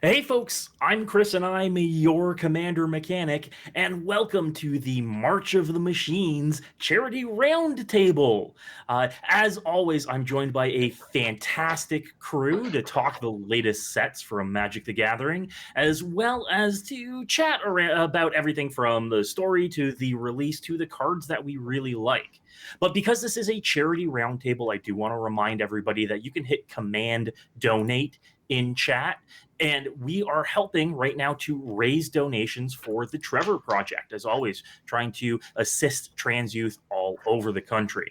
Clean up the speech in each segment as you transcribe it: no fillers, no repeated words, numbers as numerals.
Hey folks, I'm Chris and I'm your Commander Mechanic, and welcome to the March of the Machines Charity Roundtable. As always, I'm joined by a fantastic crew to talk the latest sets from Magic the Gathering, as well as to chat about everything from the story to the release to the cards that we really like. But because this is a charity roundtable, I do want to remind everybody that you can hit Command Donate in chat. And we are helping right now to raise donations for the Trevor Project, as always, trying to assist trans youth all over the country.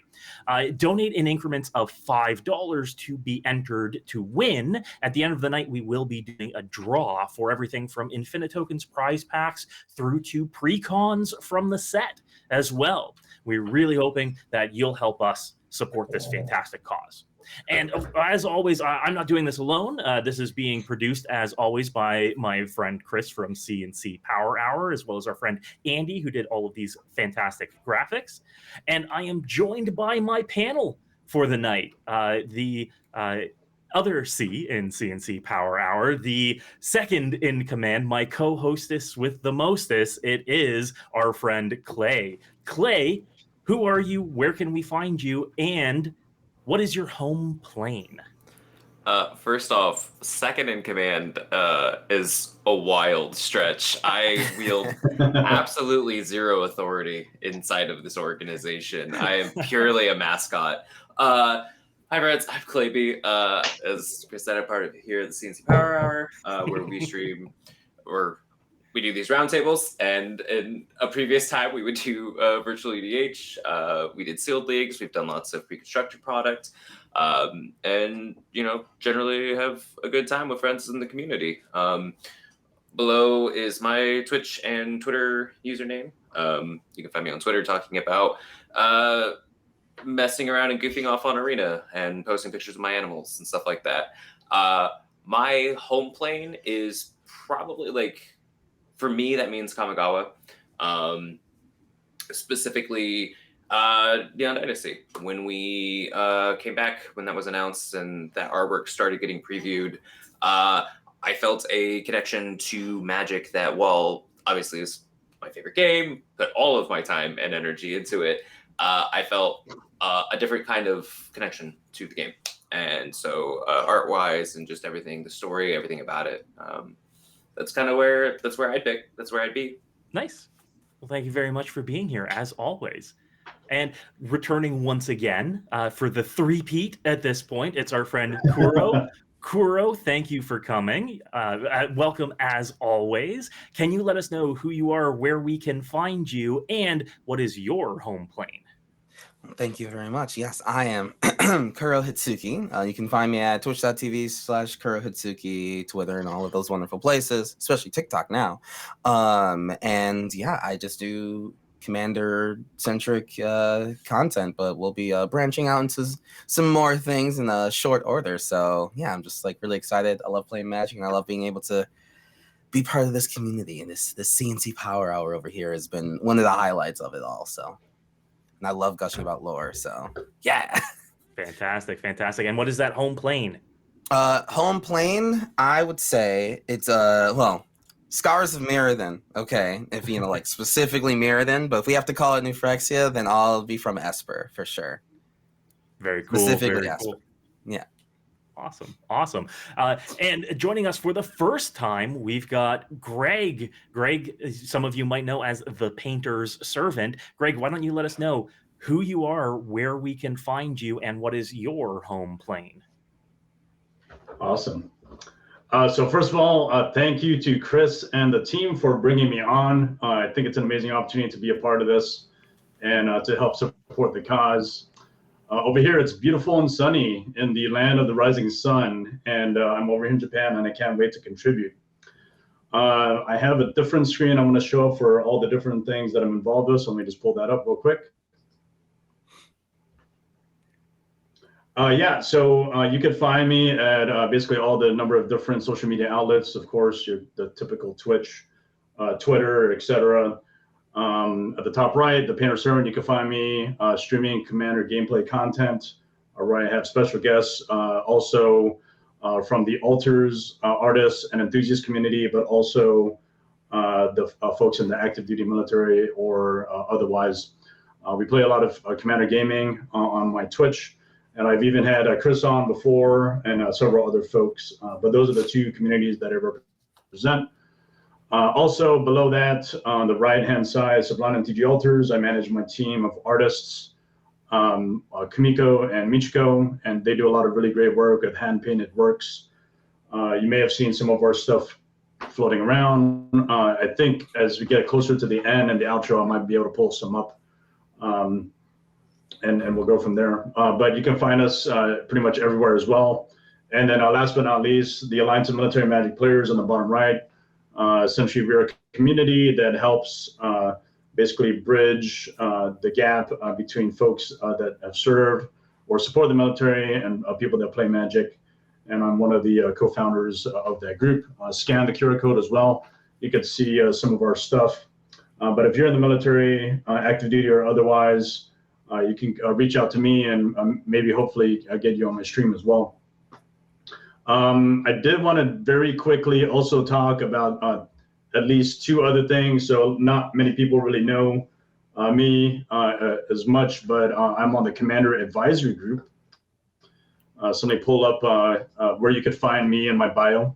Donate in increments of $5 to be entered to win. At the end of the night, we will be doing a draw for everything from Infinite Tokens prize packs through to pre-cons from the set as well. We're really hoping that you'll help us support this fantastic cause. And as always, I'm not doing this alone. This is being produced, as always, by my friend Chris from C&C Power Hour, as well as our friend Andy, who did all of these fantastic graphics. And I am joined by my panel for the night, the other C in C&C Power Hour, the second in command, my co-hostess with the mostest. It is our friend Clay. Clay, who are you? Where can we find you? And what is your home plane? First off, second in command is a wild stretch. I wield absolutely zero authority inside of this organization. I am purely a mascot. Hi, friends. I'm Claybee. As Chris said, I'm part of here at the C&C Power Hour, where we stream or we do these roundtables. And in a previous time, we would do virtual EDH. We did sealed leagues. We've done lots of pre-constructed products. And generally have a good time with friends in the community. Below is my Twitch and Twitter username. You can find me on Twitter talking about messing around and goofing off on Arena and posting pictures of my animals and stuff like that. My home plane is probably for me, that means Kamigawa. Specifically Neon Dynasty. When we came back, when that was announced and that artwork started getting previewed, I felt a connection to Magic that, while obviously is my favorite game, put all of my time and energy into it, I felt a different kind of connection to the game. And so art-wise and just everything, the story, everything about it, that's where I'd pick. That's where I'd be. Nice. Well, thank you very much for being here, as always. And returning once again for the three-peat at this point, it's our friend Kuro. Kuro, thank you for coming. Welcome as always. Can you let us know who you are, where we can find you, and what is your home plane? Thank you very much. Yes, I am Kurohitsuki. You can find me at twitch.tv/Kurohitsuki, Twitter, and all of those wonderful places, especially TikTok now. And yeah, I just do Commander-centric content, but we'll be branching out into some more things in a short order. So yeah, I'm just really excited. I love playing Magic, and I love being able to be part of this community. And this C&C Power Hour over here has been one of the highlights of it all. So. And I love gushing about lore, so yeah. Fantastic. And what is that home plane? Home plane, I would say it's Scars of Mirrodin. Okay, if specifically Mirrodin, but if we have to call it New Phyrexia, then I'll be from Esper for sure. Very cool. Specifically Esper. Cool. Yeah. Awesome. And joining us for the first time, we've got Greg. Greg, some of you might know as the Painter's Servant. Greg, why don't you let us know who you are, where we can find you, and what is your home plane? Awesome. So first of all, thank you to Chris and the team for bringing me on. I think it's an amazing opportunity to be a part of this and to help support the cause. Over here, it's beautiful and sunny in the land of the rising sun, and I'm over here in Japan, and I can't wait to contribute. I have a different screen I want to show for all the different things that I'm involved with, so let me just pull that up real quick. So you can find me at basically all the number of different social media outlets. Of course, the typical Twitch, Twitter, etc. At the top right, the Painter Servant, you can find me streaming Commander gameplay content, where I have special guests. Also, from the alters, artists, and enthusiast community, but also the folks in the active duty military or otherwise. We play a lot of Commander gaming on my Twitch, and I've even had Chris on before and several other folks, but those are the two communities that I represent. Also below that, on the right-hand side, Sablan MTG Alters, I manage my team of artists, Kumiko and Michiko, and they do a lot of really great work with hand-painted works. You may have seen some of our stuff floating around. I think as we get closer to the end and the outro, I might be able to pull some up, and we'll go from there. But you can find us pretty much everywhere as well. And then last but not least, the Alliance of Military Magic Players on the bottom right. Essentially, we're a community that helps basically bridge the gap between folks that have served or support the military and people that play Magic. And I'm one of the co-founders of that group. Scan the QR code as well. You can see some of our stuff. But if you're in the military, active duty or otherwise, you can reach out to me and maybe hopefully get you on my stream as well. I did want to very quickly also talk about at least two other things. So not many people really know me as much, but I'm on the Commander Advisory Group. So let me pull up where you could find me in my bio.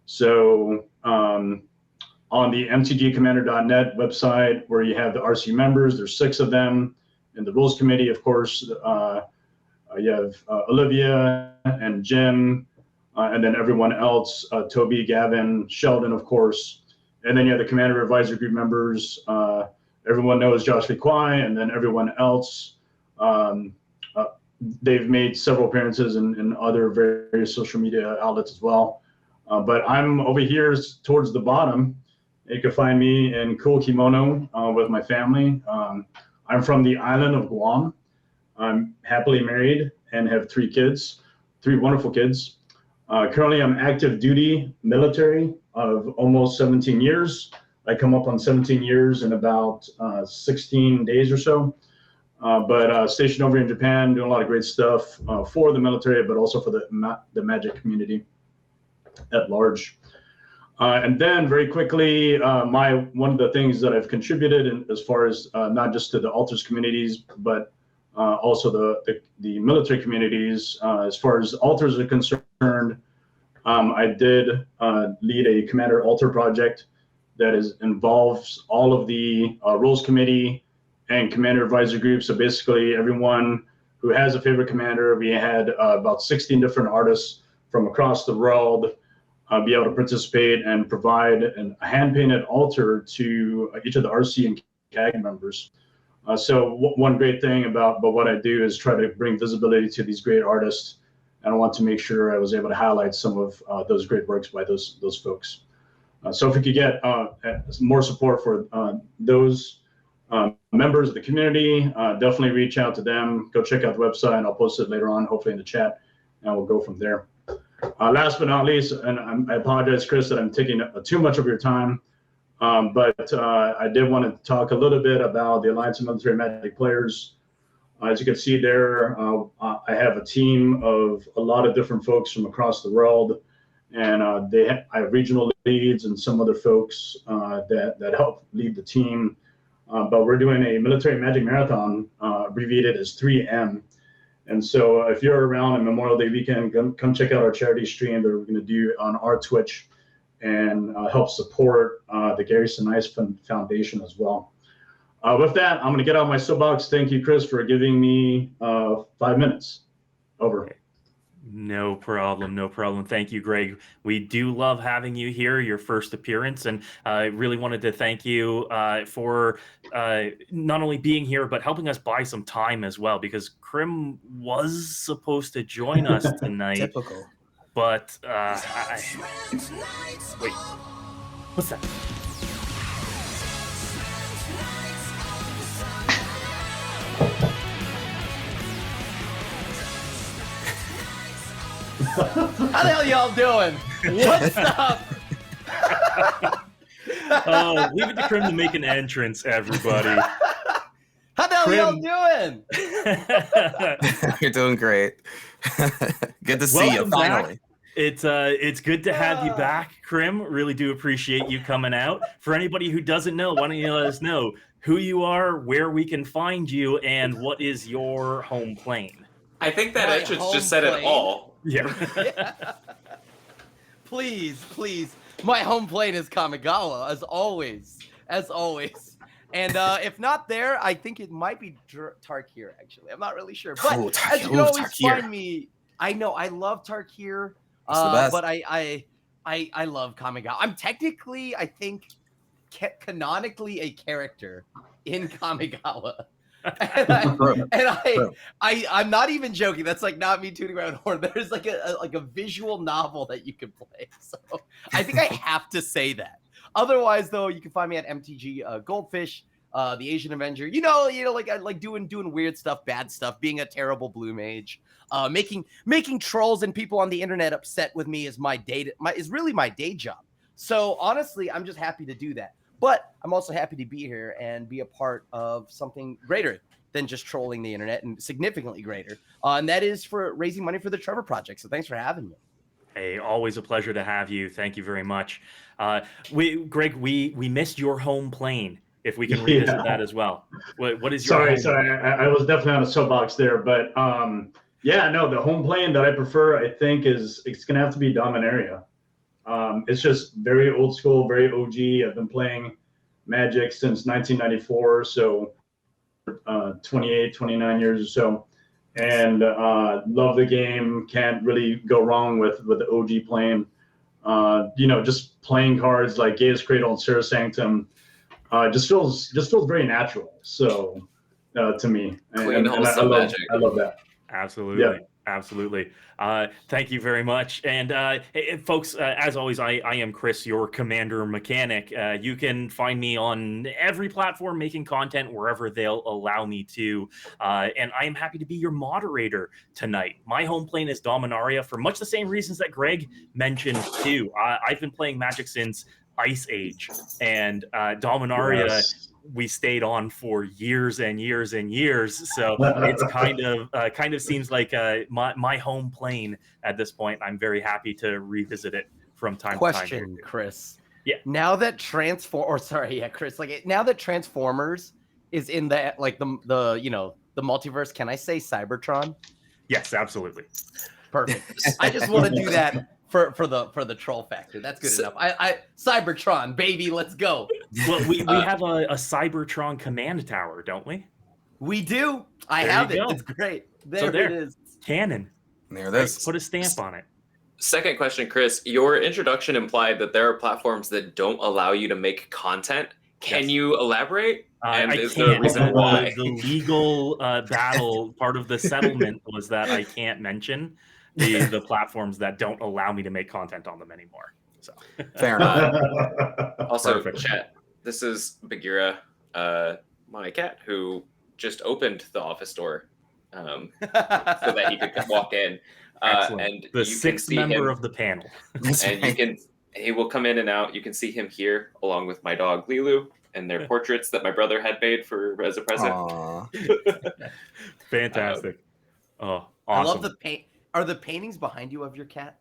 So on the mtgcommander.net website, where you have the RC members, there's 6 of them. In the Rules Committee, of course, you have Olivia and Jim, and then everyone else, Toby, Gavin, Sheldon, of course. And then you have the Commander Advisory Group members. Everyone knows Josh Lee Kwai, and then everyone else. They've made several appearances in other various social media outlets as well. But I'm over here towards the bottom. You can find me in cool kimono with my family. I'm from the island of Guam. I'm happily married and have 3 kids, 3 wonderful kids. Currently, I'm active duty military of almost 17 years. I come up on 17 years in about 16 days or so. But stationed over in Japan, doing a lot of great stuff for the military, but also for the Magic community at large. And then very quickly, one of the things that I've contributed as far as not just to the alters communities, but also the military communities, as far as alters are concerned, I did lead a Commander Alter project that involves all of the Rules Committee and Commander Advisory Group. So basically everyone who has a favorite commander, we had about 16 different artists from across the world be able to participate and provide a hand-painted altar to each of the RC and CAG members. So one great thing about what I do is try to bring visibility to these great artists, and I want to make sure I was able to highlight some of those great works by those folks. So if we could get more support for those members of the community, definitely reach out to them. Go check out the website. I'll post it later on, hopefully in the chat, and we'll go from there. Last but not least, and I apologize, Chris, that I'm taking too much of your time, but I did want to talk a little bit about the Alliance of Military Magic Players. As you can see there, I have a team of a lot of different folks from across the world, and I have regional leads and some other folks that help lead the team. But we're doing a military magic marathon, abbreviated as 3M. And so if you're around on Memorial Day weekend, come check out our charity stream that we're going to do on our Twitch and help support the Gary Sinise Foundation as well. With that, I'm going to get out of my soapbox. Thank you, Chris, for giving me 5 minutes. Over. No problem. No problem. Thank you, Greg. We do love having you here, your first appearance. And I really wanted to thank you for not only being here, but helping us buy some time as well, because Krim was supposed to join us tonight. Typical. But wait, what's that? How the hell y'all doing? What's up? Oh, leave it to Krim to make an entrance, everybody. How the hell y'all doing? You're doing great. Good to see you, finally. It's good to have you back, Krim. Really do appreciate you coming out. For anybody who doesn't know, why don't you let us know who you are, where we can find you, and what is your home plane? I think that My entrance home just said it plane? all. Yeah. Please. My home plane is Kamigawa, as always. And if not there, I think it might be Tarkir, actually. I'm not really sure. But as you can always find me, I know I love Tarkir, but I love Kamigawa. I'm technically, I think, canonically a character in Kamigawa. I'm not even joking. That's like not me tooting my own horn. There's like a visual novel that you can play. So I think I have to say that. Otherwise, though, you can find me at MTG Goldfish, the Asian Avenger. Like I like doing weird stuff, bad stuff, being a terrible blue mage, making trolls and people on the internet upset with me is really my day job. So honestly, I'm just happy to do that. But I'm also happy to be here and be a part of something greater than just trolling the internet, and significantly greater. And that is for raising money for the Trevor Project. So thanks for having me. Hey, always a pleasure to have you. Thank you very much. Greg, we missed your home plane. If we can revisit that as well. What is your Sorry, I was definitely on a soapbox there, but the home plane that I prefer, I think, it's gonna have to be Dominaria. It's just very old school, very OG. I've been playing Magic since 1994, so 28, 29 years or so, and love the game. Can't really go wrong with the OG playing. Just playing cards like Gaia's Cradle and Serra Sanctum just feels very natural. So to me, and I love that. Absolutely. Yeah. Absolutely. Thank you very much. And folks, as always, I am Chris, your commander mechanic. You can find me on every platform making content wherever they'll allow me to. And I am happy to be your moderator tonight. My home plane is Dominaria for much the same reasons that Greg mentioned too. I've been playing Magic since Ice Age, and Dominaria. Yes. We stayed on for years and years and years, so it's kind of seems like my home plane at this point. I'm very happy to revisit it from time to time. Question, Chris. Yeah. Now that Chris, now that Transformers is in the the multiverse, can I say Cybertron? Yes, absolutely. Perfect. I just want to do that for the troll factor. That's good enough. I Cybertron, baby, let's go. Well, we have a Cybertron command tower, don't we? We do. I have it. It's great. There it is. Canon. There it is. Put a stamp on it. Second question, Chris. Your introduction implied that there are platforms that don't allow you to make content. Can you elaborate? And is there a reason why? The legal battle, part of the settlement was that I can't mention the platforms that don't allow me to make content on them anymore. So fair enough. Also, Perfect. chat. This is Bagheera, my cat, who just opened the office door so that he could walk in. And the sixth member of the panel. And he will come in and out. You can see him here along with my dog Lilu and their portraits that my brother had made as a present. Fantastic. Awesome. I love the paint. Are the paintings behind you of your cat?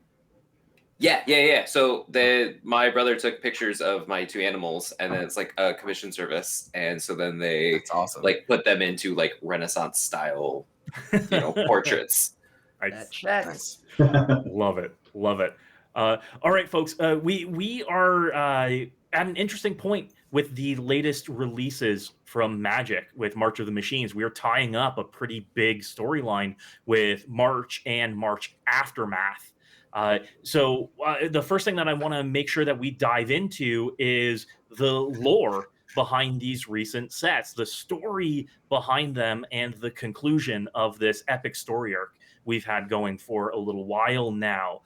Yeah. So my brother took pictures of my two animals, and then it's like a commission service, and so then they like put them into like Renaissance style, portraits. That checks. Love it. All right, folks. We are at an interesting point with the latest releases from Magic with March of the Machines. We are tying up a pretty big storyline with March and March Aftermath. So the first thing that I want to make sure that we dive into is the lore behind these recent sets, the story behind them, and the conclusion of this epic story arc we've had going for a little while now.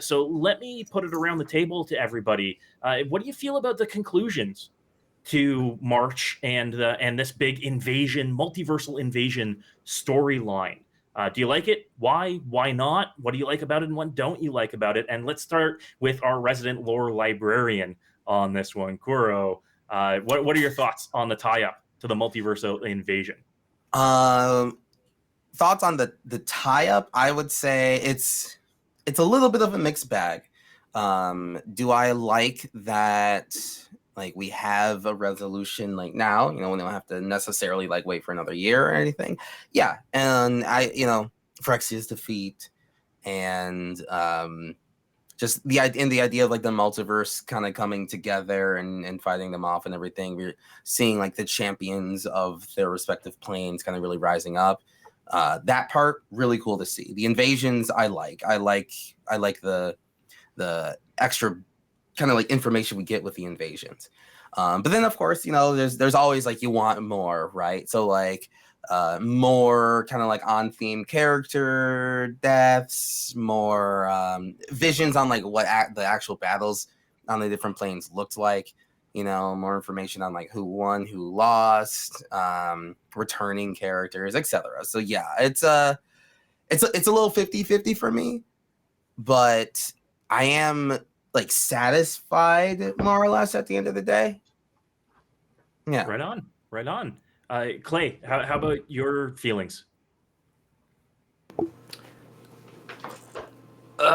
So let me put it around the table to everybody. What do you feel about the conclusions to March and this big invasion, multiversal invasion storyline? Do you like it? Why? Why not? What do you like about it and what don't you like about it? And let's start with our resident lore librarian on this one, Kuro. What are your thoughts on the tie-up to the multiversal invasion? Thoughts on the tie-up? I would say it's it's a little bit of a mixed bag. Do I like that? Like we have a resolution like now, we don't have to necessarily like wait for another year or anything. Yeah, and Phyrexia's defeat and just the idea of like the multiverse kind of coming together and fighting them off and everything. We're seeing like the champions of their respective planes kind of really rising up. That part really cool to see. The invasions I like the extra kind of like information we get with the invasions. But then of course, there's always like you want more, right? So like more kind of like on theme character deaths, more visions on like what the actual battles on the different planes looked like, more information on like who won, who lost, returning characters, etc. So yeah, it's a little 50-50 for me, but I am like satisfied more or less at the end of the day. Yeah. Right on. Clay, how about your feelings? There's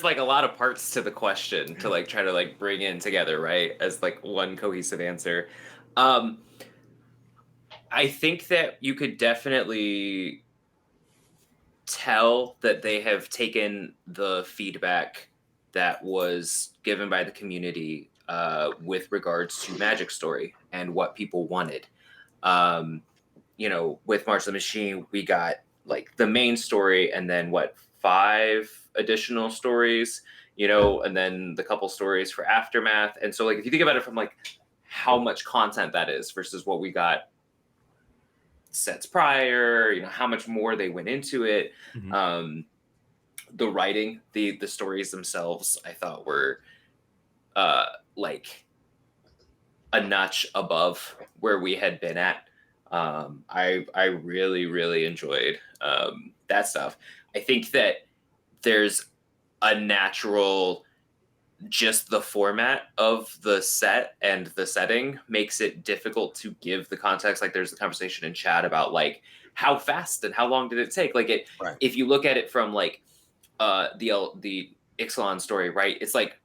like a lot of parts to the question to like try to like bring in together, right, as like one cohesive answer. I think that you could definitely tell that they have taken the feedback that was given by the community with regards to Magic Story and what people wanted. With March of the Machine, we got like the main story and then 5 additional stories, and then the couple stories for Aftermath. And so like if you think about it from like how much content that is versus what we got sets prior, how much more they went into it. Mm-hmm. The writing, the stories themselves, I thought were like a notch above where we had been at. I really, really enjoyed that stuff. I think that there's a natural, just the format of the set and the setting makes it difficult to give the context. Like there's a conversation in chat about like how fast and how long did it take? Like right. If you look at it from like the Ixalan story, right? It's like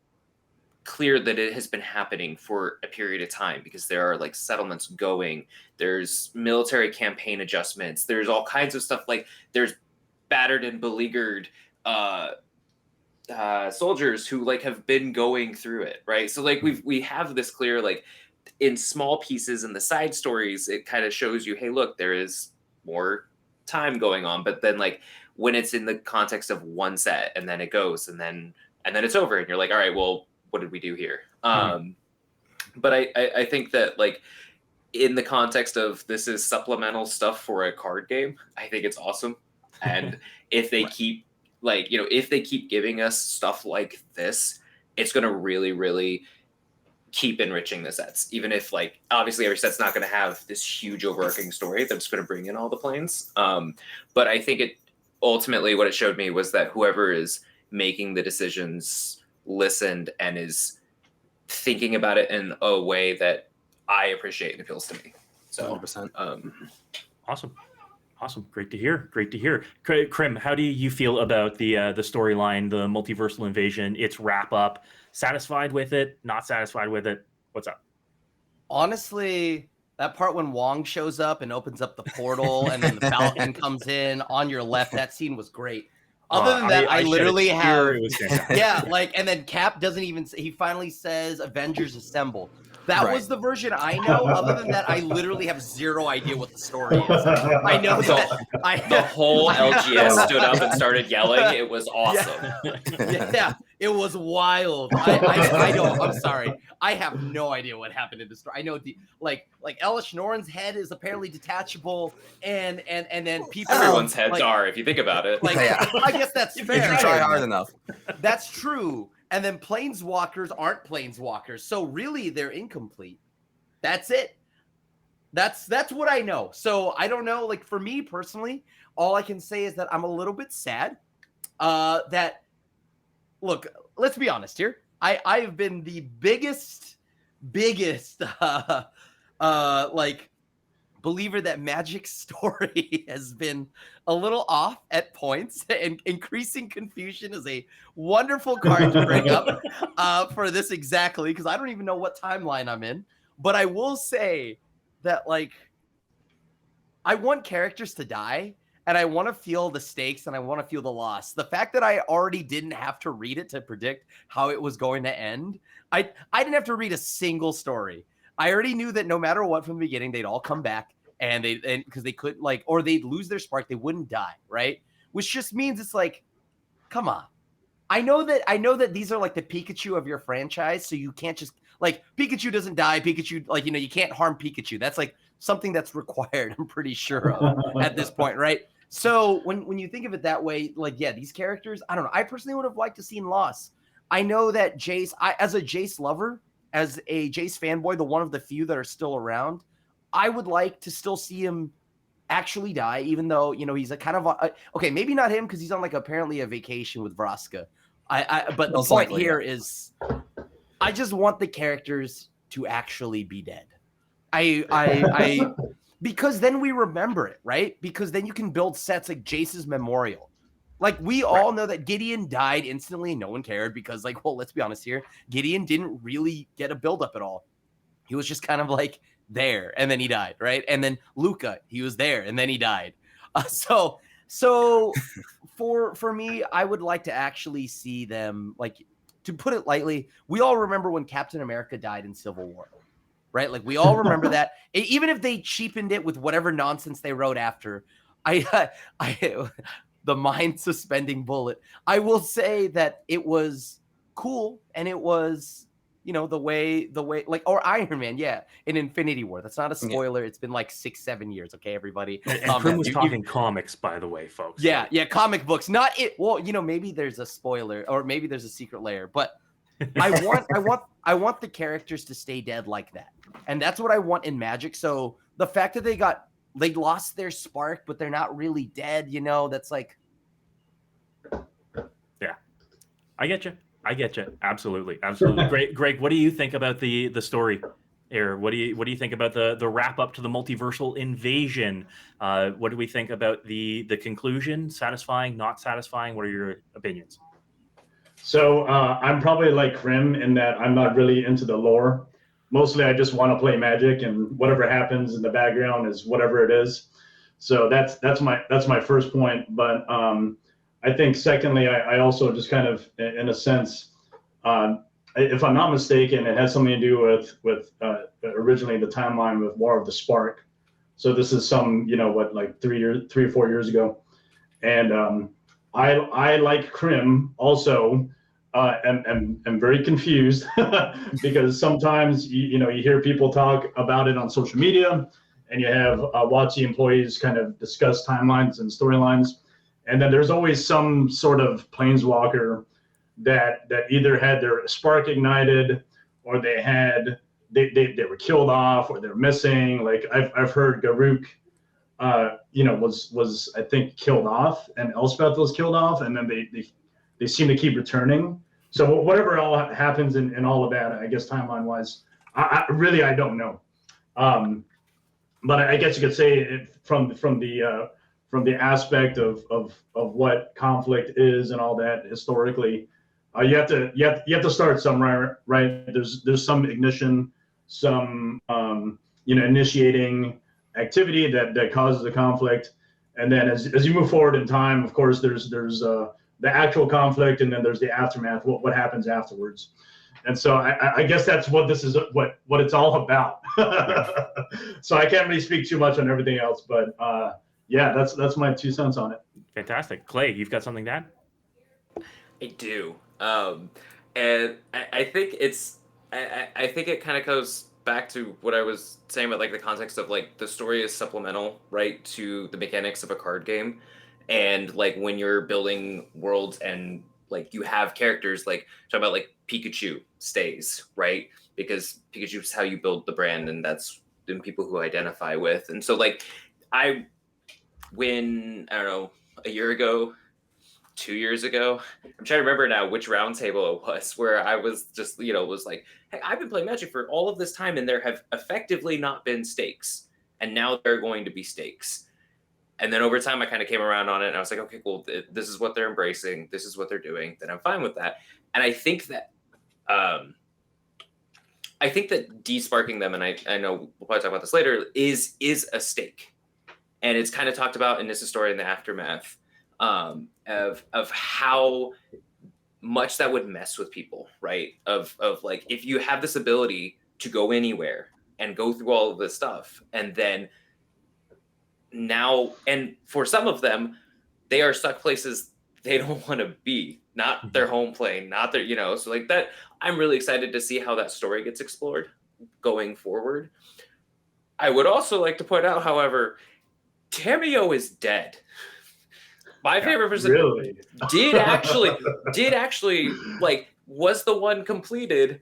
clear that it has been happening for a period of time because there are like settlements going, there's military campaign adjustments, there's all kinds of stuff, like there's battered and beleaguered soldiers who like have been going through it, right? So like we have this clear, like in small pieces in the side stories, it kind of shows you, hey, look, there is more time going on. But then like when it's in the context of one set and then it goes and then it's over and you're like, all right, well, what did we do here? But I think that like in the context of this is supplemental stuff for a card game, I think it's awesome. And if they keep like, if they keep giving us stuff like this, it's going to really, really keep enriching the sets. Even if like, obviously every set's not going to have this huge overarching story that's going to bring in all the planes. But I think it ultimately what it showed me was that whoever is making the decisions listened and is thinking about it in a way that I appreciate and appeals to me. So 100%. Awesome. Great to hear. Krim, how do you feel about the storyline, the multiversal invasion, its wrap up? Satisfied with it? Not satisfied with it? What's up? Honestly, that part when Wong shows up and opens up the portal and then the Falcon comes in on your left, that scene was great. Other than that, I literally have, yeah, like, and then Cap doesn't even, he finally says Avengers Assemble. That was the version I know. Other than that, I literally have zero idea what the story is. I know that. The whole LGS stood up and started yelling. It was awesome. Yeah, it was wild. I don't. I'm sorry. I have no idea what happened in the story. I know the like Elish Noren's head is apparently detachable, and then people. Everyone's heads are, if you think about it. Like, yeah. I guess that's fair. If you try hard enough. That's true. And then planeswalkers aren't planeswalkers, so really they're incomplete. That's it. That's what I know. So I don't know. Like for me personally, all I can say is that I'm a little bit sad. That look, let's be honest here. I've been the biggest like believer that Magic's story has been a little off at points, and increasing confusion is a wonderful card to bring up for this exactly, because I don't even know what timeline I'm in. But I will say that, like, I want characters to die, and I want to feel the stakes, and I want to feel the loss. The fact that I already didn't have to read it to predict how it was going to end, I didn't have to read a single story. I already knew that no matter what from the beginning, they'd all come back, and because they couldn't, like, or they'd lose their spark, they wouldn't die, right? Which just means it's like, come on. I know that these are like the Pikachu of your franchise, so you can't just, like, Pikachu doesn't die. Pikachu, like, you can't harm Pikachu. That's like something that's required, I'm pretty sure of at this point, right? So when you think of it that way, like, yeah, these characters, I don't know. I personally would have liked to seen loss. I know that Jace, as a Jace lover, as a Jace fanboy, the one of the few that are still around, I would like to still see him actually die, even though, he's a kind of okay, maybe not him, because he's on, like, apparently a vacation with Vraska. But the point here is, I just want the characters to actually be dead. I because then we remember it, right? Because then you can build sets like Jace's Memorial. Like, we all know that Gideon died instantly and no one cared, because, like, well, let's be honest here, Gideon didn't really get a buildup at all. He was just kind of like there, and then he died, right? And then Luca, he was there, and then he died. So for me, I would like to actually see them, like, to put it lightly, we all remember when Captain America died in Civil War, right? Like, we all remember that. Even if they cheapened it with whatever nonsense they wrote after, the mind suspending bullet, I will say that it was cool, and it was, the way, like, or Iron Man, yeah, in Infinity War. That's not a spoiler. Yeah. It's been like 6-7 years. Okay, everybody. And Prim was talking comics, by the way, folks. Yeah, yeah, comic books. Not it. Well, maybe there's a spoiler, or maybe there's a secret layer, but I want the characters to stay dead like that, and that's what I want in Magic. So the fact that they lost their spark, but they're not really dead, that's like, yeah, I get you. Absolutely. Greg, what do you think about the story here? What do you think about the wrap up to the multiversal invasion? What do we think about the conclusion? Satisfying, not satisfying? What are your opinions? So I'm probably like Krim in that I'm not really into the lore. Mostly I just want to play Magic, and whatever happens in the background is whatever it is. So that's my first point. But I think secondly, I also just kind of, in a sense, if I'm not mistaken, it has something to do with originally the timeline with War of the Spark. So this is some, like 3 or 4 years ago. And I like Krim also am very confused because sometimes, you hear people talk about it on social media, and you have WotC employees kind of discuss timelines and storylines. And then there's always some sort of planeswalker that either had their spark ignited, or they were killed off, or they're missing. Like I've heard Garruk, was I think killed off, and Elspeth was killed off, and then they seem to keep returning. So whatever all happens in all of that, I guess timeline wise, I really don't know. But I guess you could say it from the aspect of what conflict is and all that historically, you have to start somewhere, right? There's some ignition, some initiating activity that causes the conflict, and then as you move forward in time, of course, there's the actual conflict, and then there's the aftermath, what happens afterwards. And so I guess that's what this is, what it's all about. So I can't really speak too much on everything else, but yeah, that's my 2 cents on it. Fantastic. Clay, you've got something to add? I do. And I think I think it kind of goes back to what I was saying about, like, the context of, like, the story is supplemental, right, to the mechanics of a card game. And, like, when you're building worlds and, like, you have characters, like, talk about, like, Pikachu stays, right? Because Pikachu is how you build the brand, and that's the people who identify with. And so, like, when, I don't know, a year ago, 2 years ago, I'm trying to remember now which roundtable it was, where I was just, was like, hey, I've been playing Magic for all of this time, and there have effectively not been stakes. and now there are going to be stakes. And then over time, I kind of came around on it, and I was like, okay, cool, this is what they're embracing, this is what they're doing, then I'm fine with that. And I think that desparking them, and I know we'll probably talk about this later, is a stake. And it's kind of talked about in this story in the aftermath of how much that would mess with people, right? Of like, if you have this ability to go anywhere and go through all of this stuff, and then now, and for some of them, they are stuck places they don't want to be, not their home plane, not their, so like that, I'm really excited to see how that story gets explored going forward. I would also like to point out, however, Tamio is dead. My favorite person really did actually like was the one completed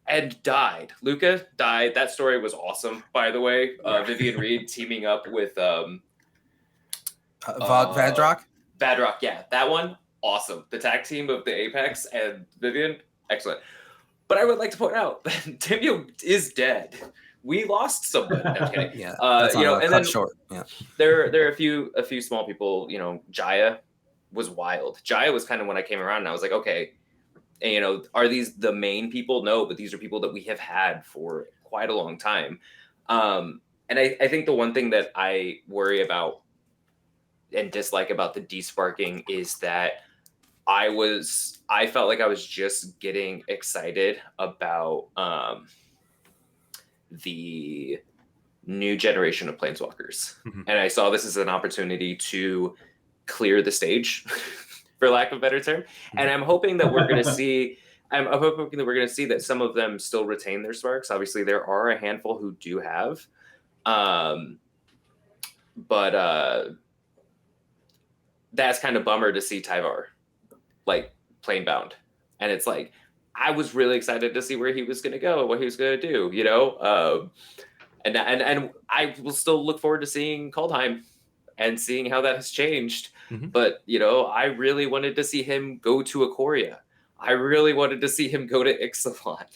and died. Luca died. That story was awesome, by the way. Vivian Reed teaming up with Vadrock. Vadrock, yeah, that one awesome. The tag team of the Apex and Vivian, excellent. But I would like to point out that Tamio is dead. We lost someone. No, I'm kidding. Yeah, and then short. Yeah, there are a few small people. Jaya was wild. Jaya was kind of when I came around, and I was like, okay, and, are these the main people? No, but these are people that we have had for quite a long time. And I think the one thing that I worry about and dislike about the desparking is that I felt like I was just getting excited about the new generation of planeswalkers. Mhm. And I saw this as an opportunity to clear the stage, for lack of a better term. And I'm hoping that we're going to see, I'm hoping that we're going to see that some of them still retain their sparks. Obviously, there are a handful who do have. But that's kind of bummer to see Tyvar, like, plain bound. And it's like, I was really excited to see where he was going to go, what he was going to do, and I will still look forward to seeing Kaldheim and seeing how that has changed. Mm-hmm. But, I really wanted to see him go to Ikoria. I really wanted to see him go to Ixalan,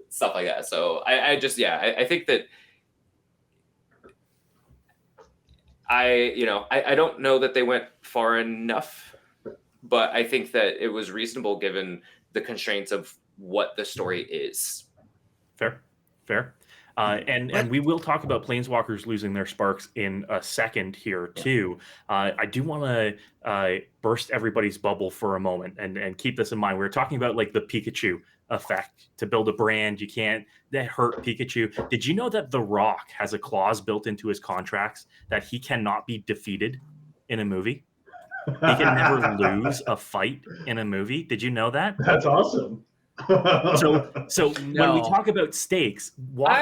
stuff like that. So I think that I don't know that they went far enough, but I think that it was reasonable given the constraints of what the story is. Fair. And we will talk about planeswalkers losing their sparks in a second here too. I do want to burst everybody's bubble for a moment and keep this in mind. We're talking about like the Pikachu effect. To build a brand, you can't hurt Pikachu. Did you know that The Rock has a clause built into his contracts that he cannot be defeated in a movie? He can never lose a fight in a movie. Did you know that? That's awesome. So when we talk about stakes,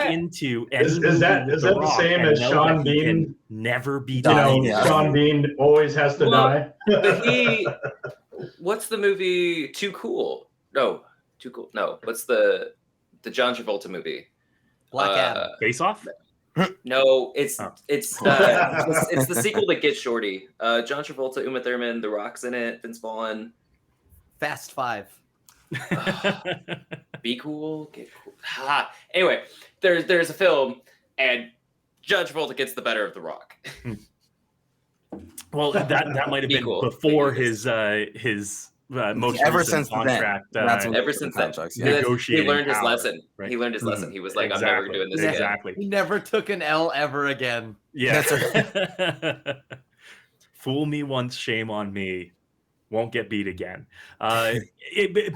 into any is movie that with the Rock same and as know Sean that he can Bean? never be Sean Bean always has to die. But what's the movie Too Cool? No, what's the John Travolta movie? Black Adam. Face Off? No, it's the sequel to Get Shorty. John Travolta, Uma Thurman, The Rock's in it, Vince Vaughn. Fast Five. Be cool, get cool. Anyway, there's a film, and John Travolta gets the better of The Rock. Well, that might have been Cool. before his most Ever recent since contract. Ever since then, negotiating he learned his power, lesson. right? He learned his lesson. He was like, Exactly. I'm never doing this again. Exactly. He never took an L ever again. Yeah. That's right. Fool me once, shame on me. Won't get beat again.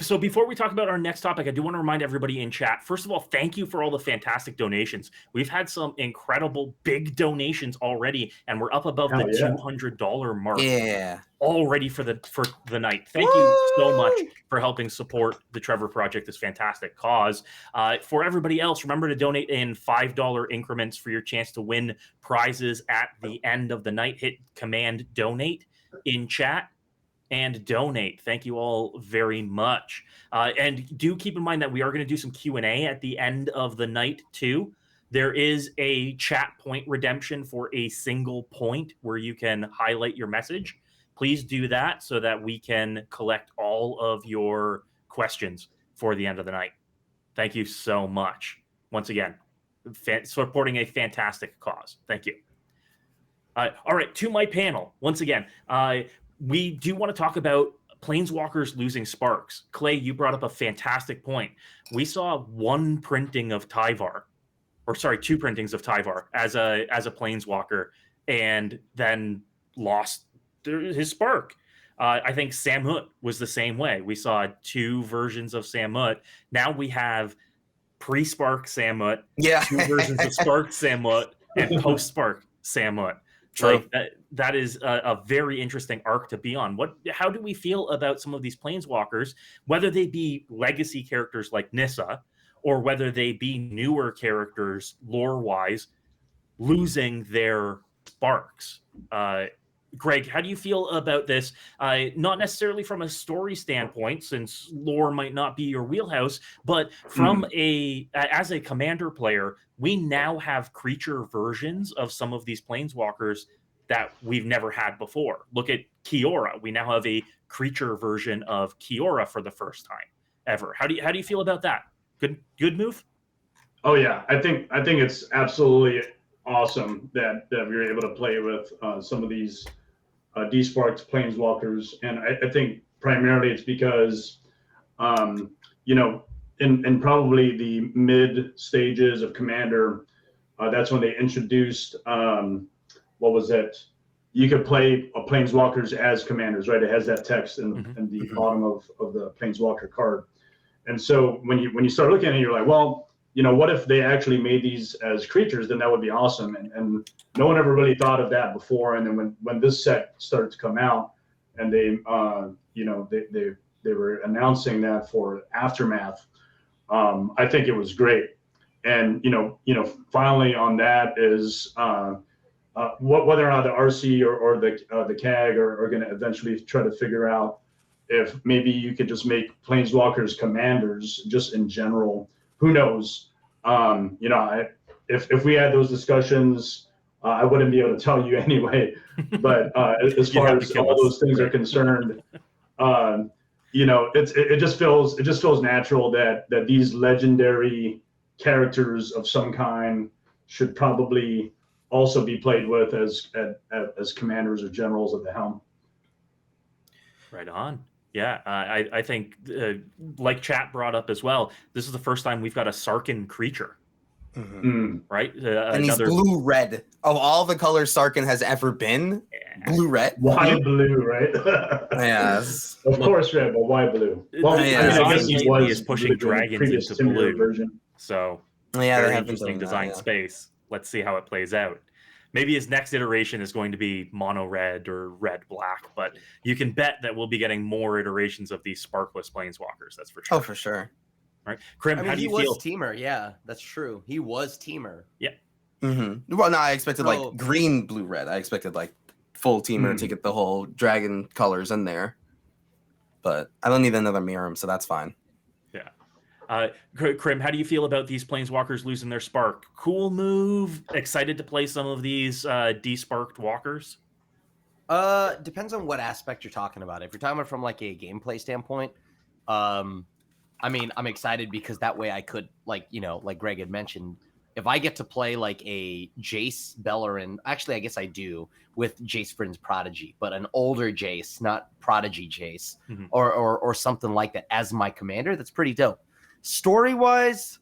So before we talk about our next topic, I do want to remind everybody in chat, first of all, thank you for all the fantastic donations. We've had some incredible big donations already, and we're up above the $200 mark already for the night. Thank you so much for helping support the Trevor Project, this fantastic cause. For everybody else, remember to donate in $5 increments for your chance to win prizes at the end of the night. Hit Command Donate in chat and donate. Thank you all very much. And do keep in mind that we are going to do some Q&A at the end of the night too. There is a chat point redemption for a single point where you can highlight your message. Please do that so that we can collect all of your questions for the end of the night. Thank you so much. Once again, supporting a fantastic cause. Thank you. All right, to my panel once again. We do want to talk about Planeswalkers losing sparks. Clay, you brought up a fantastic point. We saw one printing of Tyvar, or sorry, two printings of Tyvar as a Planeswalker, and then lost his spark. I think Samut was the same way. We saw two versions of Samut. Now we have pre-Spark Samut, two versions of Spark Samut, and post-Spark Samut. True. Like that is a very interesting arc to be on. How do we feel about some of these Planeswalkers, whether they be legacy characters like Nissa, or whether they be newer characters lore-wise, losing their sparks? Greg, how do you feel about this? Not necessarily from a story standpoint, since lore might not be your wheelhouse, but from as a commander player, we now have creature versions of some of these Planeswalkers that we've never had before. Look at Kiora. We now have a creature version of Kiora for the first time ever. How do you feel about that? Good move? Oh yeah, I think it's absolutely awesome that we were able to play with some of these desparked Planeswalkers, and I think primarily it's because in probably the mid stages of Commander, that's when they introduced what was it? You could play Planeswalkers as commanders, right? It has that text in the bottom of the Planeswalker card, and so when you start looking at it, you're like, well, what if they actually made these as creatures? Then that would be awesome. And no one ever really thought of that before. And then when this set started to come out, and they were announcing that for Aftermath, I think it was great. And finally on that is whether or not the RC or the CAG are going to eventually try to figure out if maybe you could just make Planeswalkers commanders just in general. Who knows? If we had those discussions, I wouldn't be able to tell you anyway. But as far as all those things are concerned, it just feels natural that these legendary characters of some kind should probably also be played with as commanders or generals of the helm. Right on. Yeah, I think, like chat brought up as well, this is the first time we've got a Sarkhan creature, right? And he's blue-red. Of all the colors Sarkhan has ever been, blue-red. Why blue, right? Yes. Of course red, but why blue? Well, I guess he is pushing dragons into blue version. So very interesting design space. Let's see how it plays out. Maybe his next iteration is going to be mono red or red black, but you can bet that we'll be getting more iterations of these sparkless Planeswalkers. That's for sure. Oh, for sure. Right, Krim, how do you feel? He was Teamer. Yeah, that's true. He was Teamer. Yeah. Well, no, I expected like green, blue, red. I expected like full Teamer to get the whole dragon colors in there, but I don't need another Miram, so that's fine. Krim, how do you feel about these Planeswalkers losing their spark? Cool move? Excited to play some of these desparked walkers? Depends on what aspect you're talking about. If you're talking about from like a gameplay standpoint, I mean, I'm excited because that way I could, like Greg had mentioned, if I get to play like a Jace Bellerin, actually I guess I do with Jace Vryn's Prodigy, but an older Jace, not Prodigy Jace, or something like that as my commander, that's pretty dope. Story-wise,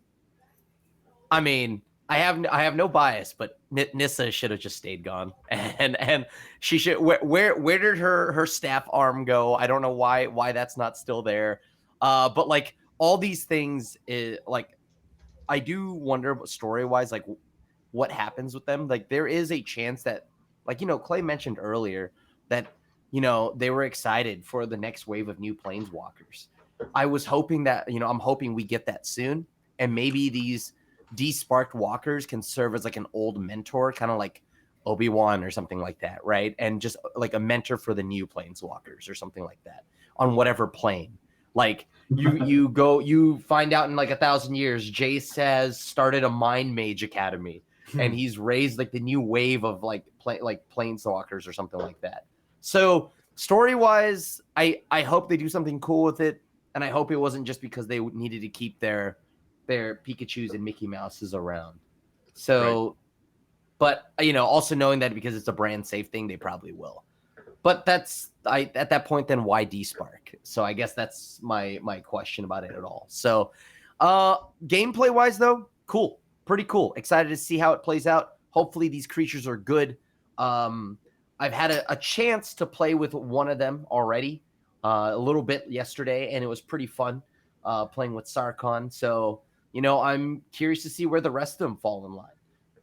I mean, I have no bias, but Nissa should have just stayed gone, and she should. Where did her staff arm go? I don't know why that's not still there. But like all these things, like I do wonder, story-wise, like what happens with them. Like there is a chance that, like Clay mentioned earlier, that they were excited for the next wave of new Planeswalkers. I was hoping that, I'm hoping we get that soon. And maybe these desparked walkers can serve as like an old mentor, kind of like Obi-Wan or something like that, right? And just like a mentor for the new Planeswalkers or something like that on whatever plane. Like you find out in like 1,000 years, Jace has started a Mind Mage Academy and he's raised like the new wave of like Planeswalkers or something like that. So story-wise, I hope they do something cool with it. And I hope it wasn't just because they needed to keep their Pikachus and Mickey Mouses around. So, but also knowing that because it's a brand safe thing, they probably will. But at that point, then why despark? So I guess that's my question about it at all. So, gameplay wise though, cool, pretty cool. Excited to see how it plays out. Hopefully these creatures are good. I've had a chance to play with one of them already, a little bit yesterday, and it was pretty fun playing with Sarkhan. So, I'm curious to see where the rest of them fall in line.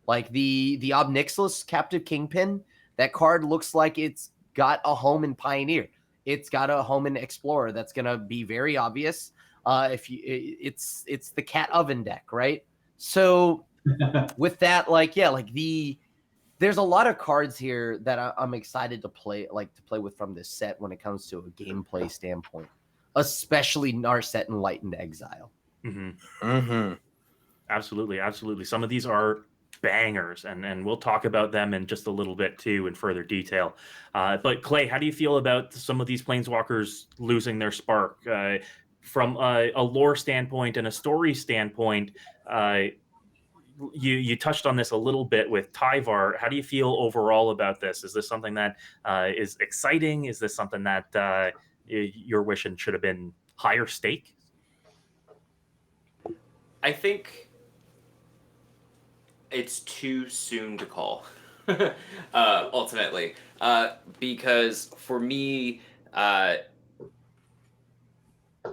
Like the Obnixilis Captive Kingpin, that card looks like it's got a home in Pioneer. It's got a home in Explorer. That's gonna be very obvious. It's the Cat Oven deck, right? So with that, there's a lot of cards here that I'm excited to play with from this set when it comes to a gameplay standpoint, especially Narset Enlightened Exile. Absolutely. Some of these are bangers, and we'll talk about them in just a little bit too in further detail. But Clay, how do you feel about some of these planeswalkers losing their spark? From a lore standpoint and a story standpoint, you touched on this a little bit with Tyvar. How do you feel overall about this? Is this something that is exciting? Is this something that you're wishing should have been higher stake? I think it's too soon to call, ultimately, because for me,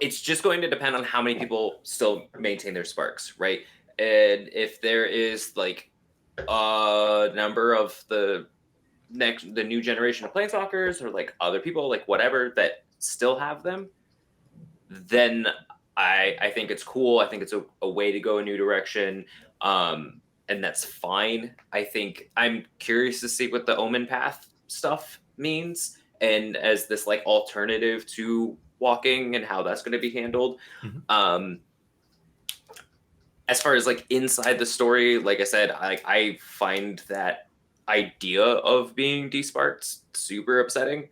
it's just going to depend on how many people still maintain their sparks, right? And if there is like a number of the new generation of planeswalkers or like other people, like whatever, that still have them, then I think it's cool. I think it's a way to go a new direction. And that's fine. I think I'm curious to see what the Omen Path stuff means, and as this like alternative to walking and how that's going to be handled. As far as like inside the story, like I said, I find that idea of being desparked super upsetting.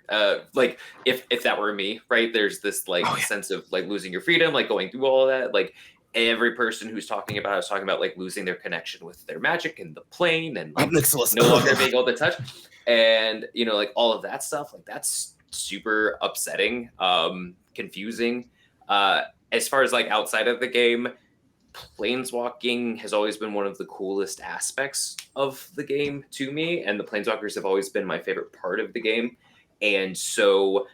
Like if that were me, right? There's this like sense of like losing your freedom, like going through all of that. Like every person who's talking about it is talking about like losing their connection with their magic and the plane, and like no longer being able to touch, and like all of that stuff. Like that's super upsetting, confusing. As far as like outside of the game, planeswalking has always been one of the coolest aspects of the game to me, and the planeswalkers have always been my favorite part of the game, and so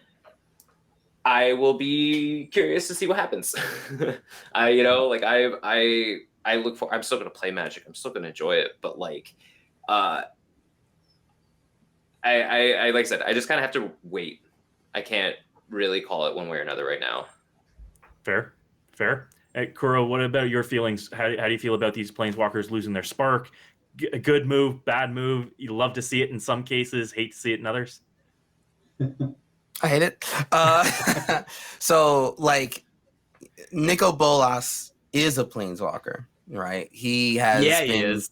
I will be curious to see what happens. I look for. I'm still gonna play Magic. I'm still gonna enjoy it, but like, I like I said, I just kind of have to wait. I can't really call it one way or another right now. Fair. Hey, Kuro, what about your feelings? How do you feel about these planeswalkers losing their spark? A good move, bad move? You love to see it in some cases, hate to see it in others. I hate it. So, like, Nico Bolas is a planeswalker, right? He has been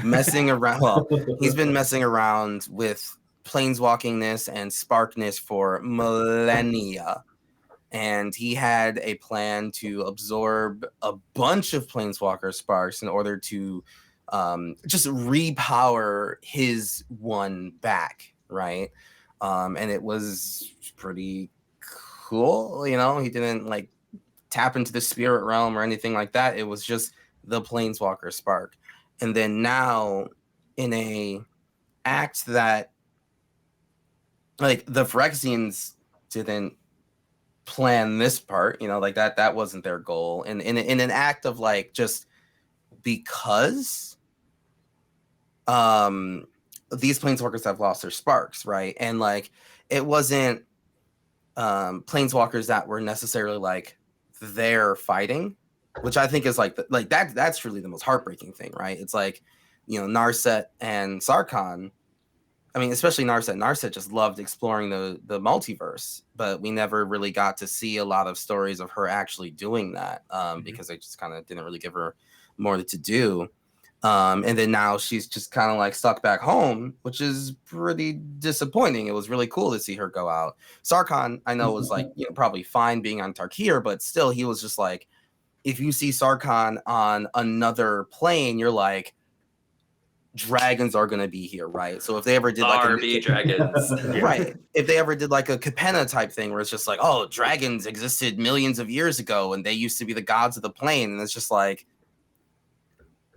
messing around. Well, he's been messing around with planeswalkingness and sparkness for millennia. And he had a plan to absorb a bunch of planeswalker sparks in order to just repower his one back, right? And it was pretty cool. He didn't like tap into the spirit realm or anything like that. It was just the planeswalker spark. And then now in a act that like the Phyrexians didn't plan this part, like that wasn't their goal. And in an act of like just because these planeswalkers have lost their sparks, right? And like it wasn't planeswalkers that were necessarily like there fighting, which I think is like that's really the most heartbreaking thing, right? It's like Narset and Sarkhan. I mean, especially Narset. Narset just loved exploring the multiverse, but we never really got to see a lot of stories of her actually doing that because they just kind of didn't really give her more to do. And then now she's just kind of like stuck back home, which is pretty disappointing. It was really cool to see her go out. Sarkhan, I know, was like probably fine being on Tarkir, but still, he was just like, if you see Sarkhan on another plane, you're like, dragons are going to be here, right? So if they ever did like RB dragons. right, if they ever did like a Capenna type thing where it's just like, oh, dragons existed millions of years ago and they used to be the gods of the plane, and it's just like,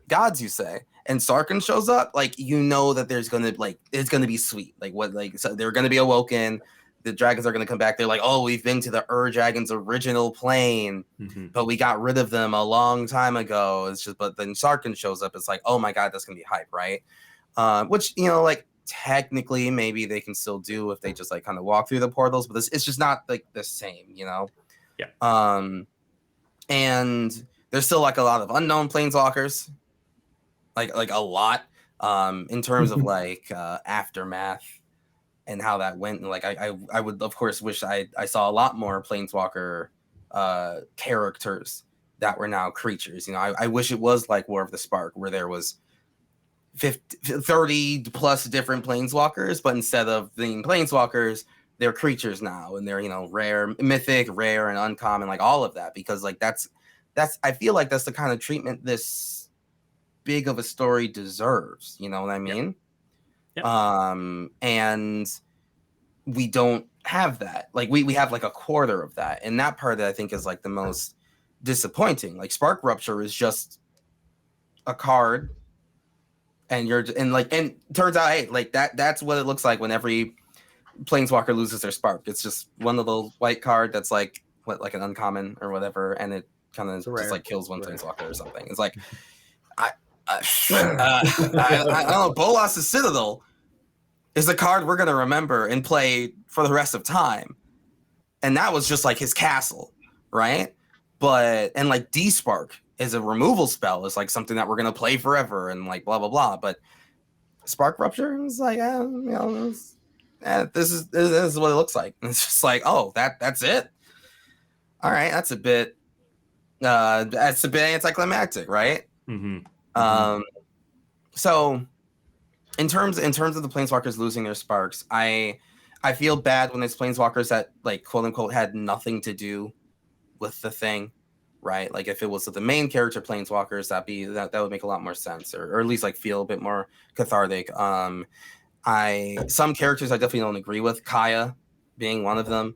gods, you say, and Sarkhan shows up, like, you know that there's gonna like it's gonna be sweet, like what, like, so they're gonna be awoken, the dragons are gonna come back, they're like, oh, we've been to the Dragon's original plane, but we got rid of them a long time ago. It's just, but then Sarkhan shows up, it's like, oh my god, that's gonna be hype, right? Which, you know, like, technically maybe they can still do if they just like kind of walk through the portals, but it's just not like the same, you know. And there's still like a lot of unknown planeswalkers, like a lot, in terms of like aftermath and how that went. And like I would of course wish I saw a lot more planeswalker characters that were now creatures. You know, I wish it was like War of the Spark where there was 30 plus different planeswalkers, but instead of being planeswalkers, they're creatures now, and they're, you know, rare, mythic, rare, and uncommon, like all of that, because like that's I feel like that's the kind of treatment this big of a story deserves. You know what I mean? Yep. And we don't have that. Like we have like a quarter of that, and that part that I think is like the most disappointing. Like Spark Rupture is just a card, and turns out, hey, like that's what it looks like when every planeswalker loses their spark. It's just one little white card that's like like an uncommon or whatever, and it kind of just like kills one planeswalker or something. It's like I don't know. Bolas' Citadel is a card we're gonna remember and play for the rest of time, and that was just like his castle, right? But and like D-Spark is a removal spell, is like something that we're gonna play forever, and like blah blah blah. But Spark Rupture is like, you know, this is what it looks like. It's just like, oh, that's it. All right, that's a bit anticlimactic, right? So in terms of the planeswalkers losing their sparks, I feel bad when there's planeswalkers that like quote unquote had nothing to do with the thing, right? Like if it was the main character planeswalkers, that would make a lot more sense, or at least like feel a bit more cathartic. Some characters I definitely don't agree with, Kaya being one of them.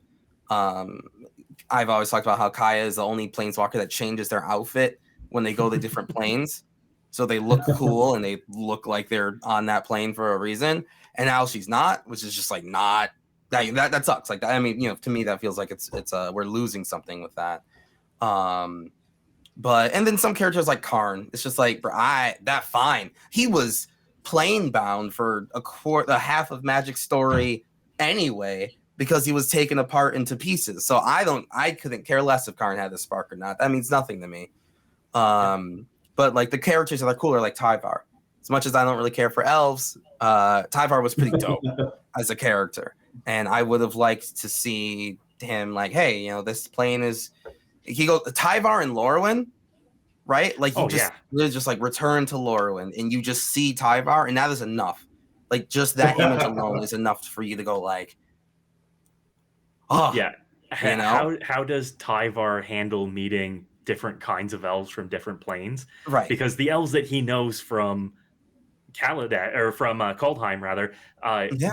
I've always talked about how Kaya is the only planeswalker that changes their outfit when they go to different planes, so they look cool and they look like they're on that plane for a reason. And now she's not, which is just like not that sucks. Like I mean, you know, to me that feels like it's we're losing something with that. But and then some characters like Karn, it's just like, bro, fine. He was plane bound for a half of Magic Story anyway, because he was taken apart into pieces. So I couldn't care less if Karn had the spark or not. That means nothing to me. But like the characters that are cool are like Tyvar. As much as I don't really care for elves, Tyvar was pretty dope as a character, and I would have liked to see him like, hey, you know, this plane is. He goes Tyvar and Lorwyn, right? Like you just like return to Lorwyn, and you just see Tyvar, and that is enough. Like just that image alone is enough for you to go like, oh yeah. You know? How does Tyvar handle meeting different kinds of elves from different planes? Right. Because the elves that he knows from Kaladesh, or from Kaldheim rather,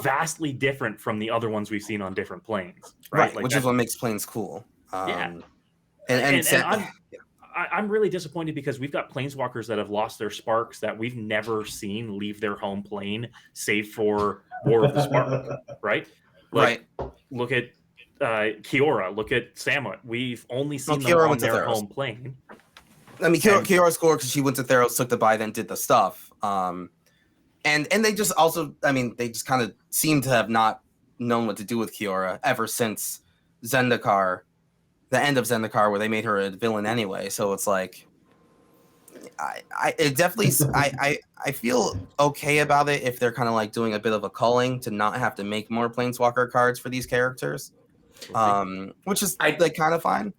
vastly different from the other ones we've seen on different planes. Right. Like which is what makes planes cool. I'm really disappointed because we've got planeswalkers that have lost their sparks that we've never seen leave their home plane, save for War of the Spark, right? Like, look at Kiora, look at Samut. We've only seen them on their home plane. I mean, Kiora scored because she went to Theros, took the buy, then did the stuff. And they just also, I mean, they just kind of seem to have not known what to do with Kiora ever since Zendikar, the end of Zendikar, where they made her a villain anyway. So it's like, I feel okay about it if they're kind of like doing a bit of a culling to not have to make more Planeswalker cards for these characters, which is like kind of fine.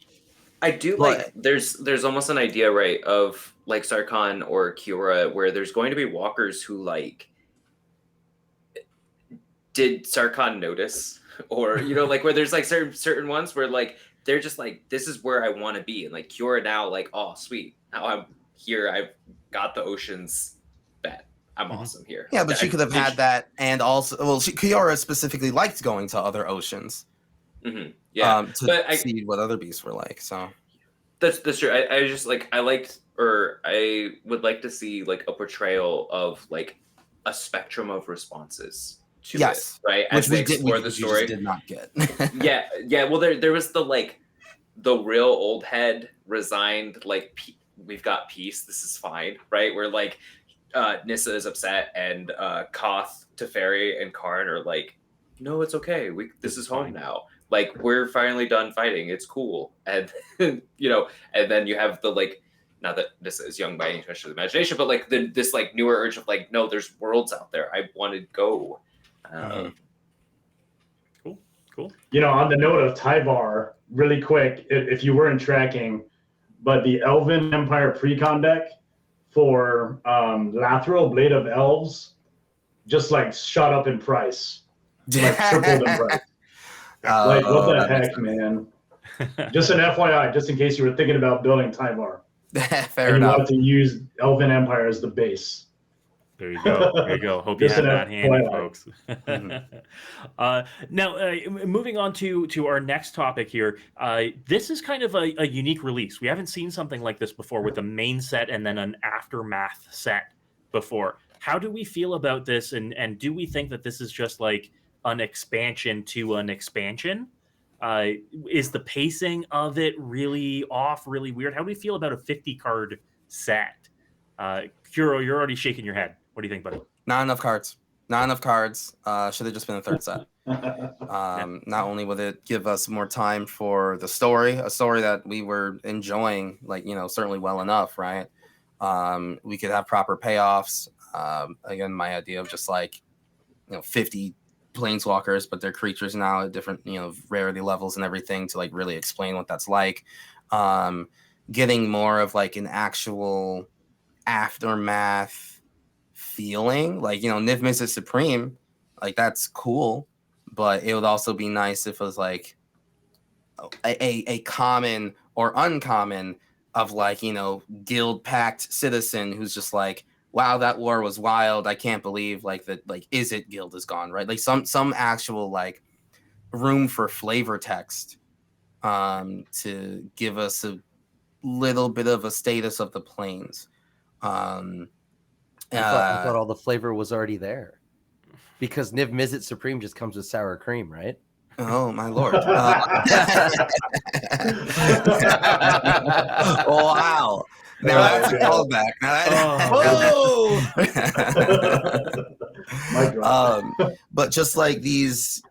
I do like there's almost an idea, right, of like Sarkhan or Kiora where there's going to be walkers who like, did Sarkhan notice? Or, you know, like where there's like certain ones where like they're just like, this is where I want to be. And like Kiora now, like, oh sweet, now I'm here, I've got the oceans bet. I'm awesome here. Yeah, but she could have had that, and also, well, Kiara specifically liked going to other oceans. Yeah, to see what other beasts were like. So that's true. I just like I would like to see like a portrayal of like a spectrum of responses to it, right? As they explore the story. Did not get. yeah. Well, there was the real old head resigned, like we've got peace. This is fine, right? Where like Nissa is upset, and Koth, Teferi, and Karn are like, no, it's okay. This is home now. Like we're finally done fighting. It's cool, and and then you have the like. Not that this is young by any stretch of the imagination, but like this like newer urge of like, no, there's worlds out there. I want to go. Cool. On the note of Tyvar, really quick, if you weren't tracking, but the Elven Empire precon deck for Lathril, Blade of Elves, just like shot up in price, like tripled in price. Like what the heck, man? Just an FYI, just in case you were thinking about building Tyvar. Fair enough. You want to use Elven Empire as the base. There you go. Hope you have that handy, folks. Now, moving on to our next topic here. This is kind of a unique release. We haven't seen something like this before with a main set and then an aftermath set before. How do we feel about this? And do we think that this is just like an expansion to an expansion? Is the pacing of it really off, really weird? How do we feel about a 50-card set? Kuro, you're already shaking your head. What do you think, buddy? Not enough cards. Should have just been a third set. Not only would it give us more time for the story, a story that we were enjoying, certainly well enough, right? We could have proper payoffs. Again, my idea of just 50 planeswalkers, but they're creatures now at different, rarity levels and everything to really explain what that's like. Getting more of an actual aftermath feeling, Niv Mizzet Supreme, that's cool, but it would also be nice if it was a common or uncommon of guild pact citizen who's just wow, that war was wild. I can't believe that Izzet guild is gone, right? Some actual room for flavor text to give us a little bit of a status of the planes. I thought all the flavor was already there because Niv Mizzet Supreme just comes with sour cream, right? Oh my lord! Wow. Now that's a callback. But just these,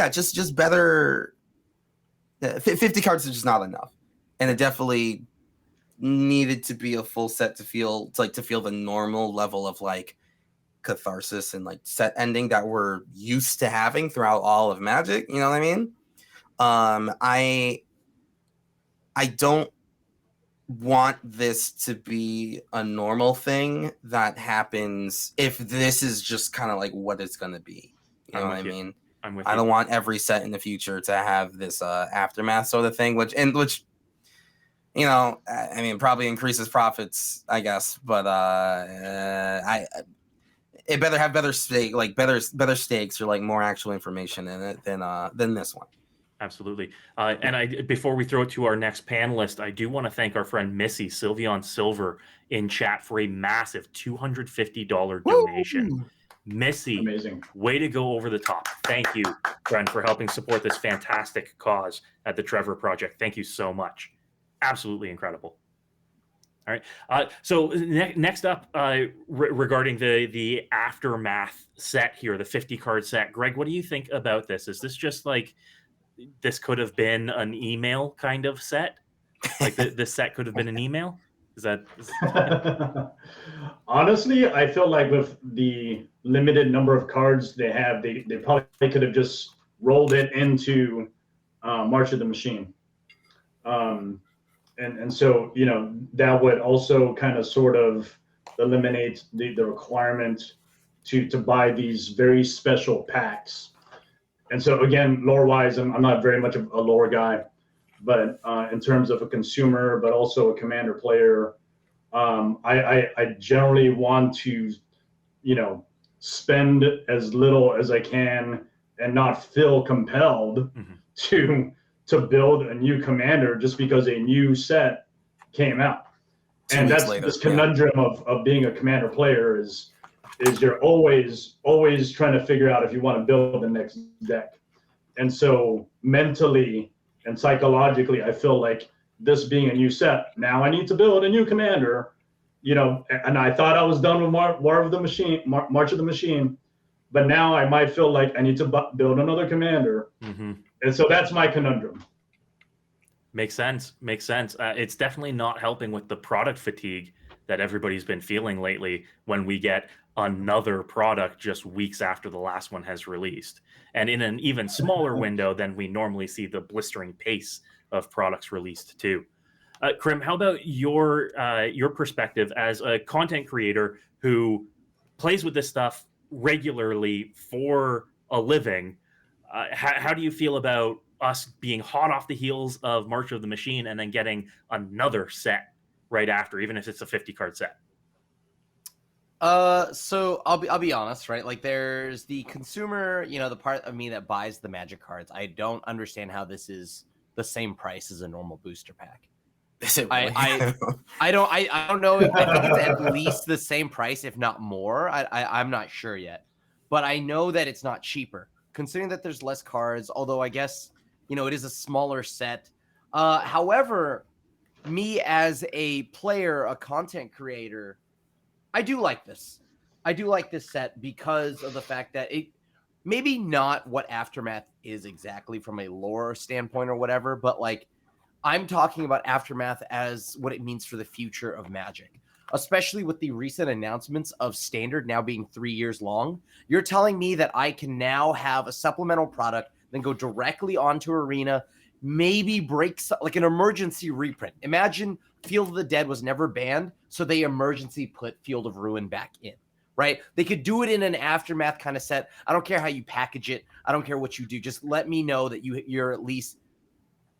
just better. 50 cards is just not enough, and it definitely needed to be a full set to feel the normal level of catharsis and set ending that we're used to having throughout all of Magic. You know what I mean? I don't want this to be a normal thing that happens if this is just kind of what it's going to be. You know what I mean? I don't want every set in the future to have this aftermath sort of thing, which probably increases profits, I guess, but it better have better stake, better stakes or more actual information in it than this one. Absolutely. And before we throw it to our next panelist, I do want to thank our friend Missy Sylveon Silver in chat for a massive $250 donation. Woo! Missy, amazing. Way to go over the top. Thank you, friend, for helping support this fantastic cause at the Trevor Project. Thank you so much. Absolutely incredible. All right. So next up, regarding the aftermath set here, the 50-card set, Greg, what do you think about this? Is this just this could have been an email kind of set? This set could have been an email? Honestly, I feel with the limited number of cards they have, they probably could have just rolled it into March of the Machine. And so, that would also kind of sort of eliminate the requirement to buy these very special packs. And so again, lore-wise, I'm not very much of a lore guy, but in terms of a consumer, but also a commander player, I generally want to, spend as little as I can and not feel compelled to build a new commander just because a new set came out. And that's this conundrum of being a commander player is you're always trying to figure out if you want to build the next deck. And so mentally and psychologically, I feel like this being a new set, now I need to build a new commander, and I thought I was done with March of the Machine, but now I might feel like I need to build another commander. And so that's my conundrum. Makes sense. It's definitely not helping with the product fatigue that everybody's been feeling lately when we get another product just weeks after the last one has released. And in an even smaller window than we normally see the blistering pace of products released too. Krim, how about your perspective as a content creator who plays with this stuff regularly for a living? How do you feel about us being hot off the heels of March of the Machine and then getting another set right after, even if it's a 50-card set? So I'll be honest, right? Like there's the consumer, the part of me that buys the Magic cards. I don't understand how this is the same price as a normal booster pack. Is it really? I don't know. I think it's at least the same price, if not more. I'm not sure yet, but I know that it's not cheaper considering that there's less cards. Although I guess it is a smaller set. However, me as a player, a content creator, I do like this. I do like this set because of the fact that it maybe not what Aftermath is exactly from a lore standpoint or whatever, but like I'm talking about Aftermath as what it means for the future of Magic, especially with the recent announcements of Standard now being 3 years long. You're telling me that I can now have a supplemental product, then go directly onto Arena, maybe break like an emergency reprint. Imagine Field of the Dead was never banned, so they emergency put Field of Ruin back in, right? They could do it in an Aftermath kind of set. I don't care how you package it. I don't care what you do. Just let me know that you're at least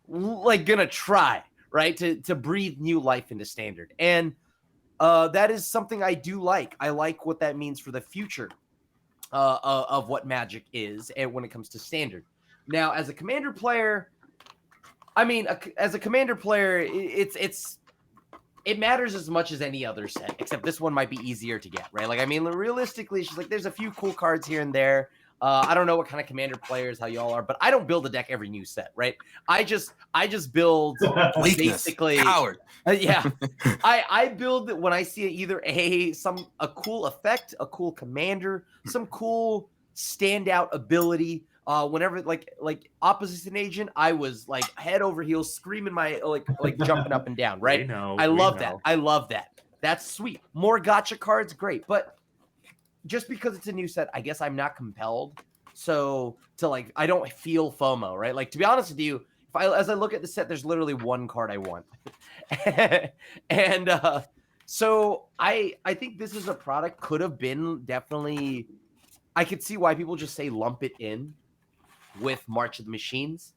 like gonna try, right, to breathe new life into Standard. And that is something I do like. I like what that means for the future of what Magic is and when it comes to Standard. Now, as a Commander player, it matters as much as any other set, except this one might be easier to get, right? Like, realistically, she's like, there's a few cool cards here and there. I don't know what kind of Commander players, how y'all are, but I don't build a deck every new set, right? I just build basically coward. Yeah. I build when I see either a cool effect, a cool commander, some cool standout ability. Whenever like Opposition Agent, I was like head over heels screaming my like jumping up and down, right? I love that. I love that. That's sweet. More gotcha cards, great. But just because it's a new set, I guess I'm not compelled. So I don't feel FOMO, right? Like, to be honest with you, as I look at the set, there's literally one card I want. And so I think this is a product could have been definitely, I could see why people just say lump it in with March of the Machines,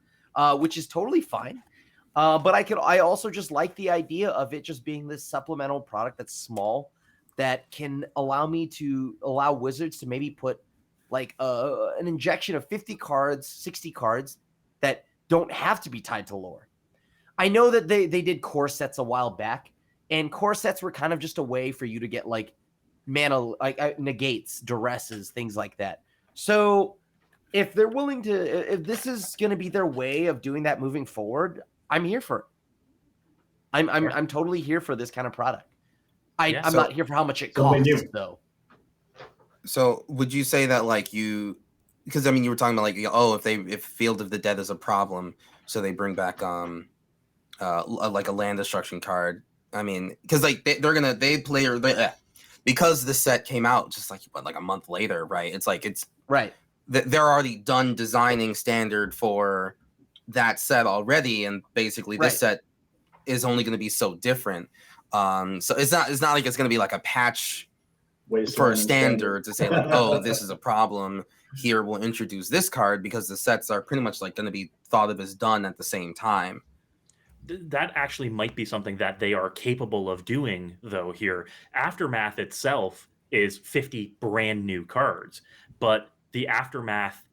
which is totally fine. But I also just like the idea of it just being this supplemental product that's small, that can allow Wizards to maybe put like an injection of 50 cards, 60 cards that don't have to be tied to lore. I know that they did core sets a while back, and core sets were kind of just a way for you to get like mana, like negates, duresses, things like that. So if they're willing to, if this is going to be their way of doing that moving forward, I'm here for it. I'm totally here for this kind of product. I'm not here for how much it costs, though. So would you say that like because you were talking about like, if Field of the Dead is a problem, so they bring back like a land destruction card. Because like because the set came out just like a month later, right? It's right. They're already done designing Standard for that set already, and basically this set is only going to be so different. So it's not like it's going to be like a patch for a Standard to say like, oh, this is a problem. Here we'll introduce this card, because the sets are pretty much like going to be thought of as done at the same time. that actually might be something that they are capable of doing, though. Here, Aftermath itself is 50 brand new cards, but the Aftermath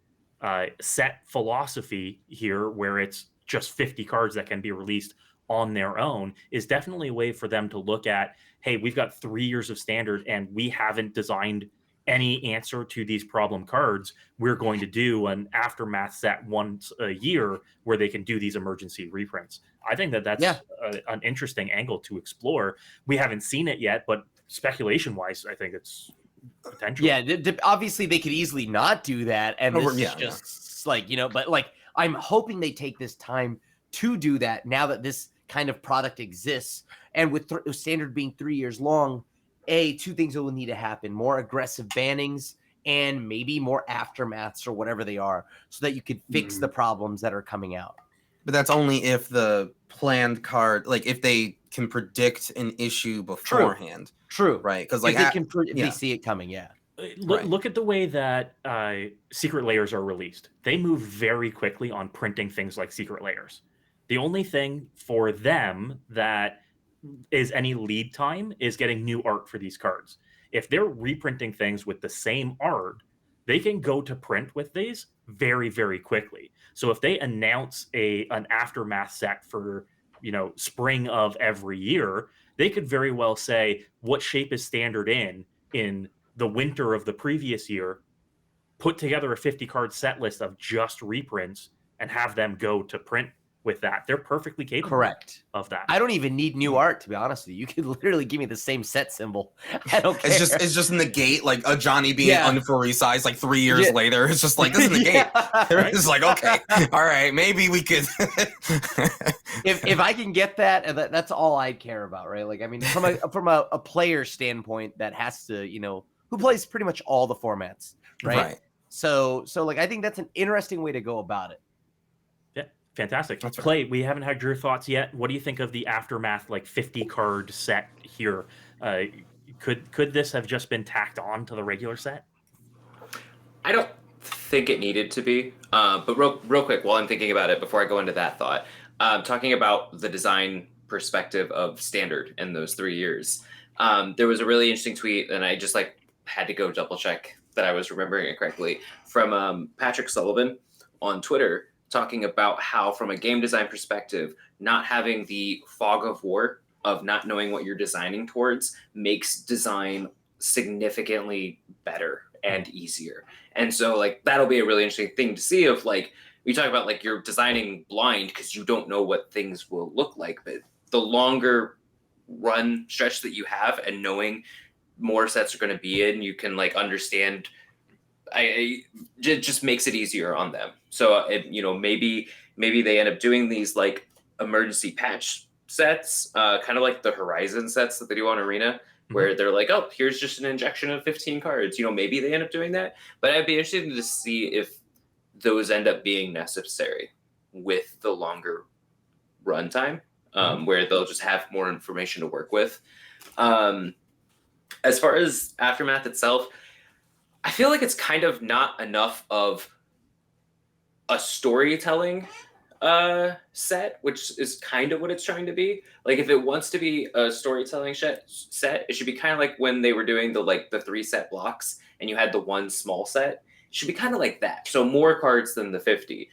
set philosophy here, where it's just 50 cards that can be released on their own, is definitely a way for them to look at, hey, we've got 3 years of standard and we haven't designed any answer to these problem cards. We're going to do an Aftermath set once a year where they can do these emergency reprints. I think that that's an interesting angle to explore. We haven't seen it yet, but speculation wise, I think it's potential. Yeah, obviously they could easily not do that, and this is just like, you know, but like I'm hoping they take this time to do that now that this kind of product exists, and with standard being 3 years long, two things that will need to happen: more aggressive bannings and maybe more aftermaths or whatever they are, so that you could fix the problems that are coming out. But that's only if the planned card, like if they can predict an issue beforehand. True. Right? Because like if they see it coming, Look at the way that secret layers are released. They move very quickly on printing things like secret layers. The only thing for them that is any lead time is getting new art for these cards. If they're reprinting things with the same art, they can go to print with these very, very quickly. So if they announce an Aftermath set for, you know, spring of every year, they could very well say what shape is standard in the winter of the previous year, put together a 50 card set list of just reprints and have them go to print with that. They're perfectly capable of that. I don't even need new art, to be honest with you. You could literally give me the same set symbol. I don't care. It's just negate like a Johnny being unresized like 3 years later. It's just like, this is negate. It's like, okay, all right, maybe we could. if I can get that, that's all I care about, right? Like, I mean, from a player standpoint that has to, you know, who plays pretty much all the formats, right? So like, I think that's an interesting way to go about it. Fantastic. Clay, we haven't had your thoughts yet. What do you think of the Aftermath like 50 card set here? Could this have just been tacked on to the regular set? I don't think it needed to be. But real quick, while I'm thinking about it, before I go into that thought, talking about the design perspective of standard in those 3 years, there was a really interesting tweet, and I just like had to go double check that I was remembering it correctly, from Patrick Sullivan on Twitter, talking about how, from a game design perspective, not having the fog of war of not knowing what you're designing towards makes design significantly better and easier. And so like that'll be a really interesting thing to see, of like, we talk about like you're designing blind because you don't know what things will look like, but the longer run stretch that you have and knowing more sets are going to be in, you can like understand, it just makes it easier on them. So you know, maybe they end up doing these like emergency patch sets, kind of like the Horizon sets that they do on Arena, where they're like, oh, here's just an injection of 15 cards. You know, maybe they end up doing that. But I'd be interested to see if those end up being necessary with the longer runtime, where they'll just have more information to work with. As far as Aftermath itself, I feel like it's kind of not enough of a storytelling set, which is kind of what it's trying to be. Like, if it wants to be a storytelling set, it should be kind of like when they were doing the 3 set blocks and you had the 1 small set. It should be kind of like that. So more cards than the 50.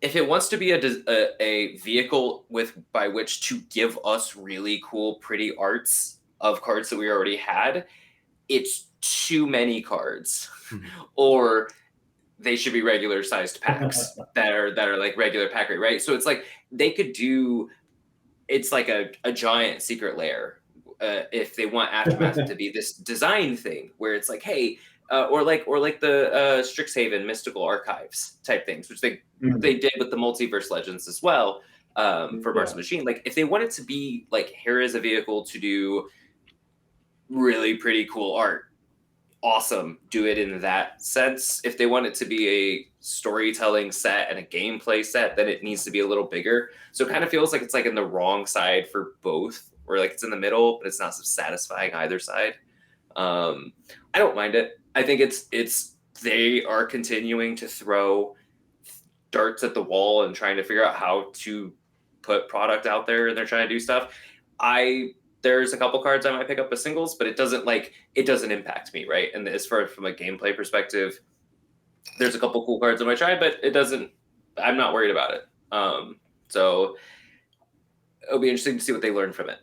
If it wants to be a vehicle by which to give us really cool, pretty arts of cards that we already had, it's too many cards, or they should be regular sized packs that are like regular pack rate, right? So it's like they could do, it's like a giant secret layer if they want Aftermath to be this design thing where it's like, hey, or like the Strixhaven Mystical Archives type things, which they did with the Multiverse Legends as well, for Mars Machine. Like, if they want it to be like, here is a vehicle to do really pretty cool art, awesome, do it in that sense. If they want it to be a storytelling set and a gameplay set, then it needs to be a little bigger. So it kind of feels like it's like in the wrong side for both, or like it's in the middle, but it's not satisfying either side. I don't mind it. I think it's they are continuing to throw darts at the wall and trying to figure out how to put product out there and they're trying to do stuff. There's a couple cards I might pick up as singles, but it doesn't impact me, right? And as far from a gameplay perspective, there's a couple cool cards I might try, but I'm not worried about it. So it'll be interesting to see what they learn from it.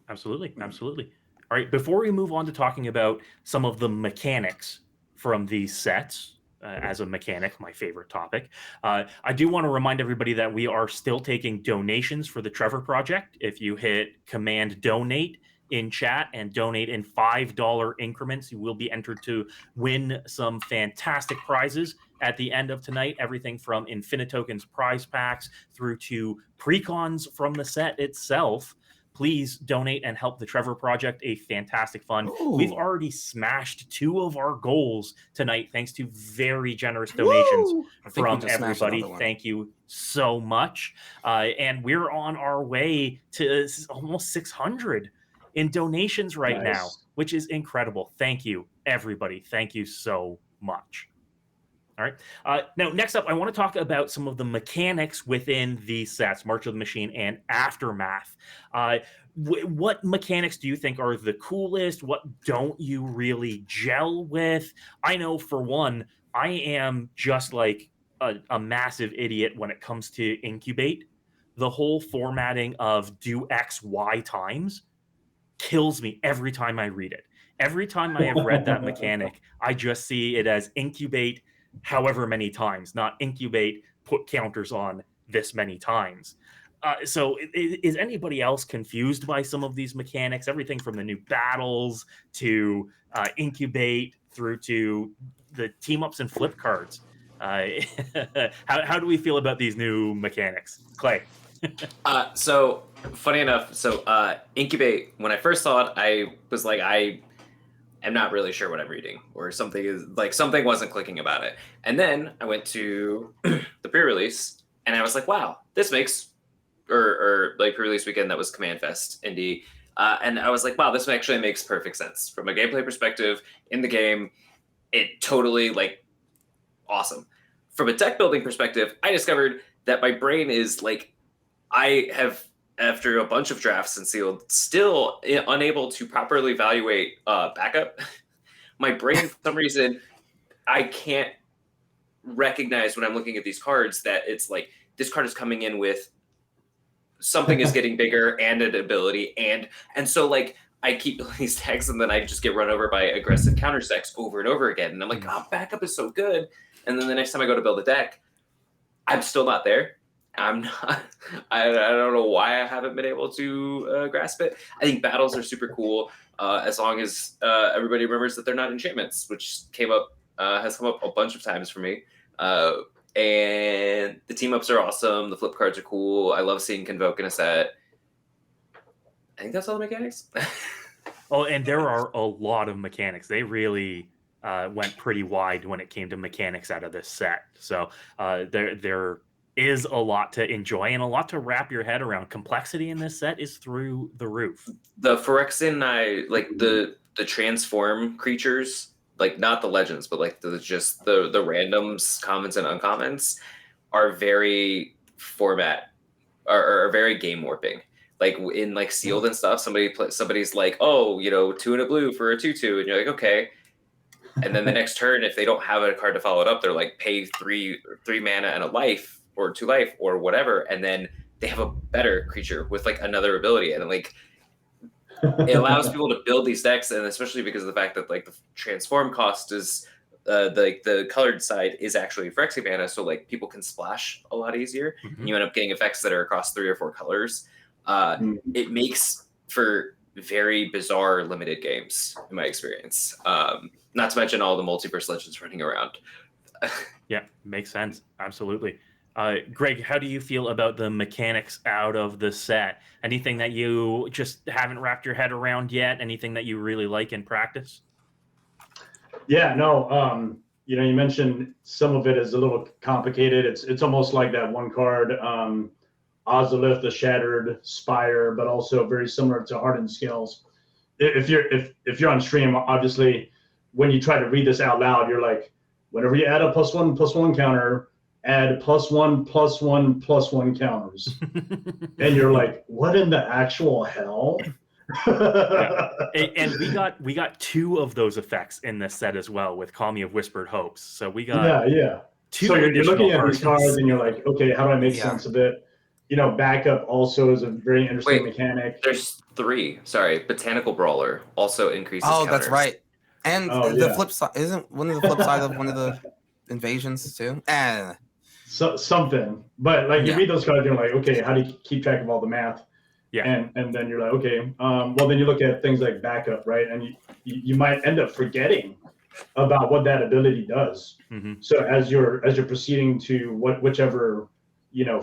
Absolutely. All right, before we move on to talking about some of the mechanics from these sets, as a mechanic, my favorite topic, I do want to remind everybody that we are still taking donations for the Trevor Project. If you hit command donate in chat and donate in $5 increments, you will be entered to win some fantastic prizes at the end of tonight. Everything from Infinitokens prize packs through to precons from the set itself. Please donate and help the Trevor Project, a fantastic fund. Ooh. We've already smashed 2 of our goals tonight, thanks to very generous donations from everybody. Thank you so much. And we're on our way to almost 600 in donations right now, which is incredible. Thank you, everybody. Thank you so much. All right. Now, next up, I want to talk about some of the mechanics within these sets, March of the Machine and Aftermath. What mechanics do you think are the coolest? What don't you really gel with? I know, for one, I am just like a massive idiot when it comes to incubate. The whole formatting of do X, Y times kills me every time I read it. Every time I have read that mechanic, I just see it as incubate however many times, not incubate, put counters on this many times. So is anybody else confused by some of these mechanics? Everything from the new battles to incubate through to the team ups and flip cards. How do we feel about these new mechanics? Clay? So funny enough, incubate, when I first saw it, I was like, I'm not really sure what I'm reading, or something wasn't clicking about it. And then I went to the pre-release and I was like, wow, this makes, or like pre-release weekend, that was Command Fest Indie. And I was like, wow, this actually makes perfect sense from a gameplay perspective in the game. It totally awesome. From a deck building perspective, I discovered that my brain is I have, after a bunch of drafts and sealed, still unable to properly evaluate backup. My brain, for some reason, I can't recognize when I'm looking at these cards that it's this card is coming in with something is getting bigger and an ability, and so I keep building these decks and then I just get run over by aggressive counter decks over and over again, and I'm like, oh, backup is so good, and then the next time I go to build a deck, I'm still not there. I'm not. I don't know why I haven't been able to grasp it. I think battles are super cool, as long as everybody remembers that they're not enchantments, which has come up a bunch of times for me. And the team ups are awesome. The flip cards are cool. I love seeing Convoke in a set. I think that's all the mechanics. Oh, and there are a lot of mechanics. They really went pretty wide when it came to mechanics out of this set. So there is a lot to enjoy and a lot to wrap your head around. Complexity in this set is through the roof. The Phyrexian, the transform creatures, not the legends, but the randoms, commons and uncommons, are very are very game warping. In sealed and stuff, somebody's like, oh, 2 and a blue for a 2/2, and you're like, okay. And then the next turn, if they don't have a card to follow it up, they're like, pay 3 mana and a life, or 2 life, or whatever, and then they have a better creature with another ability, and it allows people to build these decks, and especially because of the fact that the transform cost is the colored side is actually Phyrexian mana, so people can splash a lot easier, and you end up getting effects that are across 3 or 4 colors. It makes for very bizarre limited games in my experience. Not to mention all the multiverse legends running around. Yeah, makes sense. Absolutely. Greg, how do you feel about the mechanics out of the set? Anything that you just haven't wrapped your head around yet? Anything that you really like in practice? Yeah, no. You mentioned some of it is a little complicated. It's almost like that one card, Ozolith, the Shattered Spire, but also very similar to Hardened Scales. If you're on stream, obviously, when you try to read this out loud, you're like, whenever you add a +1/+1 counter, add +1/+1/+1 counters. And you're like, what in the actual hell? Yeah. And we got 2 of those effects in this set as well with Call Me of Whispered Hopes. So we got Yeah. 2 So you're additional looking at these cards and you're like, okay, how do I make Yeah. sense of it? Backup also is a very interesting mechanic. There's 3. Sorry, Botanical Brawler also increases Oh, counters. that's right. And Oh, the yeah. flip side isn't one of the flip side of one of the invasions too. So, something, but like you Yeah. read those cards, you're like, okay, how do you keep track of all the math? Yeah. And then you're like, okay, well then you look at things like backup, right? And you might end up forgetting about what that ability does. Mm-hmm. So as you're proceeding to whichever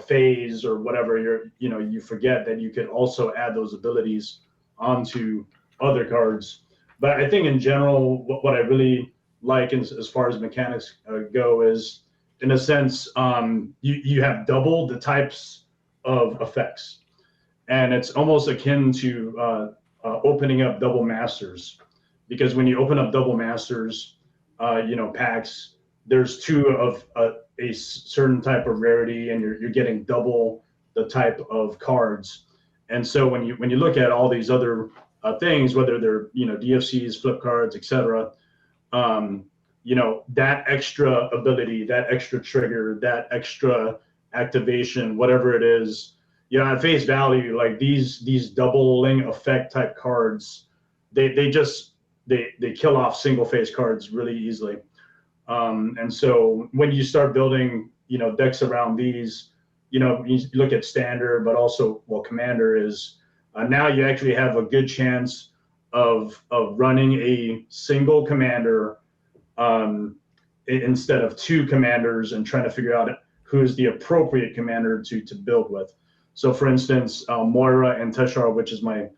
phase or whatever you forget that you could also add those abilities onto other cards. But I think in general, what I really like as far as mechanics go is, in a sense, you have double the types of effects, and it's almost akin to opening up double masters, because when you open up double masters, packs, there's 2 of a certain type of rarity, and you're getting double the type of cards. And so when you look at all these other things, whether they're DFCs, flip cards, etc., that extra ability, that extra trigger, that extra activation, whatever it is, at face value, like these doubling effect type cards, they kill off single face cards really easily. And so when you start building, decks around these, you look at standard, but also, commander is, now you actually have a good chance of running a single commander instead of 2 commanders, and trying to figure out who's the appropriate commander to build with. So for instance, Moira and Teshar, which is my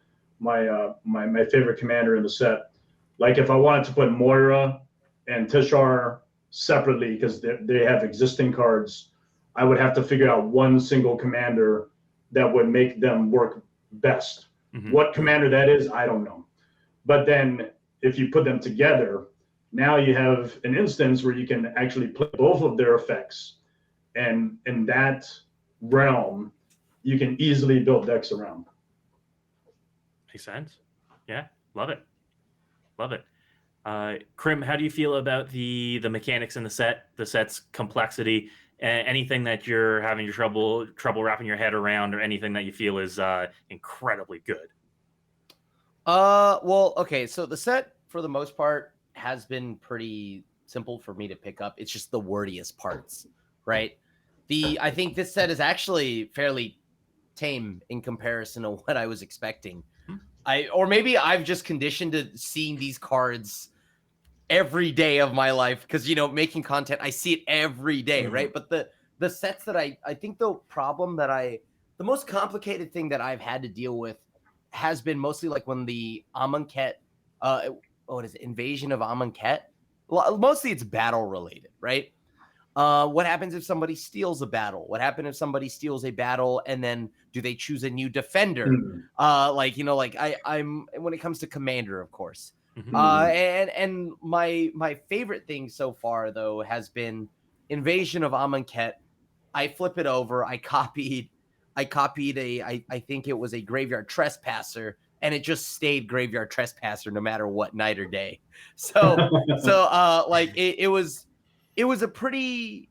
favorite commander in the set. Like if I wanted to put Moira and Teshar separately because they have existing cards, I would have to figure out one single commander that would make them work best. Mm-hmm. What commander that is, I don't know. But then if you put them together, now you have an instance where you can actually play both of their effects. And in that realm, you can easily build decks around. Makes sense. Yeah, love it. Krim, how do you feel about the mechanics in the set's complexity? Anything that you're having your trouble wrapping your head around, or anything that you feel is incredibly good? Well, okay, so the set for the most part has been pretty simple for me to pick up. It's just the wordiest parts, right? I think this set is actually fairly tame in comparison to what I was expecting. Or maybe I've just conditioned to seeing these cards every day of my life because, making content, I see it every day, right? But the sets that I think the most complicated thing that I've had to deal with has been mostly like when the Amonkhet, what is it, Invasion of Amonkhet? Mostly it's battle related, right? What happens if somebody steals a battle? What happens if somebody steals a battle and then do they choose a new defender? I'm when it comes to commander, of course. Mm-hmm. And my favorite thing so far though has been Invasion of Amonkhet. I flip it over. I copied I think it was a Graveyard Trespasser, and it just stayed Graveyard Trespasser no matter what night or day. So it was a pretty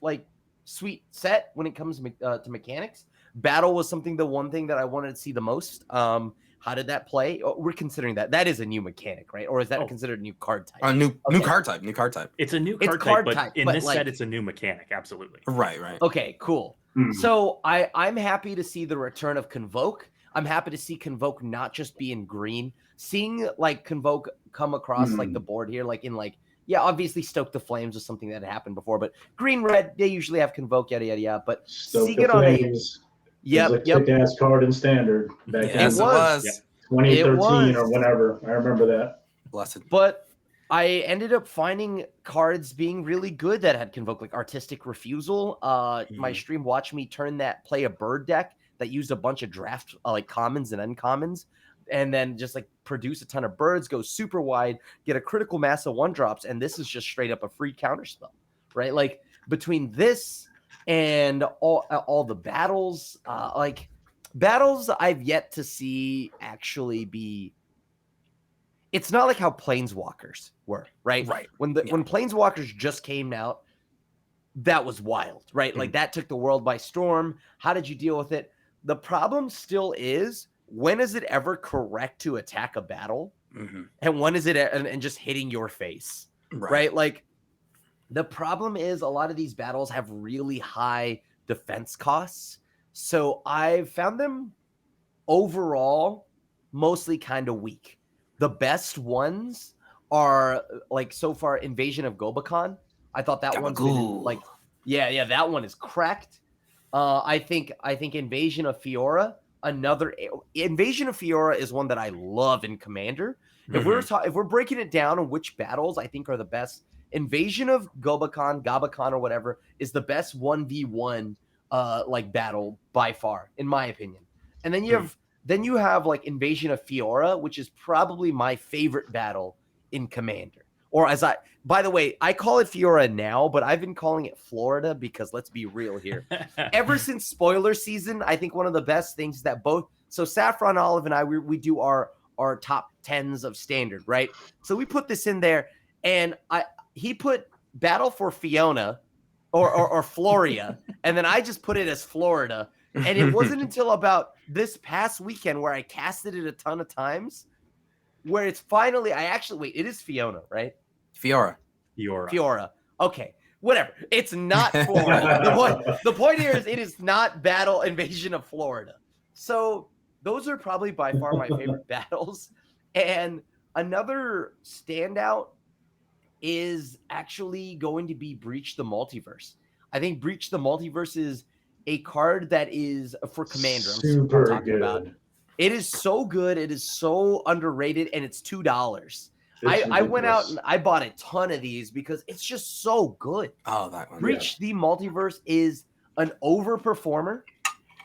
like sweet set when it comes to mechanics. Battle was the one thing that I wanted to see the most. How did that play? Oh, we're considering that is a new mechanic, right? Or is that considered a new card type? New card type. It's a new card type, but in this set, it's a new mechanic. Absolutely. Right. Okay, cool. So I'm happy to see the return of Convoke. I'm happy to see Convoke not just be in green. Seeing like Convoke come across like the board here, like in obviously Stoke the Flames was something that had happened before, but green red they usually have Convoke, yada yada yada. But seeing it on a kick-ass card in standard back in it was 2013 or whenever. I remember that. Blessed. But I ended up finding cards being really good that had Convoke, like Artistic Refusal. My stream watched me play a bird deck that used a bunch of draft like commons and uncommons, and then just like produce a ton of birds, go super wide, get a critical mass of 1-drops, and this is just straight up a free counter spell, right? Like between this and all the battles, like battles I've yet to see actually be. It's not like how Planeswalkers were, right? Right. When Planeswalkers just came out, that was wild, right? Like that took the world by storm. How did you deal with it? The problem still is, when is it ever correct to attack a battle? And when is it and just hitting your face, right? Like the problem is a lot of these battles have really high defense costs. So I've found them overall mostly kind of weak. The best ones are like so far Invasion of Gobakon. I thought that one's been like, yeah, that one is cracked. I think Invasion of Fiora, Invasion of Fiora is one that I love in Commander. If we're breaking it down on which battles I think are the best, Invasion of Gobakon or whatever is the best 1v1 like battle by far, in my opinion. And then you have like Invasion of Fiora, which is probably my favorite battle in Commander. Or by the way, I call it Fiora now, but I've been calling it Florida because let's be real here. Ever since spoiler season, I think one of the best things that Saffron Olive and I, we do our top 10s of standard, right? So we put this in there, and he put Battle for Fiona or Floria, and then I just put it as Florida. And it wasn't until about this past weekend where I casted it a ton of times where it's finally, it is Fiona, right? Fiora. Okay, whatever. It's not Florida. The point here is it is not Battle Invasion of Florida. So those are probably by far my favorite battles. And another standout is actually going to be Breach the Multiverse. I think Breach the Multiverse is a card that is for Commander. I'm talking good. about. It is so good. It is so underrated, and it's $2. I went out and I bought a ton of these because it's just so good. Oh, that one. Breach the Multiverse is an overperformer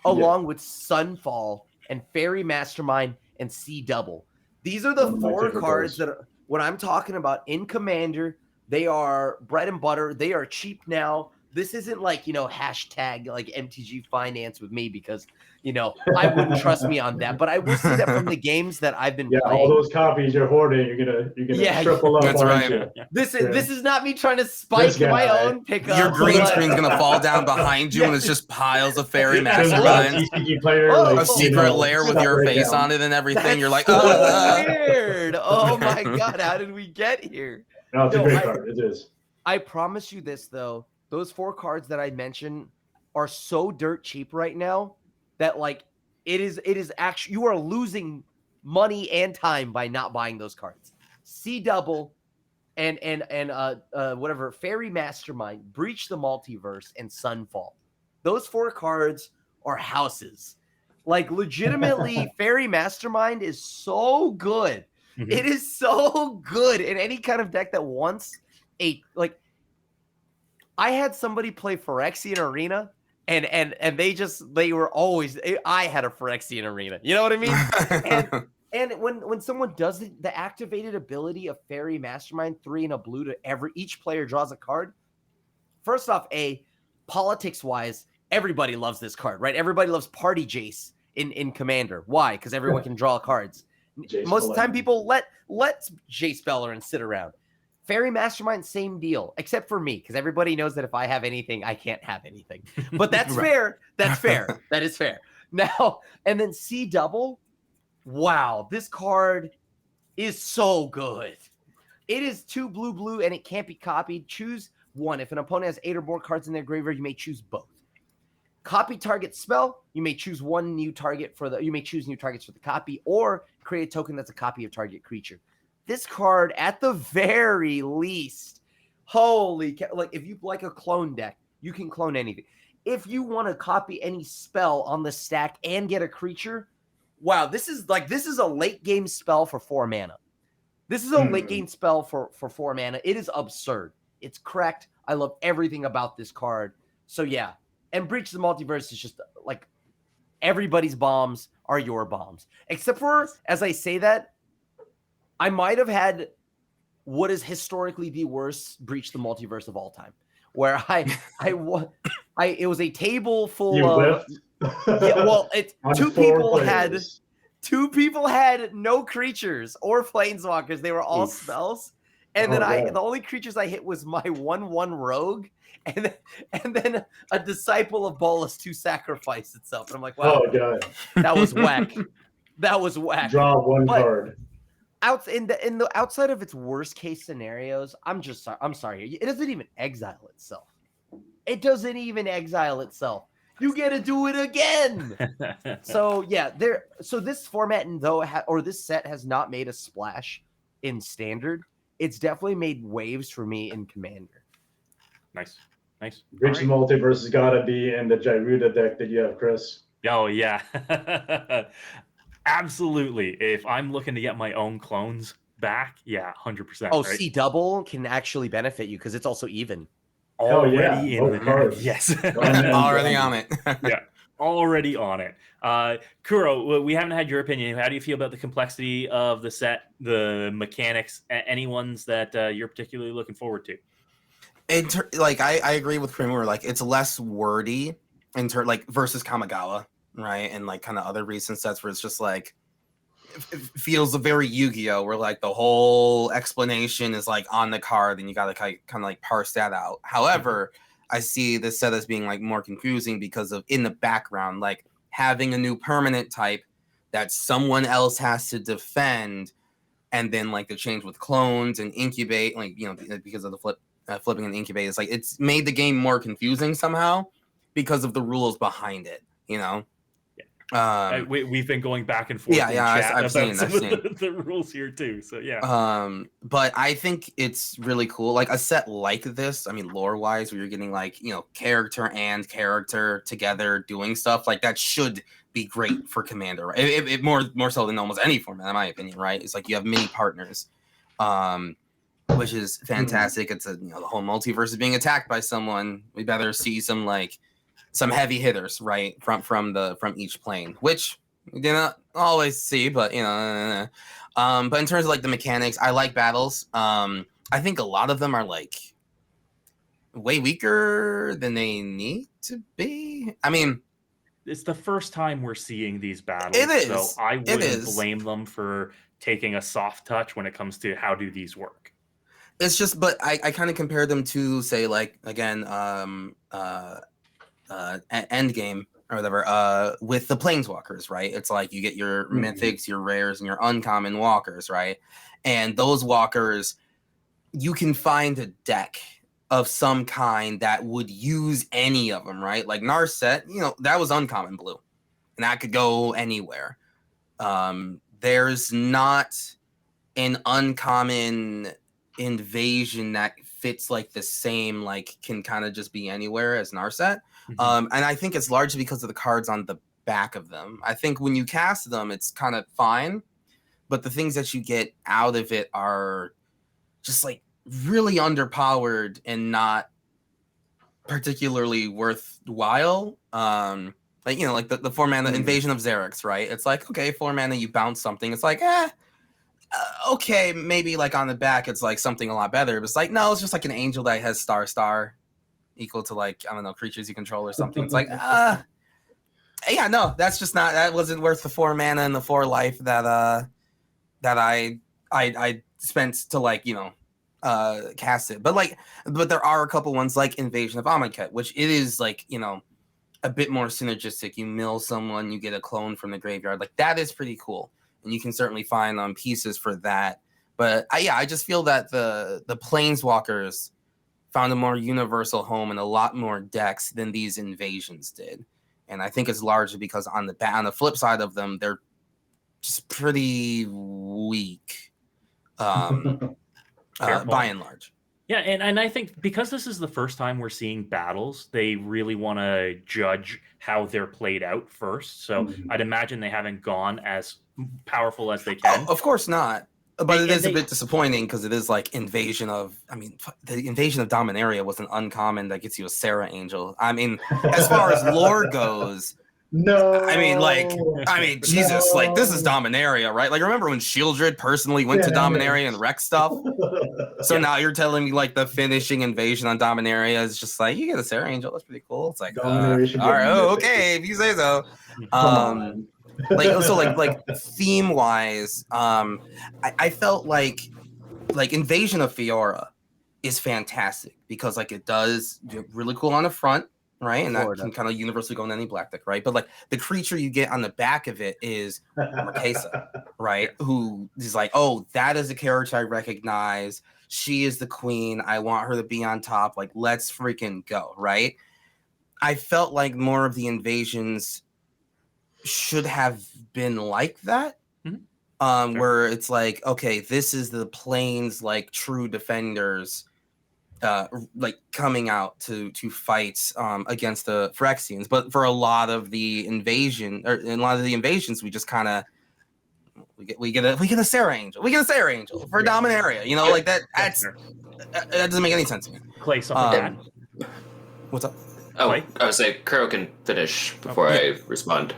along with Sunfall and Fairy Mastermind and Sea Double. These are the four cards that are, when I'm talking about in Commander, they are bread and butter. They are cheap now. This isn't like, hashtag like MTG finance with me because, I wouldn't trust me on that. But I will say that from the games that I've been playing. All those copies you're hoarding, you're gonna triple up. That's right. You? This is not me trying to spike my own pickup. Your green screen's gonna fall down behind you, and it's just piles of Fairy Masterminds. A secret lair with your face on it and everything. That's You're like, so weird. Oh my god, how did we get here? No, it's a great card. It is. I promise you this though. Those four cards that I mentioned are so dirt cheap right now that like it is actually, you are losing money and time by not buying those cards. Sea Double and whatever, Fairy Mastermind, Breach the Multiverse, and Sunfall. Those four cards are houses. Like legitimately, Fairy Mastermind is so good. It is so good in any kind of deck that wants I had somebody play Phyrexian Arena, and they were always. I had a Phyrexian Arena. You know what I mean? and when someone does the activated ability of Fairy Mastermind, 3 and a blue to each player draws a card. First off, politics wise, everybody loves this card, right? Everybody loves Party Jace in Commander. Why? Because everyone can draw cards. Most of the time, people let Jace Bellerin sit around. Fairy Mastermind, same deal, except for me, because everybody knows that if I have anything, I can't have anything. But that's fair. That's fair. That is fair. Now, and then Sea Double, wow, this card is so good. It is 2 blue, and it can't be copied. Choose one. If an opponent has 8 or more cards in their graveyard, you may choose both. Copy target spell, you may choose one new target you may choose new targets for the copy, or create a token that's a copy of target creature. This card, at the very least, holy cow, like if you like a clone deck, you can clone anything. If you want to copy any spell on the stack and get a creature, wow, this is a late game spell for 4 mana. This is a late game spell for 4 mana. It is absurd. It's correct. I love everything about this card. So yeah, and Breach the Multiverse is just like everybody's bombs are your bombs. Except for, as I say that, I might have had what is historically the worst Breach the Multiverse of all time. where it was a table full You of whiffed? yeah, well, it's On two 4 people had no creatures or planeswalkers. They were all Oof. spells. And Oh, then God. the only creatures I hit was my 1/1 rogue and then a disciple of Bolas to sacrifice itself. And I'm like, wow, Oh, God. that was whack. That was whack. Draw 1 But card. in the outside of its worst case scenarios, I'm sorry. It doesn't even exile itself. It doesn't even exile itself. You get to do it again. So yeah, so this format or this set has not made a splash in Standard. It's definitely made waves for me in Commander. Nice. Breach the Multiverse has got to be in the Gyruda deck that you have, Chris. Oh yeah. Absolutely. If I'm looking to get my own clones back, yeah, 100%. Oh, right? C double can actually benefit you because it's also even. Hell yeah, Already in both the deck. cards. Yes. Already on it. Yeah. Already on it. Kuro, we haven't had your opinion. How do you feel about the complexity of the set, the mechanics, any ones that you're particularly looking forward to? I agree with Primer. Like, it's less wordy like versus Kamigawa, right? And like kind of other recent sets where it's just like it feels very Yu-Gi-Oh, where like the whole explanation is like on the card and you gotta kind of like parse that out. However, I see this set as being like more confusing because of in the background, like having a new permanent type that someone else has to defend, and then like the change with clones and incubate, like, you know, because of the flipping and incubate, it's like it's made the game more confusing somehow because of the rules behind it, you know. We've been going back and forth in chat I've about seen the rules here too. So yeah. But I think it's really cool. Like a set like this, I mean, lore wise, where you're getting like, you know, character and character together doing stuff like that should be great for Commander. Right? It more so than almost any format, in my opinion. Right? It's like you have many partners, which is fantastic. It's the whole multiverse is being attacked by someone. We better see some heavy hitters, right, from each plane, which we didn't always see, but but in terms of like the mechanics, I like battles. I think a lot of them are like way weaker than they need to be. I mean, it's the first time we're seeing these battles. It is. So I wouldn't blame them for taking a soft touch when it comes to how do these work. It's just, but I kind of compare them to, say, like, again, Endgame or whatever, with the Planeswalkers, right? It's like you get your mythics, your rares, and your uncommon walkers, right? And those walkers, you can find a deck of some kind that would use any of them, right? Like Narset, that was uncommon blue, and that could go anywhere. There's not an uncommon invasion that fits like the same, like can kind of just be anywhere as Narset. And I think it's largely because of the cards on the back of them. I think when you cast them, it's kind of fine, but the things that you get out of it are just like really underpowered and not particularly worthwhile. Like the 4-mana Invasion of Xerix, right? It's like, okay, 4 mana, you bounce something. It's like, okay, maybe like on the back it's like something a lot better, but it's like, no, it's just like an angel that has star equal to, like, I don't know, creatures you control or something. It's like, yeah, no, that wasn't worth the 4 mana and the 4 life that I spent to, like, cast it. But there are a couple ones like Invasion of Amonkhet, which it is like, a bit more synergistic. You mill someone, you get a clone from the graveyard. Like, that is pretty cool. And you can certainly find pieces for that. But I just feel that the Planeswalkers found a more universal home in a lot more decks than these invasions did. And I think it's largely because on the flip side of them, they're just pretty weak, by and large. Yeah, and I think because this is the first time we're seeing battles, they really want to judge how they're played out first. So I'd imagine they haven't gone as powerful as they can. Oh, of course not. But it is a bit disappointing because it is like the Invasion of Dominaria was an uncommon that gets you a Sarah Angel. I mean, as far as lore goes, No. I mean, Jesus, like this is Dominaria, right? Like, remember when Shieldred personally went to Dominaria and wrecked stuff? So now you're telling me like the finishing invasion on Dominaria is just like you get a Sarah Angel, that's pretty cool. It's like, all right, okay, if you say so. Come on. like theme wise, I felt like Invasion of Fiora is fantastic because like it does really cool on the front, right? And that can kind of universally go in any black deck, right? But like the creature you get on the back of it is Marquesa, right? Who is like, oh, that is a character I recognize. She is the queen. I want her to be on top. Like, let's freaking go, right? I felt like more of the invasions should have been like that. Where it's like, okay, this is the planes like true defenders like coming out to fight against the Phyrexians. But for a lot of the invasions, we just kind of we get a Sarah Angel. We get a Sarah Angel for Dominaria. You know, like that doesn't make any sense to me. Clay, something to add? What's up? Oh, Clay? I would say Kuro can finish before I respond.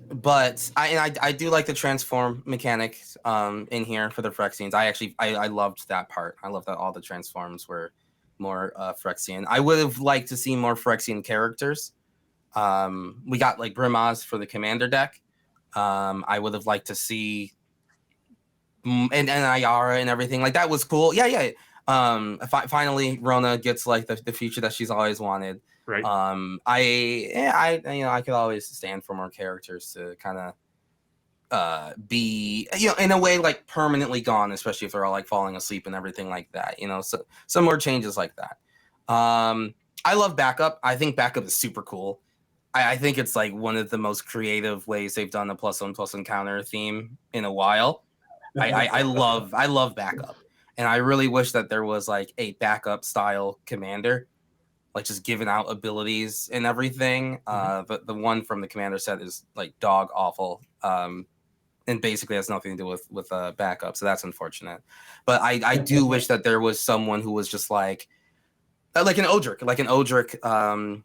But I do like the transform mechanic in here for the Phyrexians. I loved that part. I love that all the transforms were more Phyrexian. I would have liked to see more Phyrexian characters. We got like Brimaz for the commander deck. I would have liked to see and Ayara and everything. Like that was cool. Yeah. Finally Rona gets like the feature that she's always wanted. Right. I could always stand for more characters to kind of be, in a way like permanently gone, especially if they're all like falling asleep and everything like that. So some more changes like that. I love backup. I think backup is super cool. I think it's like one of the most creative ways they've done a +1/+1 counter theme in a while. I love backup, and I really wish that there was like a backup style commander, like just giving out abilities and everything. But the one from the commander set is like dog awful, and basically has nothing to do with backup. So that's unfortunate. But I do wish that there was someone who was just like an Odric,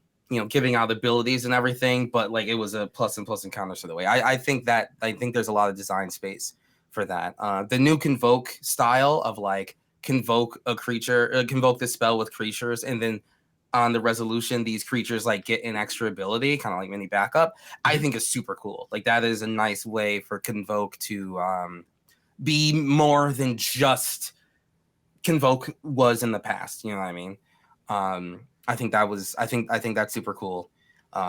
giving out abilities and everything. But like it was a +1/+1 counter to the way. I think there's a lot of design space for that. The new Convoke style of like convoke a creature, convoke the spell with creatures, and then on the resolution, these creatures like get an extra ability, kind of like mini backup. I think is super cool. Like that is a nice way for Convoke to be more than just Convoke was in the past. You know what I mean? I think that's super cool.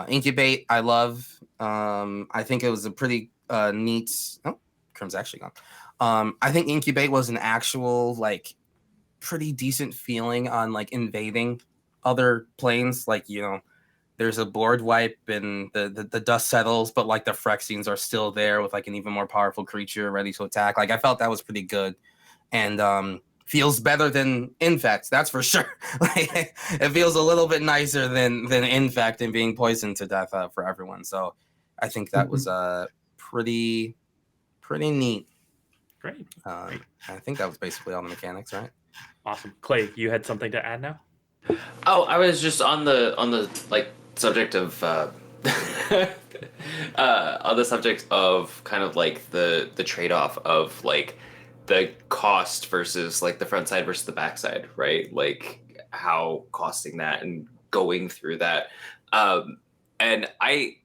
Incubate, I love. I think it was a pretty neat. Oh, Crim's actually gone. I think Incubate was an actual like pretty decent feeling on like invading other planes. Like there's a board wipe and the dust settles, but like the Phyrexians are still there with like an even more powerful creature ready to attack. Like I felt that was pretty good, and feels better than Infect, that's for sure. Like it feels a little bit nicer than Infect and being poisoned to death for everyone. So I think that was pretty neat. Great. I think that was basically all the mechanics, right? Awesome. Clay, you had something to add now? Oh, I was just on the like subject of on the subject of kind of like the trade-off of like the cost versus like the front side versus the back side, right? Like how costing that and going through that. And I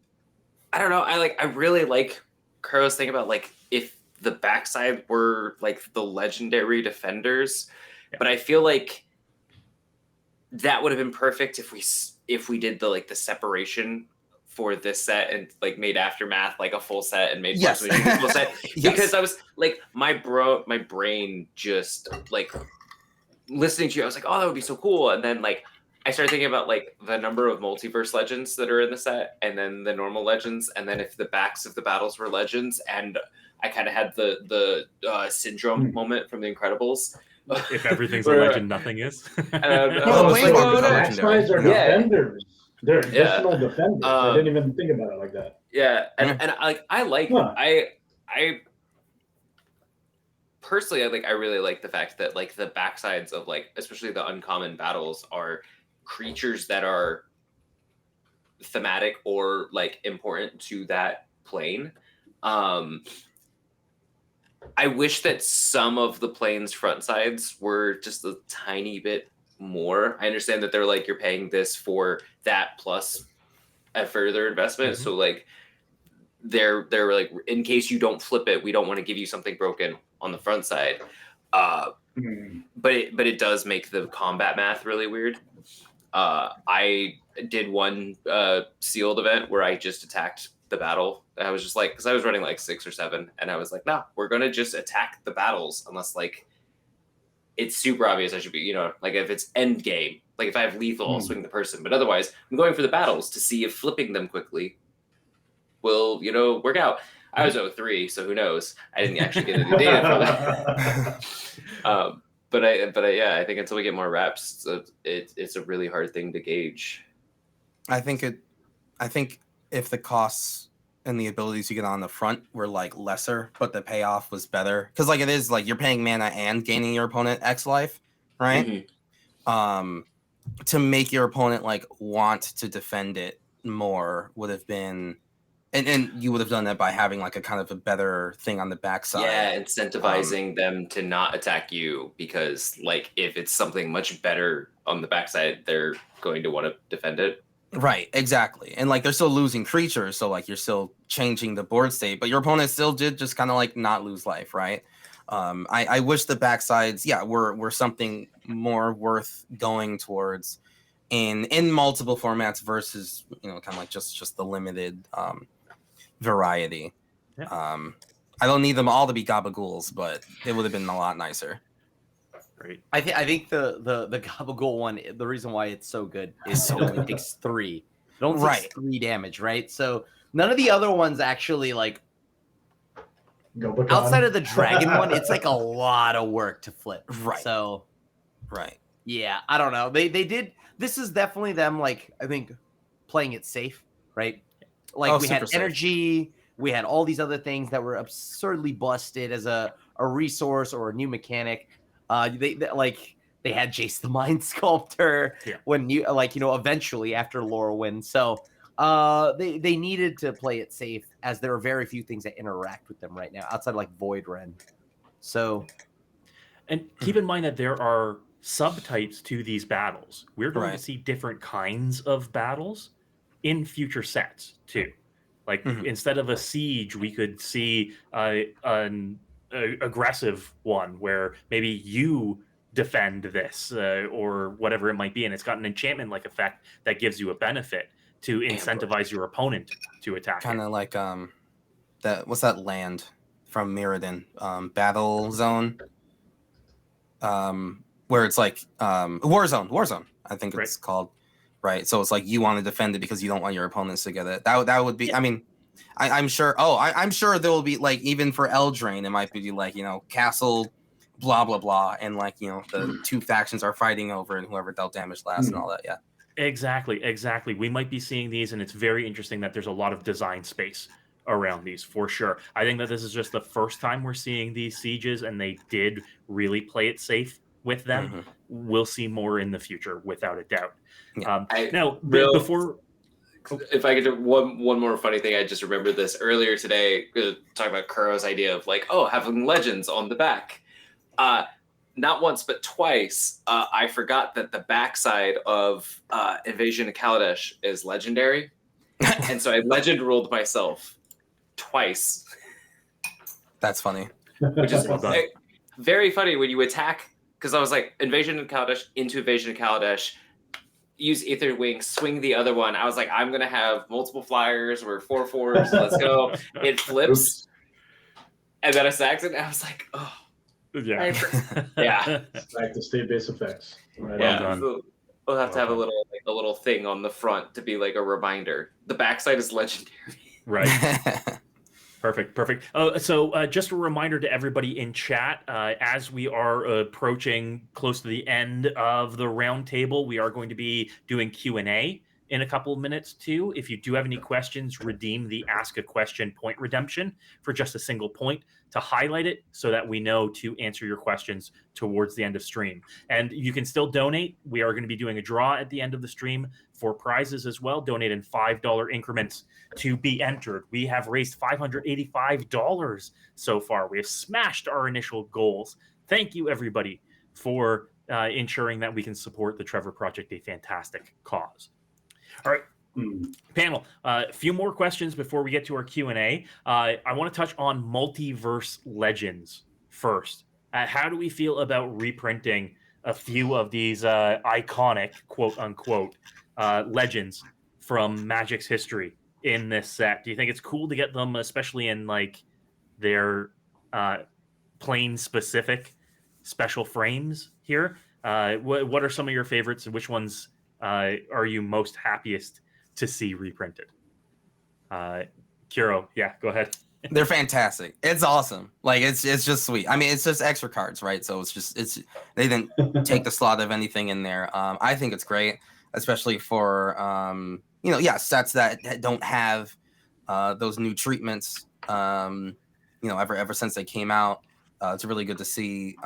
don't know, I really like Kuro's thing about like if the backside were like the legendary defenders, but I feel like that would have been perfect if we did the separation for this set and like made Aftermath like a full set and made Yes. a full set. Yes. Because I was like my brain just like listening to you, I was like, oh, that would be so cool. And then like I started thinking about like the number of multiverse legends that are in the set, and then the normal legends, and then if the backs of the battles were legends, and I kind of had the syndrome moment from The Incredibles. If everything's a legend, nothing is. Well, it's Planeswalkers like are backslides legendary. are defenders. They're additional defenders. I didn't even think about it like that. Yeah, and I personally, I really like the fact that like the backsides of like especially the uncommon battles are creatures that are thematic or like important to that plane. I wish that some of the plane's front sides were just a tiny bit more. I understand that they're like, you're paying this for that plus a further investment. Mhm. So like they're like, in case you don't flip it, we don't want to give you something broken on the front side. But it does make the combat math really weird. I did one sealed event where I just attacked the battle. I was just like, because I was running like 6 or 7, and I was like, no, we're gonna just attack the battles unless like it's super obvious I should be, like if it's end game, like if I have lethal, I'll swing the person. But otherwise, I'm going for the battles to see if flipping them quickly will, work out. I was 0-3, so who knows? I didn't actually get any data for that. But yeah, I think until we get more reps, it's a really hard thing to gauge. I think if the costs and the abilities you get on the front were like lesser, but the payoff was better, because like it is like you're paying mana and gaining your opponent X life, right? Mm-hmm. To make your opponent like want to defend it more would have been, and you would have done that by having like a kind of a better thing on the backside. Yeah, incentivizing them to not attack you, because like if it's something much better on the backside, they're going to want to defend it. Right, exactly. And like they're still losing creatures, so like you're still changing the board state, but your opponent still did just kind of like not lose life, right? I wish the backsides, were something more worth going towards in multiple formats versus kind of like just the limited variety. Yeah. I don't need them all to be gabagools, but it would have been a lot nicer. Great. I think the Gabagool one, the reason why it's so good is it only takes 3. It only takes 3 damage, right? So none of the other ones actually like outside of the dragon one, it's like a lot of work to flip. Right. So right. Yeah, I don't know. They did. This is definitely them. Like I think playing it safe, right? Like we had energy. Safe. We had all these other things that were absurdly busted as a resource or a new mechanic. They had Jace the Mind Sculptor when eventually after Lorwyn. So they needed to play it safe, as there are very few things that interact with them right now outside of like Void Ren. So, and keep in mind that there are subtypes to these battles. We're going to see different kinds of battles in future sets too. Like instead of a siege, we could see an aggressive one where maybe you defend this or whatever it might be, and it's got an enchantment-like effect that gives you a benefit to incentivize your opponent to attack. Kind of like what's that land from Mirrodin? Battle Zone. Where it's like Warzone, I think it's called. Right. So it's like you want to defend it because you don't want your opponents to get it. That would be, I mean, I'm sure. I'm sure there will be like, even for Eldraine, it might be like, castle, blah, blah, blah. And like, the 2 factions are fighting over and whoever dealt damage last and all that. Yeah. Exactly. We might be seeing these, and it's very interesting that there's a lot of design space around these for sure. I think that this is just the first time we're seeing these sieges, and they did really play it safe with them. We'll see more in the future without a doubt. Before, if I could do one more funny thing, I just remembered this earlier today, talking about Kuro's idea of like, having legends on the back. Not once, but twice, I forgot that the backside of Invasion of Kaladesh is legendary. And so I legend ruled myself twice. That's funny. Which is very funny when you attack, because I was like, Invasion of Kaladesh into Invasion of Kaladesh, use Aether Wing, swing the other one. I was like, I'm going to have multiple flyers. We're 4/4s. Let's go. It flips. Oops. And then I sacked it, and I was like, oh. Yeah. Back to state base effects. Right. Yeah. So we'll have to have a little thing on the front to be like a reminder. The backside is legendary. Right. Perfect. So just a reminder to everybody in chat, as we are approaching close to the end of the roundtable, we are going to be doing Q&A in a couple of minutes too. If you do have any questions, redeem the Ask a Question point redemption for just a single point to highlight it so that we know to answer your questions towards the end of stream. And you can still donate. We are going to be doing a draw at the end of the stream for prizes as well. Donate in $5 increments to be entered. We have raised $585 so far. We have smashed our initial goals. Thank you, everybody, for ensuring that we can support the Trevor Project, a fantastic cause. All right, panel, a few more questions before we get to our Q&A. I want to touch on Multiverse Legends first. How do we feel about reprinting a few of these iconic, quote-unquote, legends from Magic's history in this set? Do you think it's cool to get them, especially in like their plane-specific special frames here? What are some of your favorites, and which ones are you most happiest to see reprinted? Kuro, yeah, go ahead. They're fantastic. It's awesome. Like it's just sweet. I mean, it's just extra cards, right? So they didn't take the slot of anything in there. I think it's great, especially for sets that don't have those new treatments. Ever since they came out, it's really good to see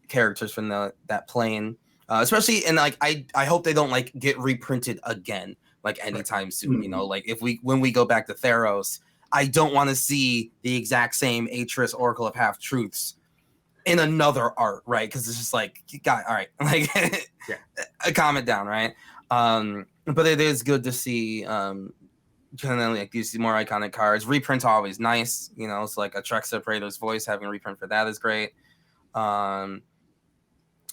characters from that plane. Especially, and like I hope they don't like get reprinted again like anytime soon. You know, like when we go back to Theros, I don't want to see the exact same Atris Oracle of Half Truths in another art, right? Because it's just like, God, all right, like calm it down, right? But it is good to see kind of like these more iconic cards. Reprints are always nice, you know. It's like a Trek Separator's voice, having a reprint for that is great.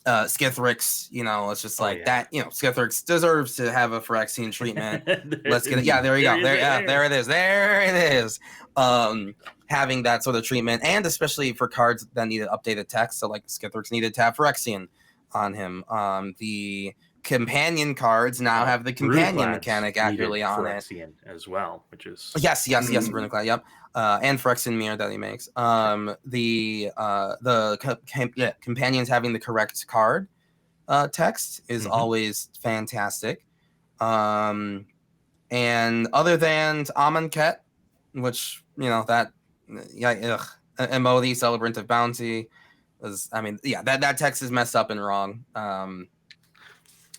Skithrix, you know, it's just like that. You know, Skithrix deserves to have a Phyrexian treatment. Let's get it. Yeah, there you go. There it is. There it is. Having that sort of treatment, and especially for cards that needed updated text. So like Skithrix needed to have Phyrexian on him. The companion cards now have the companion mechanic accurately on it as well, which is yes, Brunaclad, yep. And Phyrexian mirror that he makes. The companions having the correct card text is always fantastic. And other than Amonkhet, which that Emodi, Celebrant of Bounty, that text is messed up and wrong.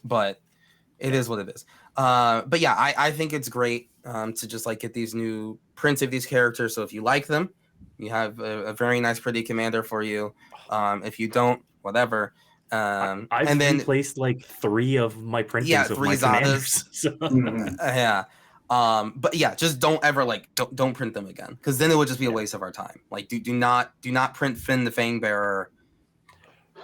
But it is what it is. But yeah, I think it's great to just like get these new prints of these characters. So if you like them, you have a very nice, pretty commander for you. If you don't, whatever. I've replaced like 3 of my printings of my commanders. So. But yeah, just don't ever don't print them again, because then it would just be a waste of our time. Like do not print Finn the Fangbearer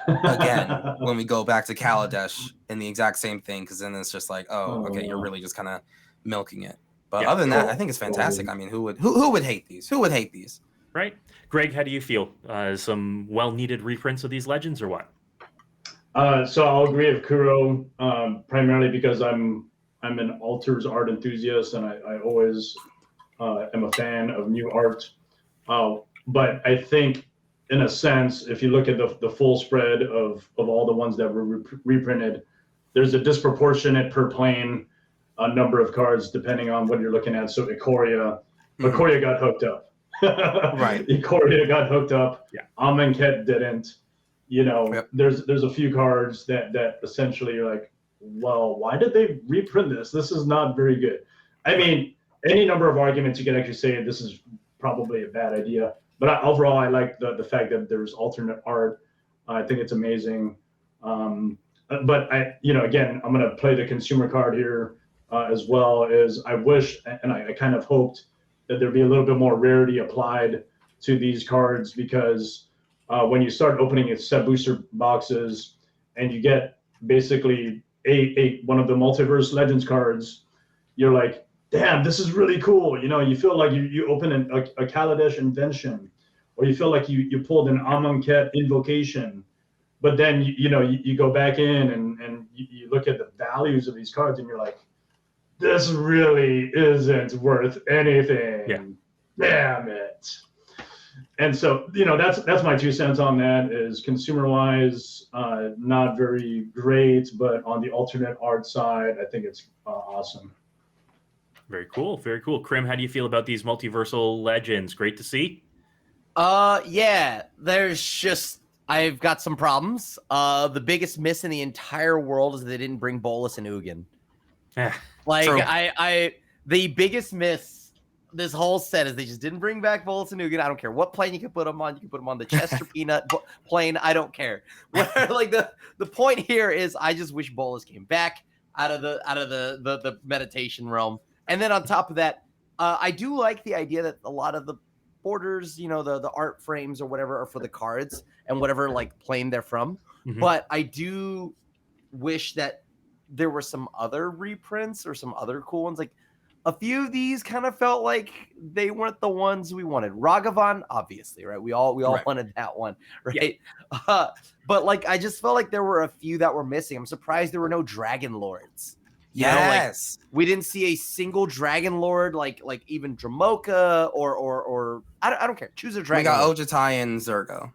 again when we go back to Kaladesh in the exact same thing, because then it's just like, okay, you're really just kind of milking it. But other than that, I think it's fantastic. I mean, who would hate these? Who would hate these? Right, Greg, how do you feel? Some well-needed reprints of these legends, or what? So I'll agree with Kuro, primarily because I'm an alters art enthusiast, and I always am a fan of new art. But I think, in a sense, if you look at the full spread of all the ones that were reprinted, there's a disproportionate per plane number of cards depending on what you're looking at. So Ikoria got hooked up. Right. Ikoria got hooked up. Yeah. Amonkhet didn't. You know, there's a few cards that essentially you're like, well, why did they reprint this? This is not very good. I mean, any number of arguments you can actually say this is probably a bad idea. But overall, I like the fact that there's alternate art. I think it's amazing. But again, I'm going to play the consumer card here as well. As I wish, and I kind of hoped that there'd be a little bit more rarity applied to these cards, because when you start opening set booster boxes and you get basically one of the Multiverse Legends cards, you're like, damn, this is really cool. You know, you feel like you open a Kaladesh Invention, or you feel like you pulled an Amonkhet Invocation, but then you go back in and you look at the values of these cards and you're like, this really isn't worth anything. Yeah. Damn it. And so, that's my 2 cents on that. Is consumer-wise, not very great, but on the alternate art side, I think it's awesome. Very cool. Very cool. Krim, how do you feel about these multiversal legends? Great to see. Yeah, there's just I've got some problems. The biggest miss in the entire world is they didn't bring Bolus and Ugin. Like True. The biggest miss this whole set is they just didn't bring back Bolus and Ugin. I don't care what plane you can put them on. You can put them on the Chester Peanut plane. I don't care. Like the point here is I just wish Bolus came back out of the meditation realm. And then on top of that, I do like the idea that a lot of the borders, the art frames or whatever are for the cards and whatever like plane they're from. Mhm. But I do wish that there were some other reprints or some other cool ones. Like a few of these kind of felt like they weren't the ones we wanted. Ragavan, obviously, right? We all Right. wanted that one, right? But like I just felt like there were a few that were missing. I'm surprised there were no Dragon Lords. Yes. We didn't see a single Dragon Lord, like even Dramoka or I don't care. Choose a We Dragon got Lord. Ojutai and Zergo.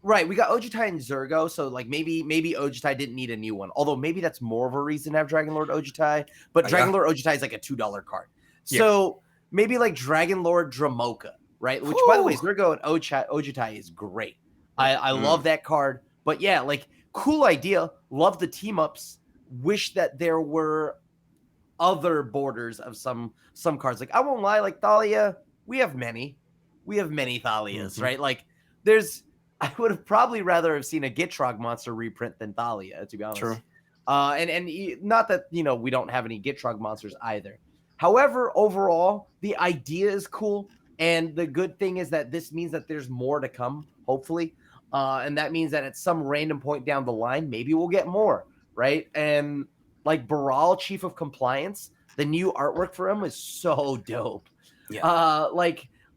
Right, we got Ojutai and Zergo, so like maybe Ojutai didn't need a new one. Although maybe that's more of a reason to have Dragon Lord Ojutai. But Yeah. Dragon Lord Ojutai is like a $2 card. Yeah. So maybe like Dragon Lord Dramoka, right? Which by the way, Zergo and Ojutai is great. I love that card. But yeah, like cool idea. Love the team ups. Wish that there were other borders of some cards. Like I won't lie, like Thalia, we have many Thalias, right? Like I would have probably rather have seen a Gitrog monster reprint than Thalia, to be honest. True. And not that we don't have any Gitrog monsters either. However, overall, the idea is cool, and the good thing is that this means that there's more to come, hopefully, and that means that at some random point down the line, maybe we'll get more, right? And like Baral, Chief of Compliance, the new artwork for him is so dope. Yeah.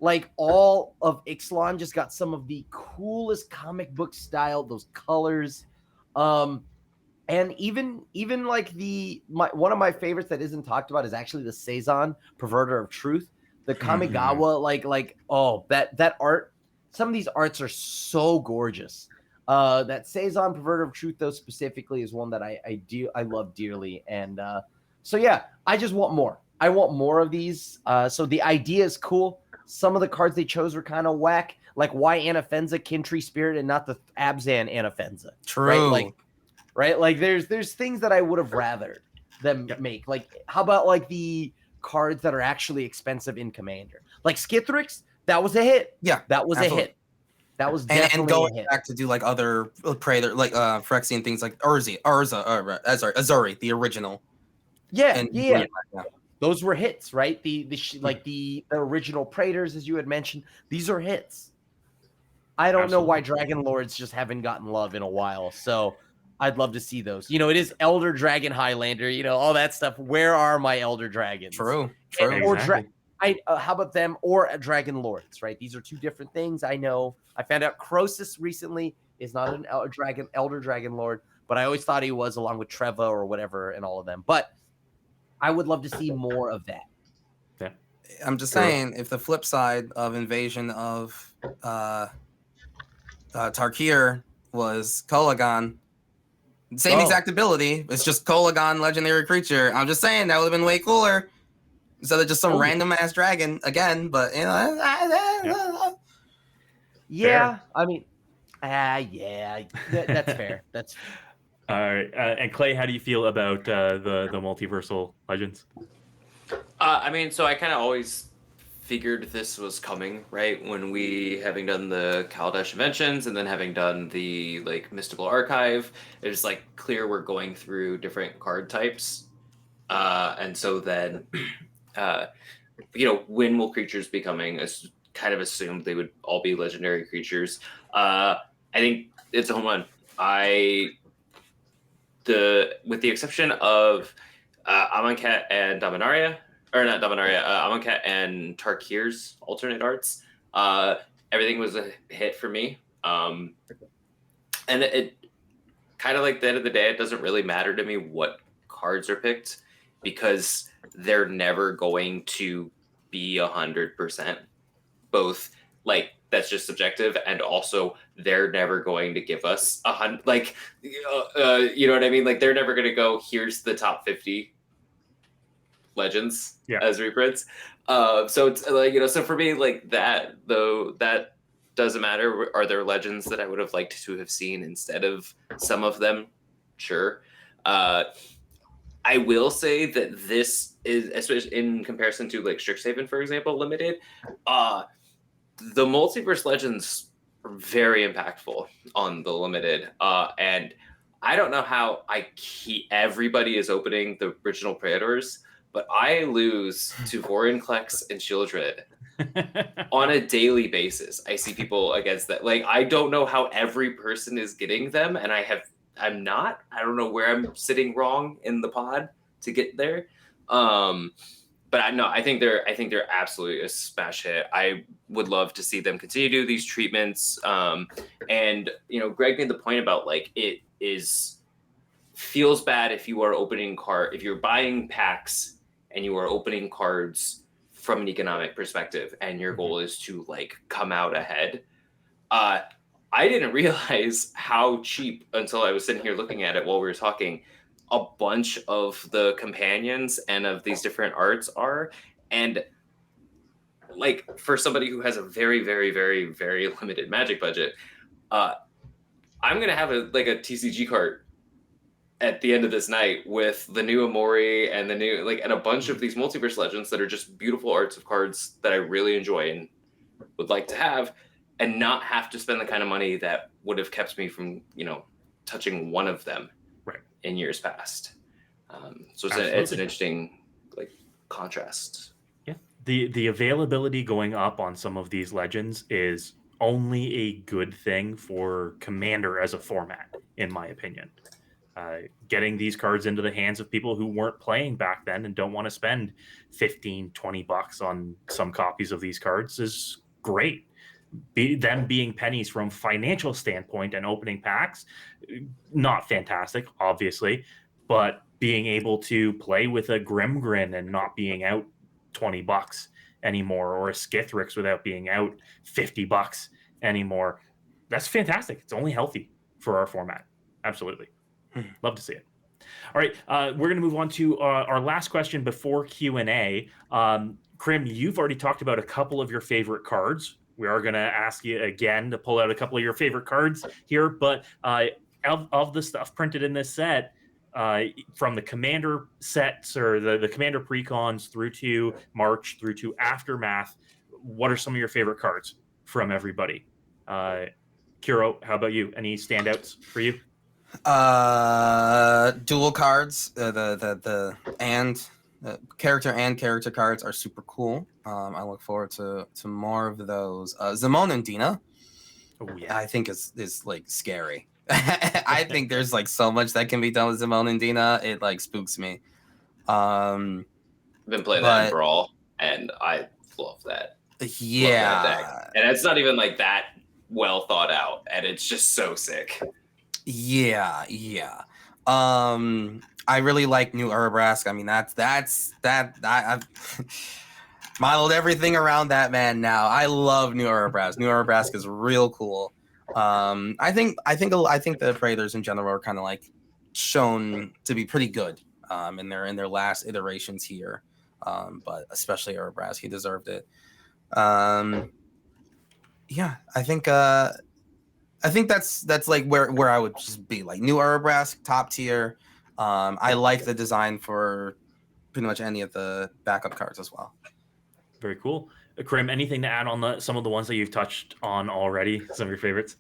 Like all of Ixalan just got some of the coolest comic book style, those colors. And even like one of my favorites that isn't talked about is actually the Seizon, Perverter of Truth. The Kamigawa, that art, some of these arts are so gorgeous. That Seizon, Perverter of Truth, though, specifically is one that I love dearly. And so yeah, I just want more. I want more of these. So the idea is cool. Some of the cards they chose were kind of whack. Like why Anafenza, Kintree Spirit, and not the Abzan Anafenza? True. Right? Like there's things that I would have rather them make. Like how about like the cards that are actually expensive in Commander? Like Skithrix, that was a hit. Yeah, that was absolutely. a hit. That was definitely And going a hit. back to do like other Praetor, like Phyrexian things like Azuri, the original. Yeah. Yeah. Those were hits, right? The original Praetors, as you had mentioned, these are hits. I don't know why Dragon Lords just haven't gotten love in a while, so I'd love to see those. It is Elder Dragon Highlander, all that stuff. Where are my Elder Dragons? True. Exactly. How about them or Dragon Lords, right? These are two different things. I know. I found out Croesus recently is not an Elder Dragon Lord, but I always thought he was, along with Treva or whatever and all of them. But I would love to see more of that. Yeah. I'm just saying, if the flip side of Invasion of Tarkir was Kolagon, same exact ability, it's just Kolagon legendary creature. I'm just saying that would have been way cooler instead of just some random ass dragon again. But yeah, I mean, that's fair. That's fair. All right, and Clay, how do you feel about the multiversal legends? I mean, so I kind of always figured this was coming, right? When we, having done the Kaladesh Inventions and then having done the Mystical Archive, it's clear we're going through different card types, and so then, when will creatures be coming? Kind of assumed they would all be legendary creatures. I think it's a home run. With the exception of Amonkhet and Dominaria, or not Dominaria, Amonkhet and Tarkir's alternate arts, everything was a hit for me. And it kind of at the end of the day, it doesn't really matter to me what cards are picked because they're never going to be 100%. Both that's just subjective, and also they're never going to give us like, you know what I mean? Like they're never going to go, here's the top 50 legends as reprints. So it's like, you know, so for me, like that, though, that doesn't matter. Are there legends that I would have liked to have seen instead of some of them? Sure. I will say that this is, especially in comparison to like Strixhaven, for example, limited, the multiverse legends are very impactful on the limited, and I don't know how everybody is opening the original Praetors, but I lose to Vorinclex and Shieldred on a daily basis. I see people against that. Like, I don't know how every person is getting them, and I don't know where I'm sitting wrong in the pod to get there. But I think they're absolutely a smash hit. I would love to see them continue to do these treatments. And you know, Greg made the point about like feels bad if you are if you're buying packs and you are opening cards from an economic perspective, and your goal is to like come out ahead. I didn't realize how cheap until I was sitting here looking at it while we were talking. A bunch of the companions and of these different arts are, and like for somebody who has a very, very, very, very limited Magic budget, I'm gonna have a TCG cart at the end of this night with the new Amori and the new and a bunch of these multiverse legends that are just beautiful arts of cards that I really enjoy and would like to have, and not have to spend the kind of money that would have kept me from, you know, touching one of them in years past. So it's an interesting contrast. Yeah, the availability going up on some of these legends is only a good thing for Commander as a format, in my opinion. Getting these cards into the hands of people who weren't playing back then and don't want to spend $15-20 on some copies of these cards is great. Them being pennies from financial standpoint and opening packs, not fantastic, obviously, but being able to play with a Grimgrin and not being out $20 anymore, or a Skithrix without being out $50 anymore, that's fantastic. It's only healthy for our format. Absolutely. Love to see it. All right, we're going to move on to our last question before Q&A. Krim, you've already talked about a couple of your favorite cards. We are going to ask you again to pull out a couple of your favorite cards here, but of the stuff printed in this set, from the Commander sets or the Commander precons through to March through to Aftermath, what are some of your favorite cards from everybody? Kuro, how about you? Any standouts for you? Dual cards, the character and character cards are super cool. I look forward to more of those. Zamon and Dina, I think is like scary. I think there's like so much that can be done with Zamon and Dina. It like spooks me. I've been playing that in Brawl, and I love that. Yeah, love that deck. And it's not even like that well thought out, and it's just so sick. Yeah. I really like New Urabrask. I mean, I've modeled everything around that man now. I love New Urabrask. New Urabrask is real cool. I think the Praetors in general are kind of like shown to be pretty good in their last iterations here. But especially Urabrask, he deserved it. Yeah, I think that's like where I would just be, like New Urabrask, top tier. I like the design for pretty much any of the backup cards as well. Very cool. Krim, anything to add on some of the ones that you've touched on already? Some of your favorites?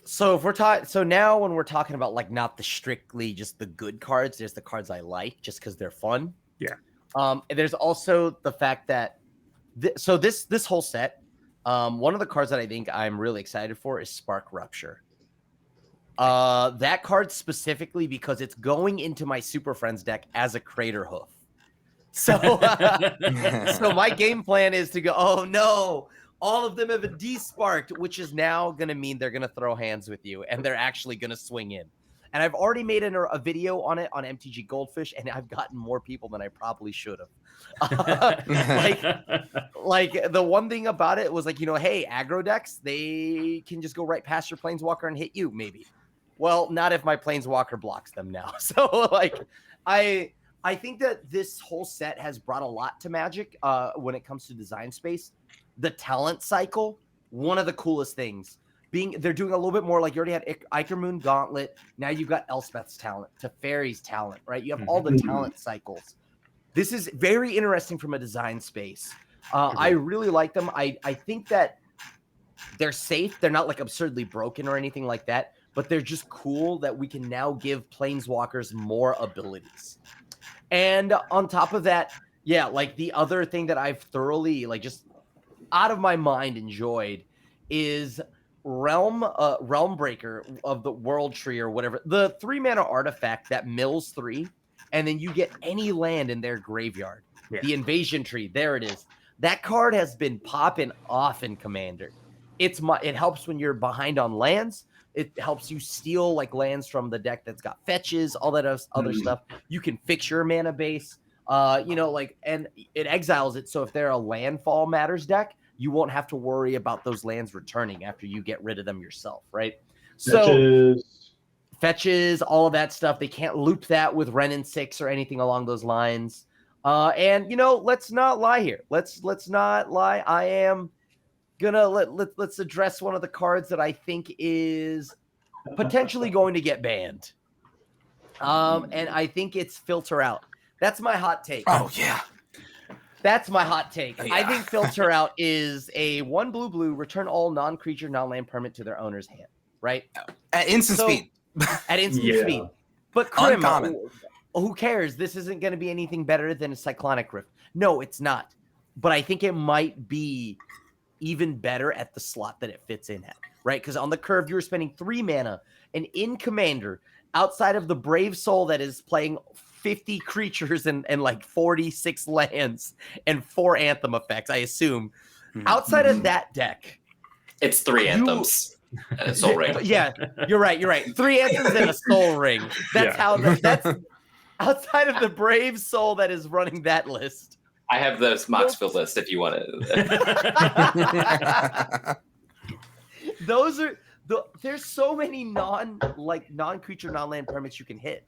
So if we're now when we're talking about like not the strictly just the good cards, there's the cards I like just because they're fun. Yeah. And there's also the fact that this whole set, one of the cards that I think I'm really excited for is Spark Rupture. That card specifically because it's going into my Super Friends deck as a Crater Hoof. So, so my game plan is to go, oh no, all of them have a D-Sparked, which is now going to mean they're going to throw hands with you, and they're actually going to swing in. And I've already made a video on it on MTG Goldfish, and I've gotten more people than I probably should have. Like the one thing about it was like, hey, aggro decks, they can just go right past your Planeswalker and hit you, maybe. Well, not if my Planeswalker blocks them now. So like, I think that this whole set has brought a lot to Magic when it comes to design space. The talent cycle, one of the coolest things. They're doing a little bit more, like you already had Iker Moon Gauntlet. Now you've got Elspeth's talent, Teferi's talent, right? You have all the talent cycles. This is very interesting from a design space. I really like them. I think that they're safe. They're not like absurdly broken or anything like that, but they're just cool that we can now give Planeswalkers more abilities. And on top of that, yeah, like the other thing that I've thoroughly, like just out of my mind enjoyed is Realm Breaker of the World Tree or whatever. The 3-mana artifact that mills 3, and then you get any land in their graveyard. Yeah. The Invasion Tree, there it is. That card has been popping off in Commander. It helps when you're behind on lands. It helps you steal like lands from the deck that's got fetches, all that other stuff. You can fix your mana base, and it exiles it. So if they're a landfall matters deck, you won't have to worry about those lands returning after you get rid of them yourself, right? So fetches, all of that stuff. They can't loop that with Wrenn and 6 or anything along those lines. And let's not lie here. Let's not lie. I am gonna let's address one of the cards that I think is potentially going to get banned. And I think it's Filter Out. That's my hot take. Oh yeah. That's my hot take. Yeah. I think Filter Out is a 1 blue, return all non-creature, non-land permanent to their owner's hand, right? At instant speed. At instant speed. But Krim, who cares? This isn't going to be anything better than a Cyclonic Rift. No, it's not. But I think it might be even better at the slot that it fits in at, right? Because on the curve, you're spending 3 mana, and in Commander, outside of the Brave Soul that is playing 50 creatures and like 46 lands and 4 Anthem effects, I assume. Outside of that deck, it's 3 Anthems and a Soul Ring. Yeah, you're right. 3 Anthems and a Soul Ring. That's how that's outside of the Brave Soul that is running that list. I have the Moxfield list if you want to. Those are there's so many non-creature, non-land permits you can hit.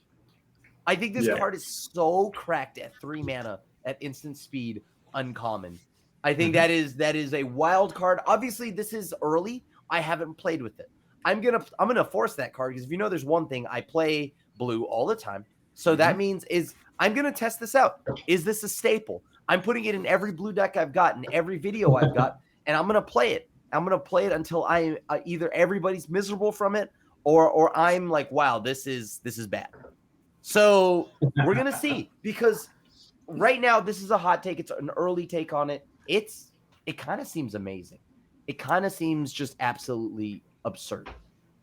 I think this card is so cracked at 3 mana at instant speed, uncommon. I think that is a wild card. Obviously, this is early. I haven't played with it. I'm gonna force that card because if you know there's one thing, I play blue all the time. So that means I'm gonna test this out. Is this a staple? I'm putting it in every blue deck I've got, in every video I've got, and I'm gonna play it. I'm gonna play it until I either everybody's miserable from it or I'm like, wow, this is bad. So we're gonna see, because right now this is a hot take. It's an early take on it. It kind of seems amazing. It kind of seems just absolutely absurd.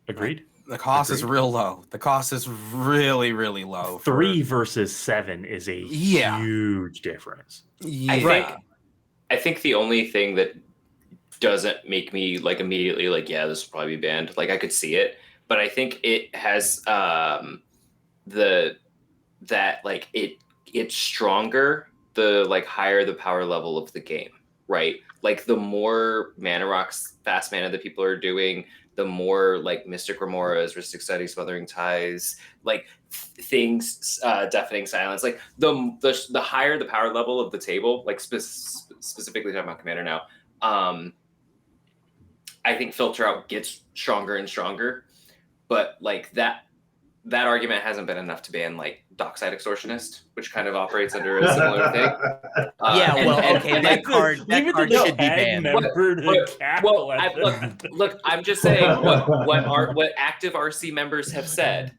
Agreed. The cost is real low. The cost is really, really low. 3 versus 7 is a huge difference. Yeah. I think the only thing that doesn't make me like immediately like, yeah, this will probably be banned. Like I could see it, but I think it has it's stronger the like higher the power level of the game, right? Like the more mana rocks, fast mana that people are doing, the more like Mystic Remoras, Rhystic Study, Smothering Ties, like things, Deafening Silence, like the higher the power level of the table, like specifically talking about Commander now, I think Filter Out gets stronger and stronger, but like that argument hasn't been enough to ban like Dockside Extortionist, which kind of operates under a similar thing. That card should be banned. Look, I'm just saying what active RC members have said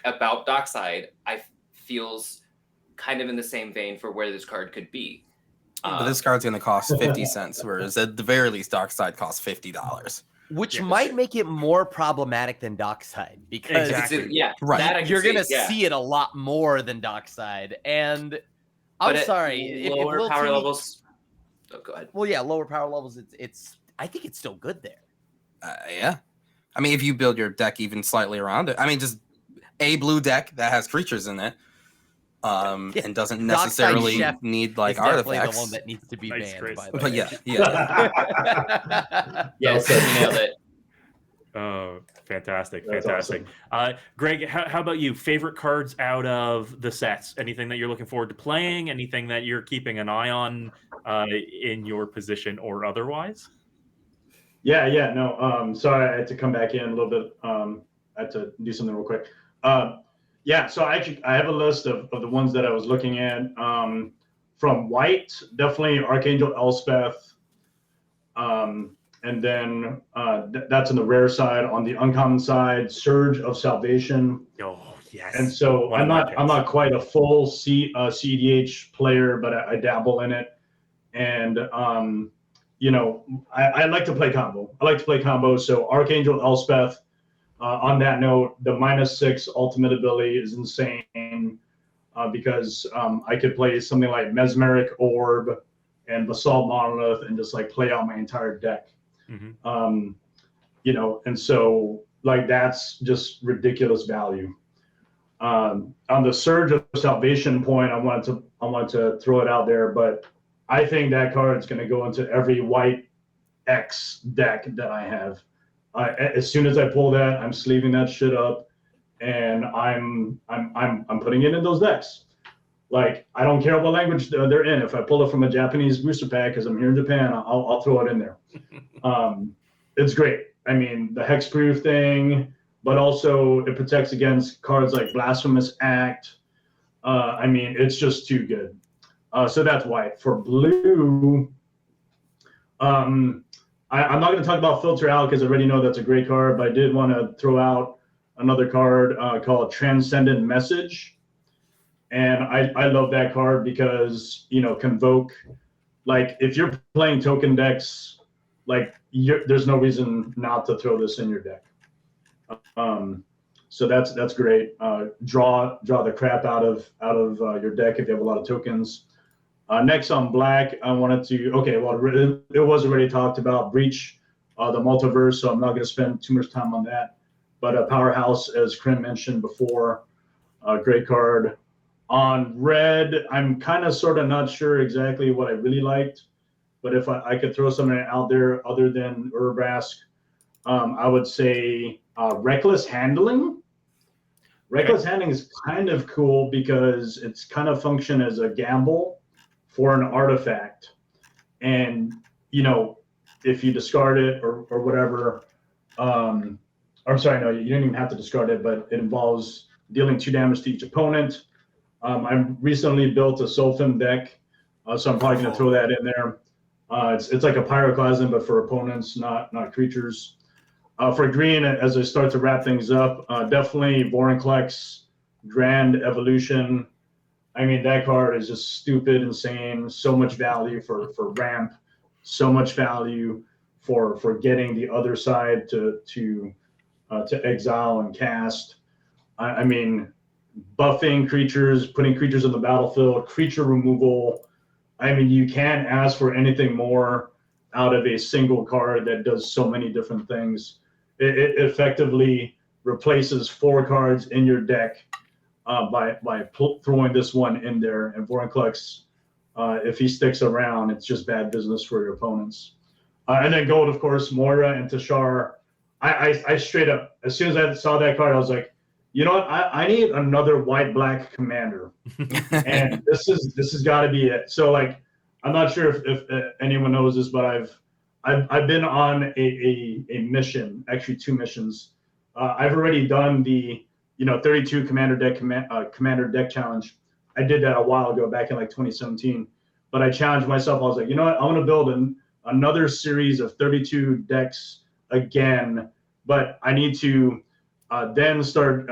about Dockside, I feels kind of in the same vein for where this card could be. But this card's going to cost 50 cents, whereas at the very least, Dockside costs $50. Which might make it more problematic than Dockside, because you're going to see it a lot more than Dockside. And I'm sorry, lower power levels. Oh, go ahead. Well, yeah, lower power levels. I think it's still good there. Yeah, I mean, if you build your deck even slightly around it, I mean, just a blue deck that has creatures in it, and doesn't necessarily Chef need like It's definitely artifacts. the one that needs to be Nice, banned, Chris. by the But way. yeah. Yes, Well you nailed it. Oh, fantastic, That's fantastic. Greg, how about you? Favorite cards out of the sets? Anything that you're looking forward to playing? Anything that you're keeping an eye on in your position or otherwise? Yeah, no. Sorry, I had to come back in a little bit. I had to do something real quick. Yeah, so I have a list of the ones that I was looking at. From white, definitely Archangel Elspeth. And then that's on the rare side. On the uncommon side, Surge of Salvation. Oh, yes. And so One of my I'm not picks. quite a full CDH player, but I dabble in it. And you know, I like to play combo. I like to play combo. So Archangel Elspeth. On that note, the -6 ultimate ability is insane because I could play something like Mesmeric Orb and Basalt Monolith and just like play out my entire deck. Mm-hmm. You know, and so like that's just ridiculous value. On the Surge of Salvation point, I wanted to throw it out there, but I think that card is going to go into every white X deck that I have. As soon as I pull that, I'm sleeving that shit up, and I'm putting it in those decks. Like I don't care what language they're in. If I pull it from a Japanese booster pack because I'm here in Japan, I'll throw it in there. It's great. I mean, the hexproof thing, but also it protects against cards like Blasphemous Act. I mean, it's just too good. So that's white. For blue, I'm not going to talk about Filter Out because I already know that's a great card, but I did want to throw out another card called Transcendent Message. And I love that card because, you know, Convoke, like if you're playing token decks, like there's no reason not to throw this in your deck. So that's great. Draw the crap out of your deck if you have a lot of tokens. Next on black, I wanted to, okay, well, it was already talked about Breach, the multiverse, so I'm not going to spend too much time on that. But Powerhouse, as Krim mentioned before, great card. On red, I'm kind of sort of not sure exactly what I really liked, but if I could throw something out there other than Urabrask, I would say Reckless Handling. Reckless Handling is kind of cool because it's kind of function as a gamble for an artifact. And, you know, if you discard it or whatever, I'm sorry, no, you don't even have to discard it, but it involves dealing 2 damage to each opponent. I recently built a Sulfim deck, so I'm probably going to throw that in there. It's like a Pyroclasm, but for opponents, not creatures. For green, as I start to wrap things up, definitely Vorinclex, Grand Evolution. I mean, that card is just stupid, insane. So much value for ramp, so much value for getting the other side to exile and cast. I mean, buffing creatures, putting creatures on the battlefield, creature removal. I mean, you can't ask for anything more out of a single card that does so many different things. It effectively replaces 4 cards in your deck by throwing this one in there. And Vorinclex, if he sticks around, it's just bad business for your opponents. And then gold, of course, Moira and Tashar. I straight up, as soon as I saw that card, I was like, you know what? I need another white-black commander, and this has got to be it. So like, I'm not sure if anyone knows this, but I've been on a mission, actually 2 missions. I've already done the 32 commander deck challenge. I did that a while ago, back in like 2017. But I challenged myself. I was like, you know what? I want to build another series of 32 decks again, but I need to then start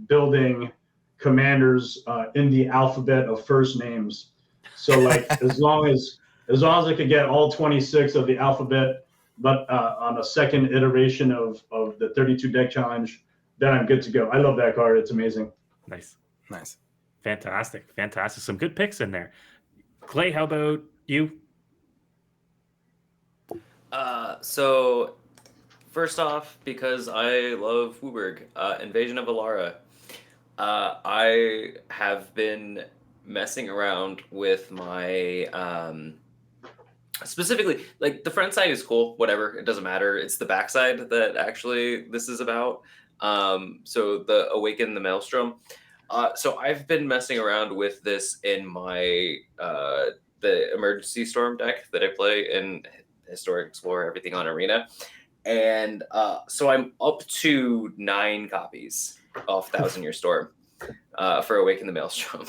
building commanders in the alphabet of first names. So like as long as I could get all 26 of the alphabet, but on a second iteration of the 32 deck challenge, then I'm good to go. I love that card. It's amazing. Nice. Fantastic. Some good picks in there. Clay, how about you? So first off, because I love WUBRG, Invasion of Alara. I have been messing around with my specifically, like, the front side is cool, whatever, it doesn't matter. It's the back side that actually this is about. So the Awaken the Maelstrom. So I've been messing around with this in my the Emergency Storm deck that I play in Historic Explorer, everything on Arena. And so I'm up to 9 copies of Thousand Year Storm for Awaken the Maelstrom.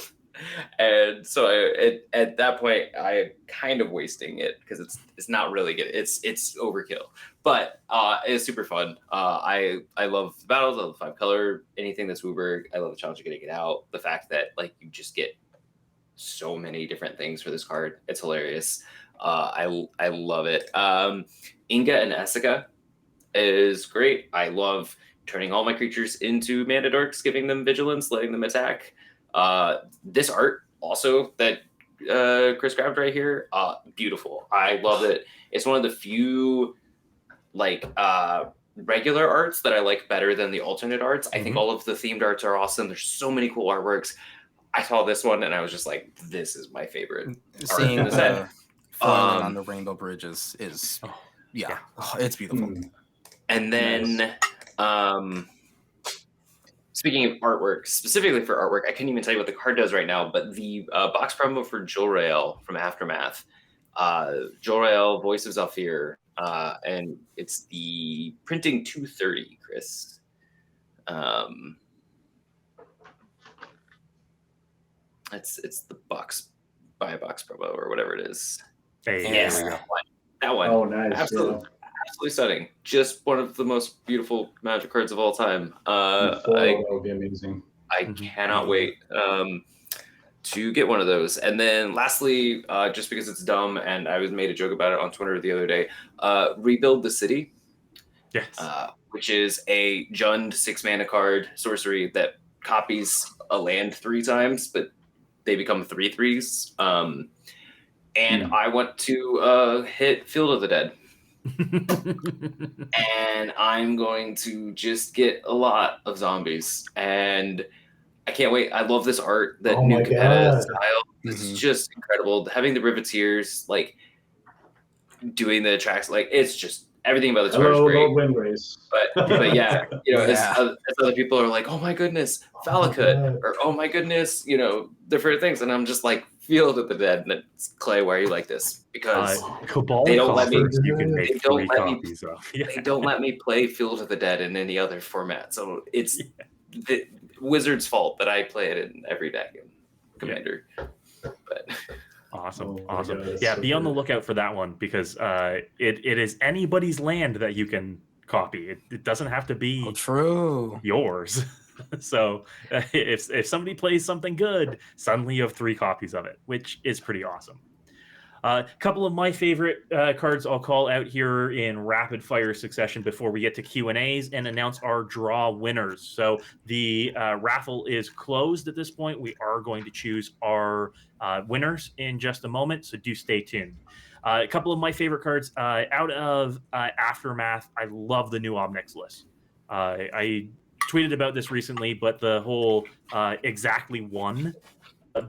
And so at that point, I kind of wasting it because it's not really good. It's overkill, but it's super fun. I love the battles. I love the 5 color, anything that's Wooburg. I love the challenge of getting it out. The fact that, like, you just get so many different things for this card. It's hilarious. I love it. Inga and Essica is great. I love turning all my creatures into mana dorks, giving them vigilance, letting them attack. This art also that Chris grabbed right here, beautiful. I love it. It's one of the few like regular arts that I like better than the alternate arts. I think all of the themed arts are awesome. There's so many cool artworks. I saw this one and I was just like, this is my favorite. Seeing art in the set. foiling on the Rainbow Bridges is yeah, it's beautiful. And then speaking of artwork, specifically for artwork, I couldn't even tell you what the card does right now, but the box promo for Jor-El from Aftermath, Jor-El, Voice of Zafir, and it's the printing 230, Chris. It's the box, buy a box promo or whatever it is. Hey, Yes, that one. Oh, nice. Absolutely. Yeah. Absolutely stunning. Just one of the most beautiful Magic cards of all time. That would be amazing. I cannot wait to get one of those. And then lastly, just because it's dumb and I was made a joke about it on Twitter the other day, Rebuild the City. Yes. Which is a Jund 6-mana card sorcery that copies a land 3 times, but they become 3/3s. And I want to hit Field of the Dead. And I'm going to just get a lot of zombies, and I can't wait. I love this art, that new Capetta style. It's just incredible. Having the Riveteers, like, doing the tracks, like, it's just everything about this art is great. Wind Race. But yeah, you know, as other people are like, oh my goodness, Valakut, or oh my goodness, you know, different things, and I'm just like, Field of the Dead, and it's Clay, why are you like this? Because Cabal they don't let me. You can make 3 copies of. Yeah. They don't let me play Field of the Dead in any other format, so it's the Wizards' fault that I play it in every deck in Commander. But Awesome. Oh my God, Yeah, so be on the good. lookout for that one because it is anybody's land that you can copy. It doesn't have to be True. yours. So if somebody plays something good, suddenly you have 3 copies of it, which is pretty awesome. A couple of my favorite cards I'll call out here in rapid fire succession before we get to Q&As and announce our draw winners. So the raffle is closed at this point. We are going to choose our winners in just a moment, so do stay tuned. A couple of my favorite cards out of Aftermath. I love the new Obnex list. I tweeted about this recently, but the whole exactly one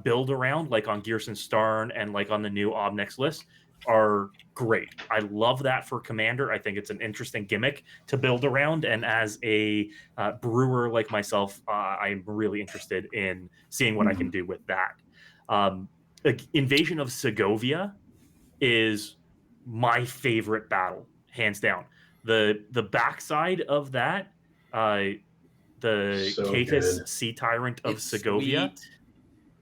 build around, like on Gearson Starn and like on the new Obnex list, are great. I love that for Commander. I think it's an interesting gimmick to build around. And as a brewer like myself, I'm really interested in seeing what I can do with that. Invasion of Segovia is my favorite battle, hands down. The backside of that, the So Catus good. Sea Tyrant of It's Segovia sweet.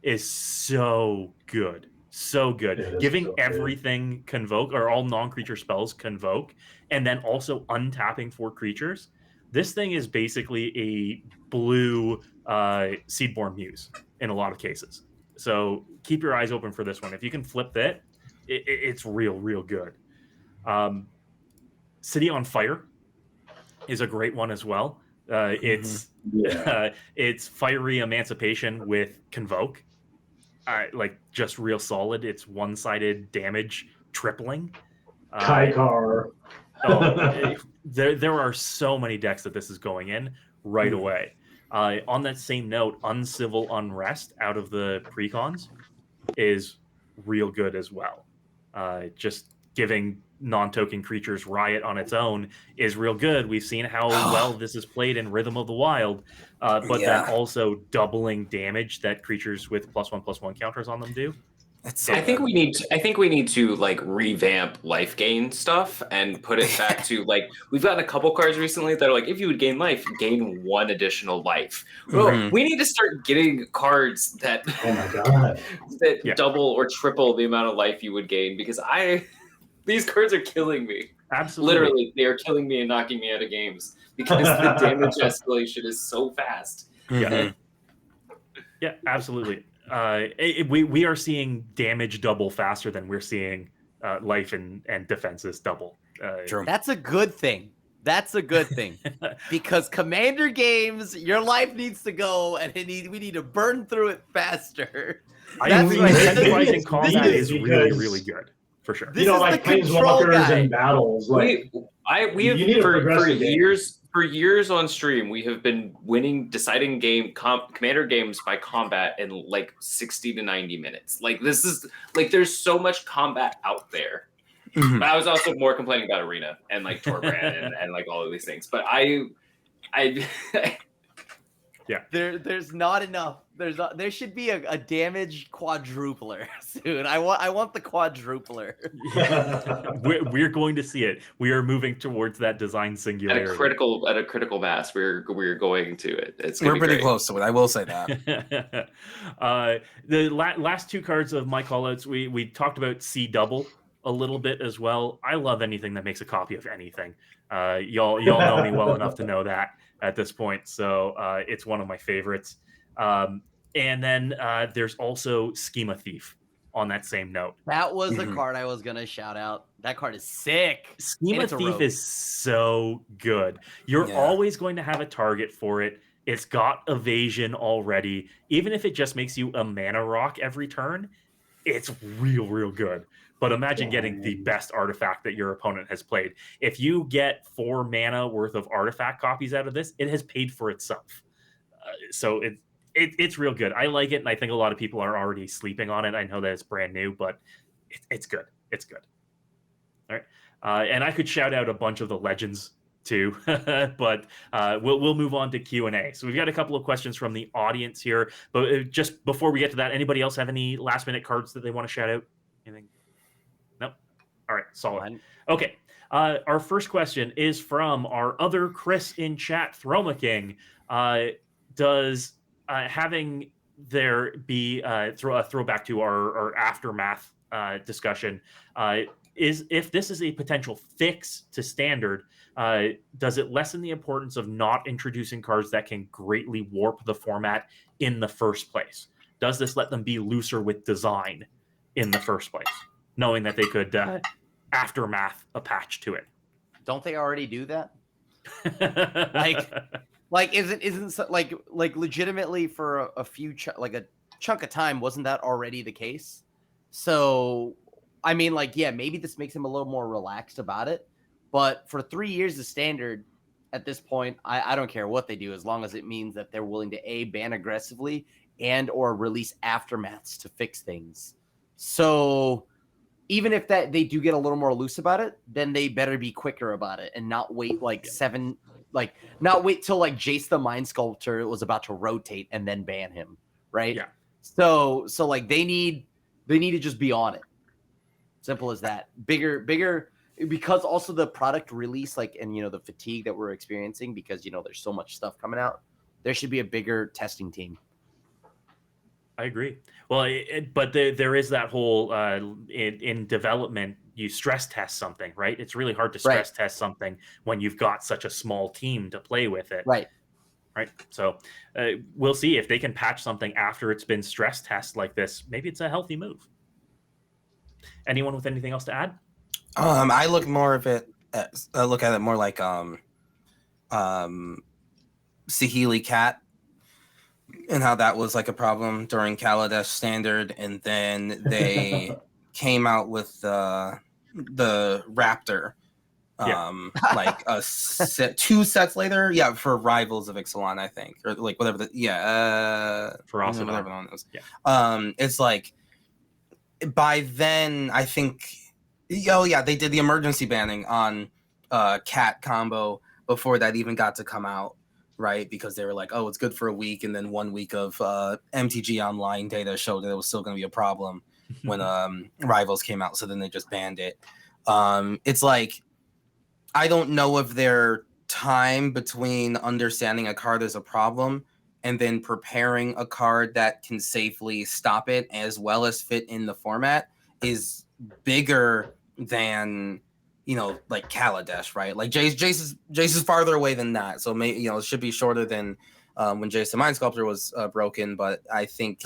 is so good. So good. It is Giving so good. everything convoke, or all non-creature spells convoke, and then also untapping 4 creatures. This thing is basically a blue Seedborn Muse in a lot of cases. So keep your eyes open for this one. If you can flip that, it's real good. City on Fire is a great one as well. It's it's fiery emancipation with convoke, like just real solid. It's one-sided damage tripling. Kaikar. There are so many decks that this is going in right away. On that same note, Uncivil Unrest out of the precons is real good as well. Just giving non-token creatures riot on its own is real good. We've seen how well this is played in Rhythm of the Wild, but then also doubling damage that creatures with +1/+1 counters on them do. It's so I think good. we need to like revamp life gain stuff and put it back to like we've gotten a couple cards recently that are like if you would gain life, gain 1 additional life. Well, Mhm. we need to start getting cards that Oh my god. that double or triple the amount of life you would gain because these cards are killing me. Absolutely. Literally, they are killing me and knocking me out of games because the damage escalation is so fast. Mhm. Yeah, absolutely. We are seeing damage double faster than we're seeing life and defenses double. True. That's a good thing. That's a good thing because Commander games, your life needs to go, and we need to burn through it faster. I mean, think maybe incentivizing it's combat needed is really, because- really good for sure. This you know, is like the control planeswalkers guy. and battles. Like We you need have a for progressive game. years on stream we have been deciding commander games by combat in like 60 to 90 minutes. Like this is like there's so much combat out there. Mhm. But I was also more complaining about Arena and like Torbrand and like all of these things. But I There's not enough. There should be a damage quadrupler soon. I want the quadrupler. We're going to see it. We are moving towards that design at singularity. a critical mass we're going to it. It's gonna We're be pretty great. close to it. I will say that. The last 2 cards of my callouts, we talked about C double a little bit as well. I love anything that makes a copy of anything. Y'all know me well enough to know that at this point, so it's one of my favorites. And then there's also Schema Thief on that same note. That was the Mhm. card I was gonna shout out. That card is sick. Schema it's a Thief rogue. is so good. You're Yeah. always going to have a target for it. It's got evasion already. Even if it just makes you a mana rock every turn, it's real good. But imagine getting the best artifact that your opponent has played. If you get 4 mana worth of artifact copies out of this, it has paid for itself. So it's real good. I like it, and I think a lot of people are already sleeping on it. I know that it's brand new, but it's good. It's good. All right, and I could shout out a bunch of the legends too, but we'll move on to Q&A. So we've got a couple of questions from the audience here, but just before we get to that, anybody else have any last minute cards that they want to shout out? Anything? Nope. All right, solid. Okay. Our first question is from our other Chris in chat, Throma King. Does having there be a throwback to our aftermath discussion, is if this is a potential fix to standard, does it lessen the importance of not introducing cards that can greatly warp the format in the first place? Does this let them be looser with design in the first place, knowing that they could aftermath a patch to it? Don't they already do that? Like isn't like legitimately for a few a chunk of time, wasn't that already the case? So I mean, like, yeah, maybe this makes him a little more relaxed about it, but for 3 years of standard at this point, I don't care what they do as long as it means that they're willing to ban aggressively and or release aftermaths to fix things. So even if that they do get a little more loose about it, then they better be quicker about it and not wait not wait till like Jace the Mind Sculptor was about to rotate and then ban him, right? Yeah. So like they need to just be on it. Simple as that. Bigger because also the product release, like, and the fatigue that we're experiencing because there's so much stuff coming out. There should be a bigger testing team. I agree. Well, but there is that whole in development, you stress test something, right? It's really hard to stress test something when you've got such a small team to play with it. Right. So we'll see if they can patch something after it's been stress test like this. Maybe it's a healthy move. Anyone with anything else to add? I look more of it. I look at it more like Saheeli Cat, and how that was like a problem during Kaladesh Standard, and then they came out with the Raptor, Like two sets later, for Rivals of Ixalan, I think, or like whatever For Asadon. whatever one was. Yeah. It's like by then I think they did the emergency banning on cat combo before that even got to come out, right? Because they were like, oh, it's good for a week, and then 1 week of MTG Online data showed that it was still going to be a problem when Rivals came out, so then they just banned it. It's like, I don't know if their time between understanding a card is a problem and then preparing a card that can safely stop it as well as fit in the format is bigger than, like Kaladesh, right? Like Jace is farther away than that, so maybe it should be shorter than when Jace the Mind Sculptor was broken. But I think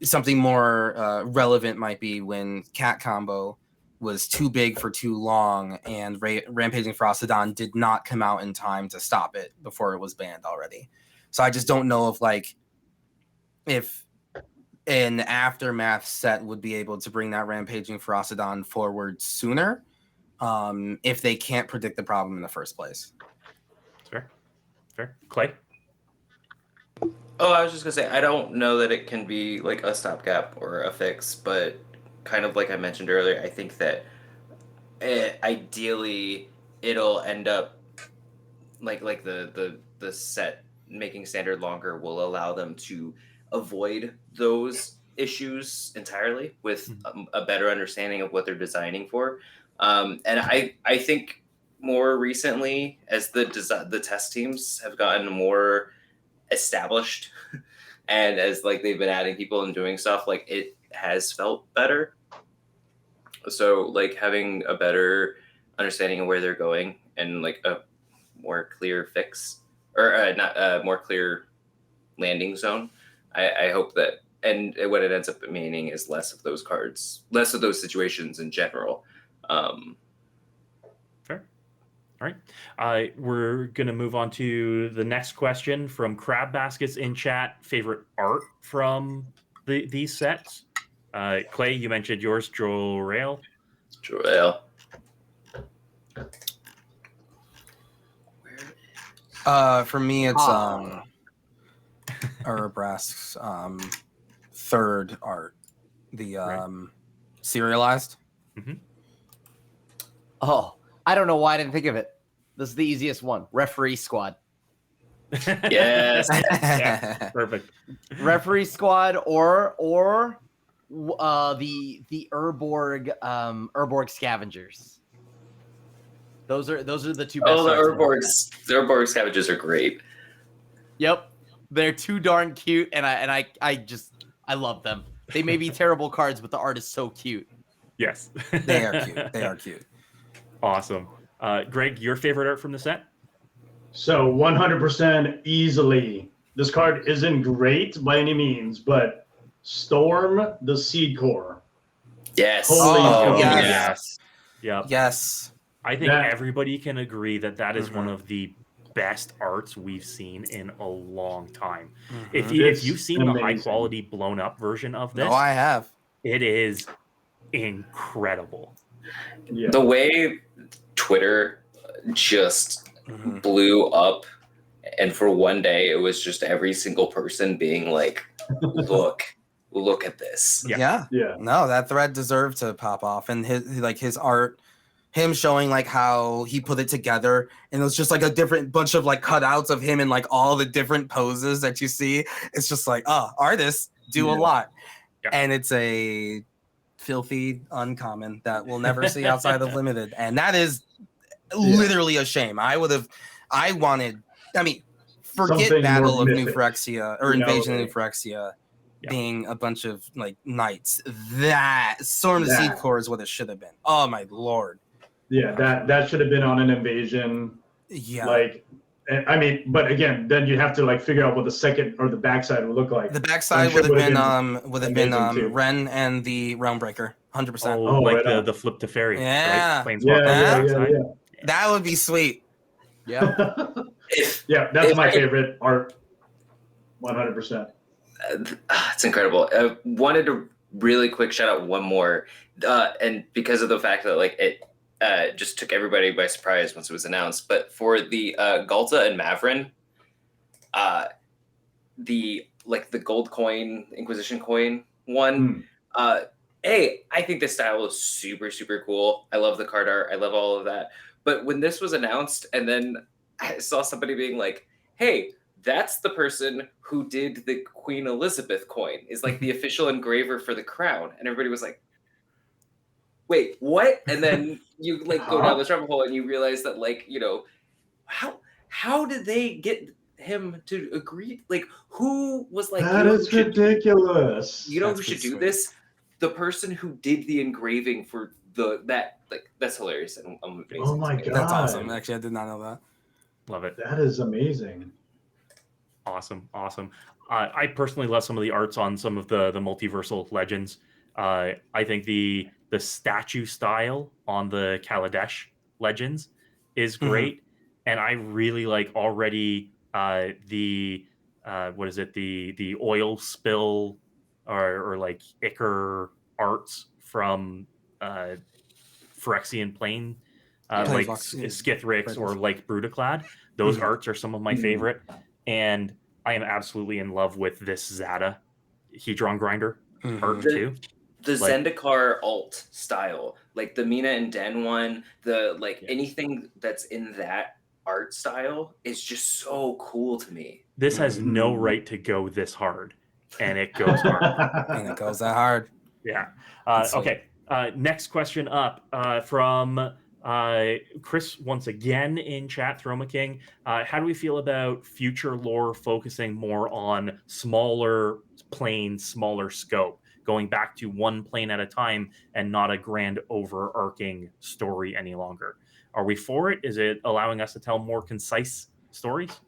something more relevant might be when Cat Combo was too big for too long, and Rampaging Frostodon did not come out in time to stop it before it was banned already. So I just don't know if an Aftermath set would be able to bring that Rampaging Frostodon forward sooner, if they can't predict the problem in the first place. Fair. Clay? Oh, I was just gonna say, I don't know that it can be like a stopgap or a fix, but kind of like I mentioned earlier, I think that ideally it'll end up like the set making standard longer will allow them to avoid those issues entirely with a better understanding of what they're designing for. And I think more recently, as the test teams have gotten more established and as like they've been adding people and doing stuff, like it has felt better. So like having a better understanding of where they're going and like a more clear fix or not a more clear landing zone. I hope that, and what it ends up meaning is less of those cards, less of those situations in general. Fair. All right. We're going to move on to the next question from Crab Baskets in chat. Favorite art from these sets? Clay, you mentioned yours, Joel. Joel. For me, it's Urabrask's third art, the serialized. Mm-hmm. Oh, I don't know why I didn't think of it. This is the easiest one. Referee Squad. Yes. Yeah, perfect. Referee Squad or the Urborg Scavengers. Those are the two best. Oh, the Urborg Scavengers are great. Yep, they're too darn cute, and I love them. They may be terrible cards, but the art is so cute. Yes, They are cute. Awesome. Greg, your favorite art from the set? So 100% easily. This card isn't great by any means, but Storm the Seed Core. Yes. Holy yes. Yep. Yes. I think everybody can agree that is one of the best arts we've seen in a long time. If you've seen the high quality blown up version of this, I have. It is incredible. Yeah. The way Twitter just blew up, and for one day it was just every single person being like, look at this. Yeah. No, that thread deserved to pop off, and his art, him showing like how he put it together, and it was just like a different bunch of like cutouts of him in like all the different poses that you see. It's just like, artists do a lot. Yeah. And it's a filthy uncommon that we'll never see outside of limited, and that is literally a shame. Forget Something Battle of mythic. New Phyrexia or Invasion of New Phyrexia being a bunch of like knights. That Storm the Seed Core is what it should have been. Oh my lord. Yeah, that should have been on an invasion. Yeah. Like, but again, then you have to like figure out what the second or the backside would look like. The backside would have been too. Ren and the Realmbreaker, 100%. Oh, like right the flip to fairy. Yeah. Right? Yeah. That would be sweet. Yeah. Yeah, that's my favorite art. 100%. It's incredible. I wanted to really quick shout out one more, and because of the fact that like just took everybody by surprise once it was announced. But for the Galta and Mavrin, the gold coin, Inquisition coin one, I think this style is super, super cool. I love the card art. I love all of that. But when this was announced, and then I saw somebody being like, hey, that's the person who did the Queen Elizabeth coin, is like the official engraver for the crown. And everybody was like, wait, what? And then you like go down this rabbit hole and you realize that, like, you know, how did they get him to agree? Like, who was like, that is ridiculous. You know who should do this? The person who did the engraving for that's hilarious. And oh my god, that's awesome. Actually, I did not know that. Love it. That is amazing. Awesome. I personally love some of the arts on some of the multiversal legends. I think the statue style on the Kaladesh legends is great, and I really like already the oil spill or like Ichor arts from Phyrexian Plane, like Skithrix or like Brutaclad. Those arts are some of my favorite, and I am absolutely in love with this Zada Hedron Grinder art too. The Zendikar alt style, like the Mina and Den one, anything that's in that art style is just so cool to me. This has no right to go this hard, and it goes hard. And it goes that hard. Yeah. Okay. Next question up from Chris once again in chat, Throma King. How do we feel about future lore focusing more on smaller planes, smaller scope, going back to one plane at a time and not a grand overarching story any longer? Are we for it? Is it allowing us to tell more concise stories?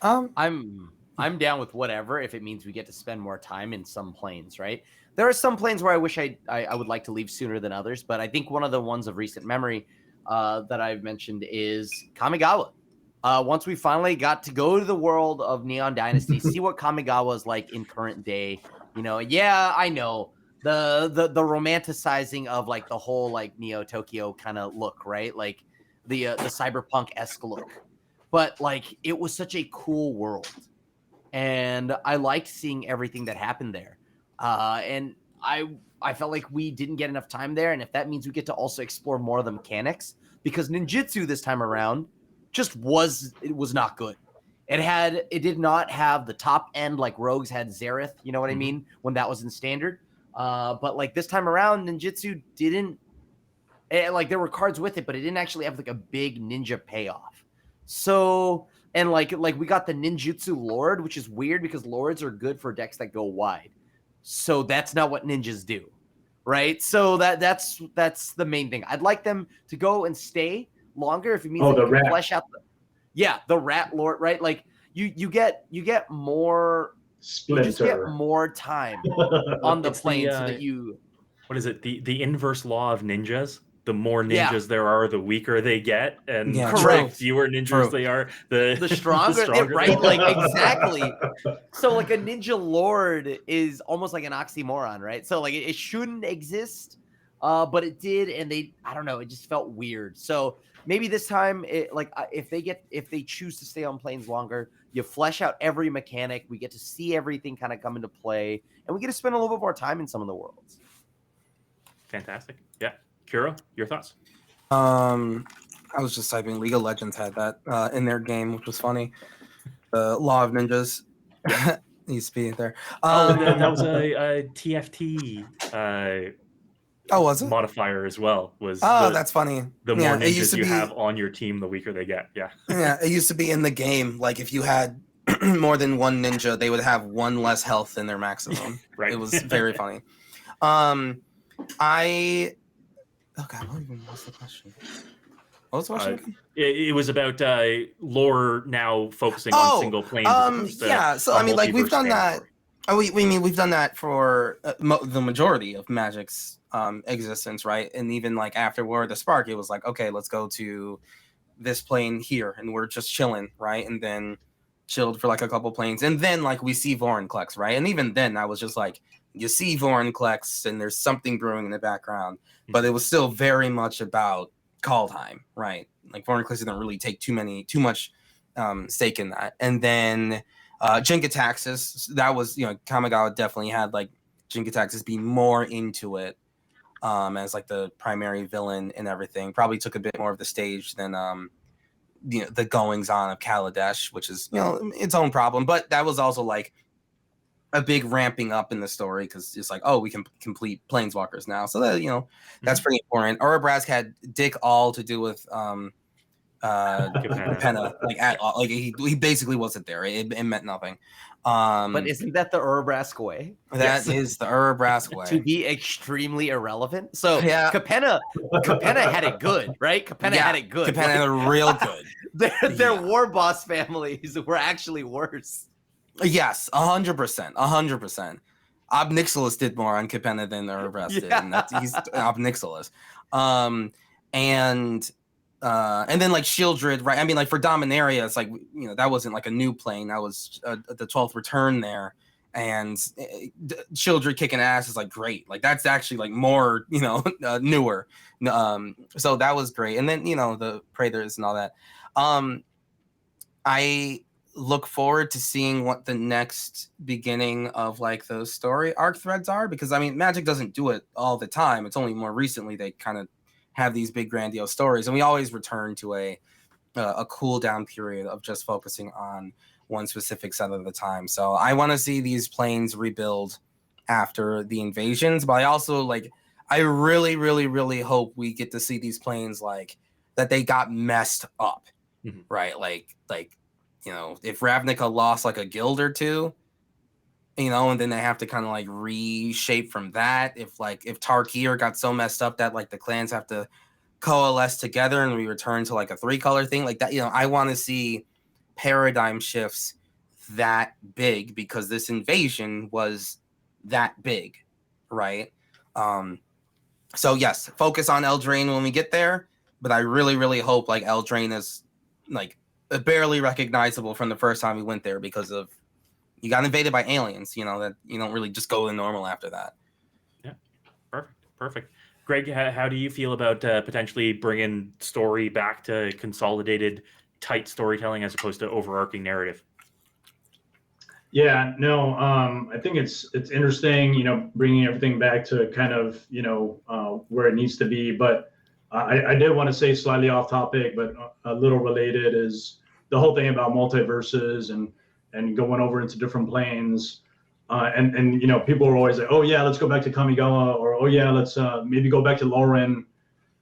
I'm down with whatever if it means we get to spend more time in some planes, right? There are some planes where I wish I would like to leave sooner than others, but I think one of the ones of recent memory that I've mentioned is Kamigawa. Once we finally got to go to the world of Neon Dynasty, see what Kamigawa is like in current day. You know, yeah, I know the romanticizing of like the whole like Neo Tokyo kind of look, right? Like the cyberpunk-esque look, but like it was such a cool world, and I liked seeing everything that happened there. And I felt like we didn't get enough time there, and if that means we get to also explore more of the mechanics, because ninjutsu this time around was not good. It did not have the top end like Rogues had Zareth, you know what I mean, when that was in standard. But like this time around, ninjutsu didn't, like there were cards with it, but it didn't actually have like a big ninja payoff. So, and like we got the ninjutsu lord, which is weird because lords are good for decks that go wide. So that's not what ninjas do, right? So that's the main thing. I'd like them to go and stay longer if it means they can flesh out the rat lord, right? Like you get more Splinter. You just get more time on the plane so that you. What is it? The inverse law of ninjas. The more ninjas there are, the weaker they get, and the fewer ninjas they are, the stronger, right? Like exactly. So like a ninja lord is almost like an oxymoron, right? So like it shouldn't exist, but it did, and I don't know, it just felt weird. So maybe this time, if they choose to stay on planes longer, you flesh out every mechanic. We get to see everything kind of come into play, and we get to spend a little bit more time in some of the worlds. Fantastic. Yeah. Kuro, your thoughts? I was just typing. League of Legends had that in their game, which was funny. The Law of Ninjas used to be there. That was a TFT was it? modifier as well. That's funny. The more ninjas you have on your team, the weaker they get. Yeah. Yeah, it used to be in the game. Like if you had more than one ninja, they would have one less health than their maximum. Right. It was very funny. Oh God, what even was the question? What was the question? It was about lore now focusing on single planes. So I mean, like we've done that. We've done that for the majority of Magic's existence, right? And even like after War of the Spark, it was like, okay, let's go to this plane here, and we're just chilling, right? And then chilled for like a couple planes, and then like we see Vorinclex, right? And even then, I was just like, you see Vorinclex, and there's something brewing in the background, but it was still very much about call time, right? Like Foreign Eclipse don't really take too much stake in that. And then Jinkataxis, that was, Kamigawa definitely had like Jinkataxis be more into it as like the primary villain and everything. Probably took a bit more of the stage than the goings on of Kaladesh, which is its own problem. But that was also like a big ramping up in the story because it's like, oh, we can complete Planeswalkers now, so that that's pretty important. Urabrask had dick all to do with Capenna, like at all. Like he basically wasn't there. It meant nothing. But isn't that the Urabrask way? That is the Urabrask way. To be extremely irrelevant. So Yeah. Capenna had it good, right? Capenna had it good. Capenna had it real good. Their war boss families were actually worse. Yes, 100%, 100%. Ob Nixilis did more on Capenna than Urabrask did, and he's Ob Nixilis. And then like Shieldred, right? I mean, like for Dominaria, it's like that wasn't like a new plane. That was the 12th return there, and Shieldred kicking ass is like great. Like that's actually like more newer. So that was great. And then the Praetors and all that. I look forward to seeing what the next beginning of like those story arc threads are, because I mean Magic doesn't do it all the time. It's only more recently they kind of have these big grandiose stories, and we always return to a cool down period of just focusing on one specific set at a time. So I want to see these planes rebuild after the invasions, but I also I really, really, really hope we get to see these planes like that they got messed up, right? Like if Ravnica lost like a guild or two, and then they have to kind of like reshape from that. If Tarkir got so messed up that like the clans have to coalesce together and we return to like a 3-color thing like that, I want to see paradigm shifts that big, because this invasion was that big, right? So yes, focus on Eldraine when we get there, but I really, really hope like Eldraine is like barely recognizable from the first time we went there, because of you got invaded by aliens, that you don't really just go to normal after that. Yeah, perfect. Greg, how do you feel about potentially bringing story back to consolidated, tight storytelling as opposed to overarching narrative? Yeah, no, I think it's interesting, bringing everything back to kind of, where it needs to be. But I did want to say, slightly off topic, but a little related, is the whole thing about multiverses and going over into different planes. And people are always like, oh yeah, let's go back to Kamigawa, or oh yeah, let's maybe go back to Lauren.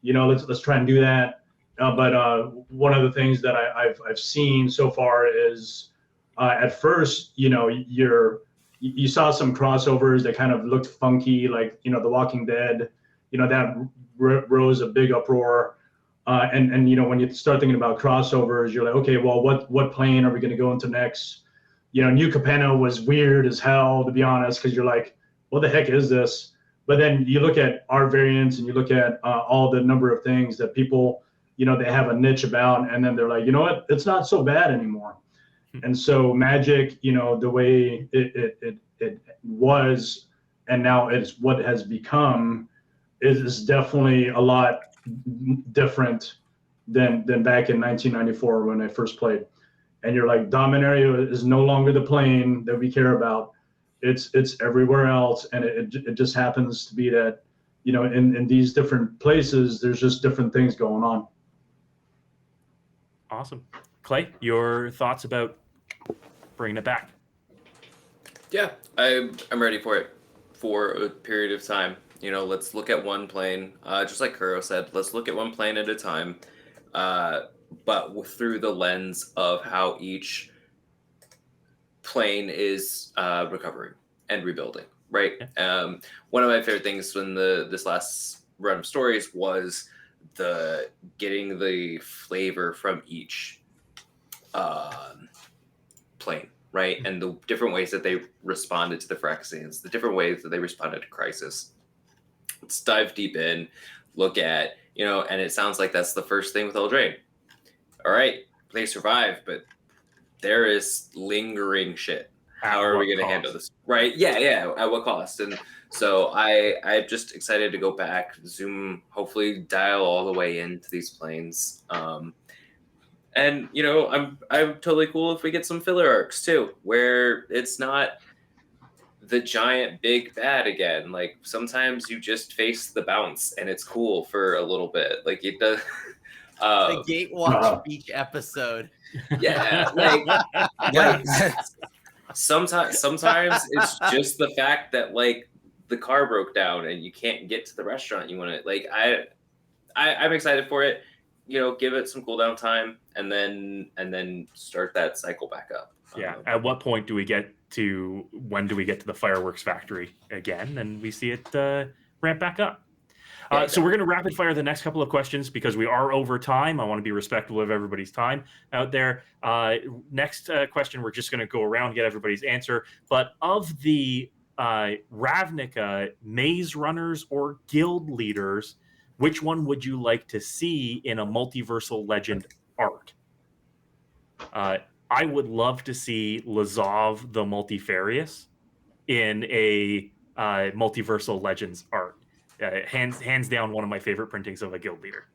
Let's try and do that. But one of the things that I've seen so far is at first, you saw some crossovers that kind of looked funky, like The Walking Dead. That rose a big uproar. And when you start thinking about crossovers, you're like, okay, well, what plane are we going to go into next? New Capenna was weird as hell, to be honest, because you're like, what the heck is this? But then you look at our variants and you look at all the number of things that people, they have a niche about, and then they're like, you know what, it's not so bad anymore. And so Magic, the way it was, and now it's what has become, is definitely a lot different than back in 1994 when I first played. And you're like, Dominaria is no longer the plane that we care about. It's everywhere else, and it just happens to be that in these different places there's just different things going on. Awesome. Clay, your thoughts about bringing it back? Yeah, I'm ready for it for a period of time. Let's look at one plane. Just like Kuro said, let's look at one plane at a time, but through the lens of how each plane is recovering and rebuilding, right? Yeah. One of my favorite things in this last run of stories was getting the flavor from each plane, right? And the different ways that they responded to the Phyrexians, the different ways that they responded to Crisis. Let's dive deep in, look at, and it sounds like that's the first thing with Eldraine. All right, they survive, but there is lingering shit how are we going to handle this? Right? Yeah. At what cost? And so I'm just excited to go back, zoom, hopefully dial all the way into these planes. And I'm totally cool if we get some filler arcs too, where it's not the giant big bad again. Like sometimes you just face the bounce and it's cool for a little bit. Like it does. The Gatewatch Beach episode. Yeah, sometimes it's just the fact that like the car broke down and you can't get to the restaurant you want to. Like I'm excited for it. Give it some cooldown time and then start that cycle back up. Yeah. At what point do we get to the fireworks factory again and we see it ramp back up? So we're going to rapid fire the next couple of questions because we are over time. I want to be respectful of everybody's time out there. Next question, we're just going to go around, get everybody's answer. But of the Ravnica maze runners or guild leaders, which one would you like to see in a multiversal legend art? I would love to see Lazov the Multifarious in a multiversal legends art. Hands down, one of my favorite printings of a guild leader.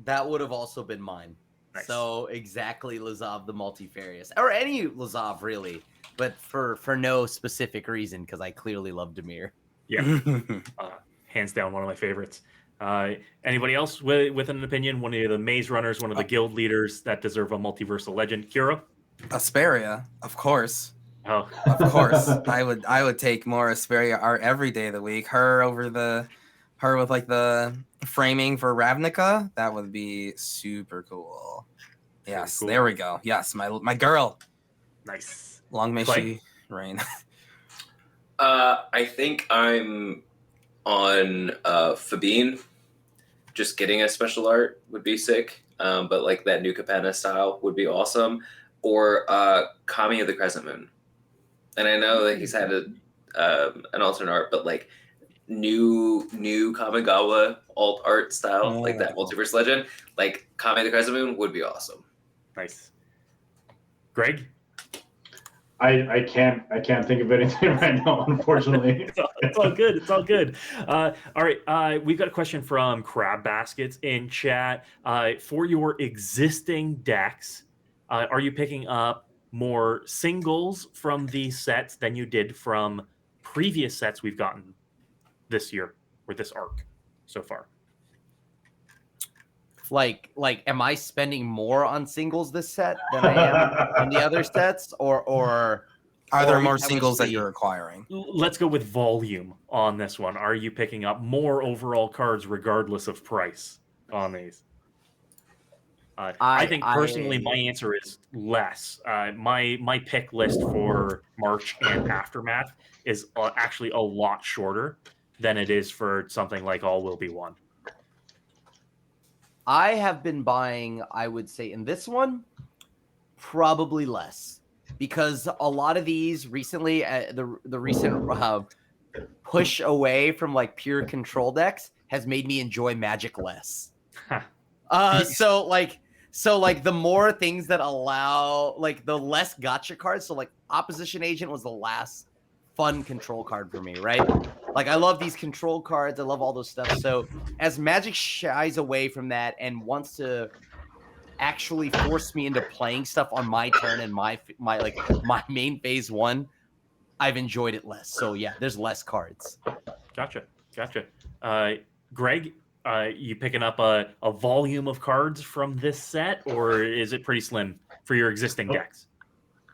That would have also been mine. Nice. So exactly Lazov the Multifarious, or any Lazov really, but for no specific reason because I clearly love Demir. Yeah, hands down, one of my favorites. Anybody else with an opinion? One of the maze runners, one of the guild leaders that deserve a multiversal legend? Kira? Asperia, of course. Oh, Of course. I would take more Asperia art every day of the week. Her with like the framing for Ravnica, that would be super cool. Yes, cool. There we go. Yes, my girl. Nice. Long may Clay? she reign. I think I'm on Fabine. Just getting a special art would be sick. But like that new Capenna style would be awesome. Or Kami of the Crescent Moon. And I know that he's had an alternate art, but like new Kamigawa alt art style, like that multiverse legend, like Kami of the Crescent Moon would be awesome. Nice. Greg? I can't think of anything right now, unfortunately. It's all good. It's all good. All right. We've got a question from Crab Baskets in chat. For your existing decks, are you picking up more singles from these sets than you did from previous sets we've gotten this year or this arc so far? Like, am I spending more on singles this set than I am on the other sets, or Are there more singles that you're acquiring? Let's go with volume on this one. Are you picking up more overall cards regardless of price on these? I think personally, my answer is less. My pick list for March and Aftermath is actually a lot shorter than it is for something like All Will Be One. I have been buying, I would say, in this one, probably less. Because a lot of these recently, the recent push away from like pure control decks has made me enjoy Magic less. So the more things that allow, like the less gotcha cards. So like Opposition Agent was the last fun control card for me, right? Like I love these control cards. I love all those stuff. So as Magic shies away from that and wants to actually force me into playing stuff on my turn and my main phase one, I've enjoyed it less. So yeah, there's less cards. Gotcha. Greg, you picking up a volume of cards from this set, or is it pretty slim for your existing decks?